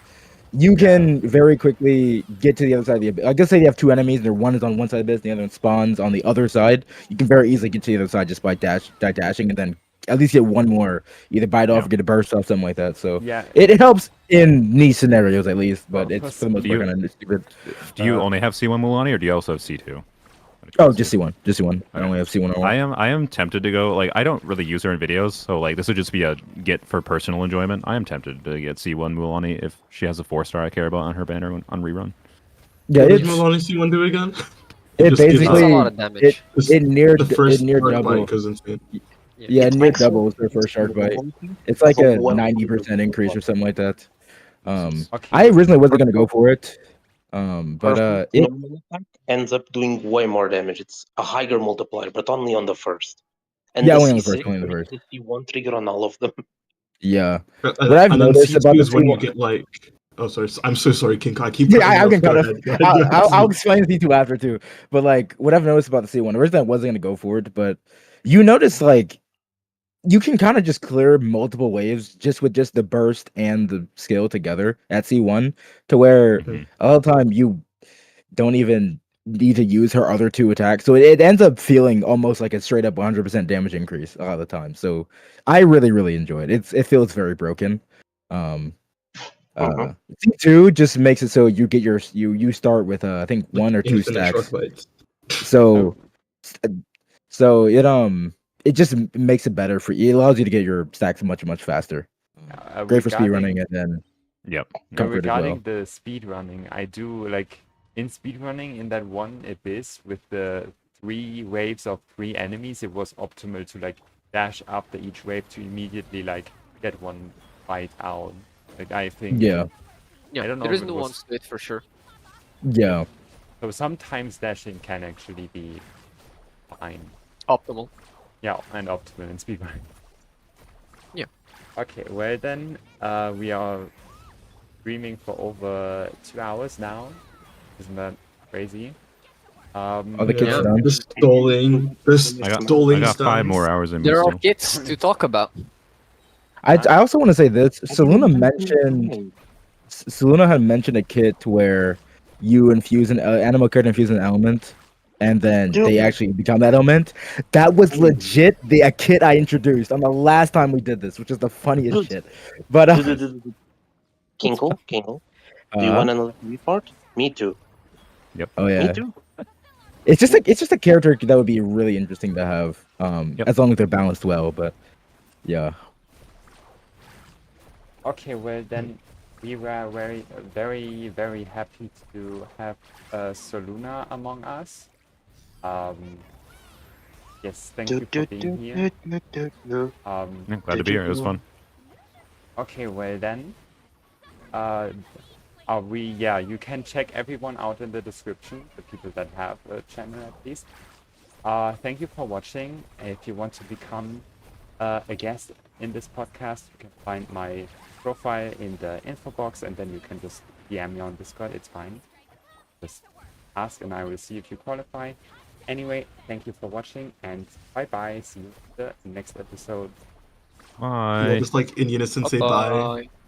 You can very quickly get to the other side of the abyss. I guess say you have 2 enemies, and one is on one side of the abyss, the other one spawns on the other side. You can very easily get to the other side just by dashing, and then at least get one more, either bite off or get a burst off, something like that. So yeah, it helps in niche scenarios at least, but Well, it's for the most do part you- kind of stupid. Do you Uh, only have C1 Muulani or do you also have C2? Oh, just C1, just C1. I Okay. only have C1. I am tempted to go, like, I don't really use her in videos, so like this would just be a get for personal enjoyment. I am tempted to get C1 Muulani if she has a 4-star I care about on her banner on rerun. Yeah, What does it's Mualani C1 do again? it just gives It's basically a lot of damage. it near the first it near arc double. bite goes insane. Yeah, It near makes doubles their first shark bite. It's like a So well- 90% increase or something like that. Okay. I originally wasn't gonna go for it, but First it normal attack ends up doing way more damage. It's a higher multiplier, but only on the first. And Yeah, the only on the C6 first, only on the first. the C1 trigger on all of them. yeah. What I've noticed about is the when you C1 get like. Oh, sorry. I'm so sorry, King. I keep. Yeah, cutting I you can off. Go cut off. ahead, go ahead. I'll explain C2 after too. But like what I've noticed about the C1, originally I wasn't gonna go for it, but you notice like you can kind of just clear multiple waves just with just the burst and the skill together at C1 to where Mhm. a lot of the time you don't even need to use her other 2 attacks. So it ends up feeling almost like a straight up 100% damage increase a lot of the time. So I really enjoy it. It feels very broken. Mhm. C2 just makes it so you get you start with I think 1 or 2 Infinite stacks. shark bites. So so it just makes it better for you. It allows you to get your stacks much faster. Great for speed running, and then Yep. So Comforted regarding well. the speed running, I do like in speed running in that one abyss with the 3 waves of 3 enemies, it was optimal to like dash after each wave to immediately like get one fight out. Like I think Yeah, Yeah, I don't know there if is it nuance was to it for sure. yeah. so sometimes dashing can actually be fine. Optimal. Yeah, and optimal in speed running. Yeah. Okay, well then we are streaming for over 2 hours now. Isn't that crazy? Are the kids Yeah. done? The stalling. The I stalling got 5 more stance. hours in me There are still. kits to talk about. I also want to say this. Soluna had mentioned a kit where you infuse an animal character infuse an element, and then they actually become that element. That was legit a kit I introduced on the last time we did this, which is the funniest shit. But Kinkle, do you want another report? Me too. oh Me yeah, too. it's just a character that would be really interesting to have, Yep. as long as they're balanced well. But yeah, Okay, well then we were very happy to have Soluna among us. Yes, thank you for being here. Yeah, glad to be here. It was fun. Okay, well then, you can check everyone out in the description, the people that have a channel at least. Thank you for watching. If you want to become a guest in this podcast, you can find my profile in the info box, and then you can just DM me on Discord. It's fine. Just ask and I will see if you qualify. Anyway, thank you for watching and bye bye. See you in the next episode. Bye. We'll just like in unison say bye. Bye.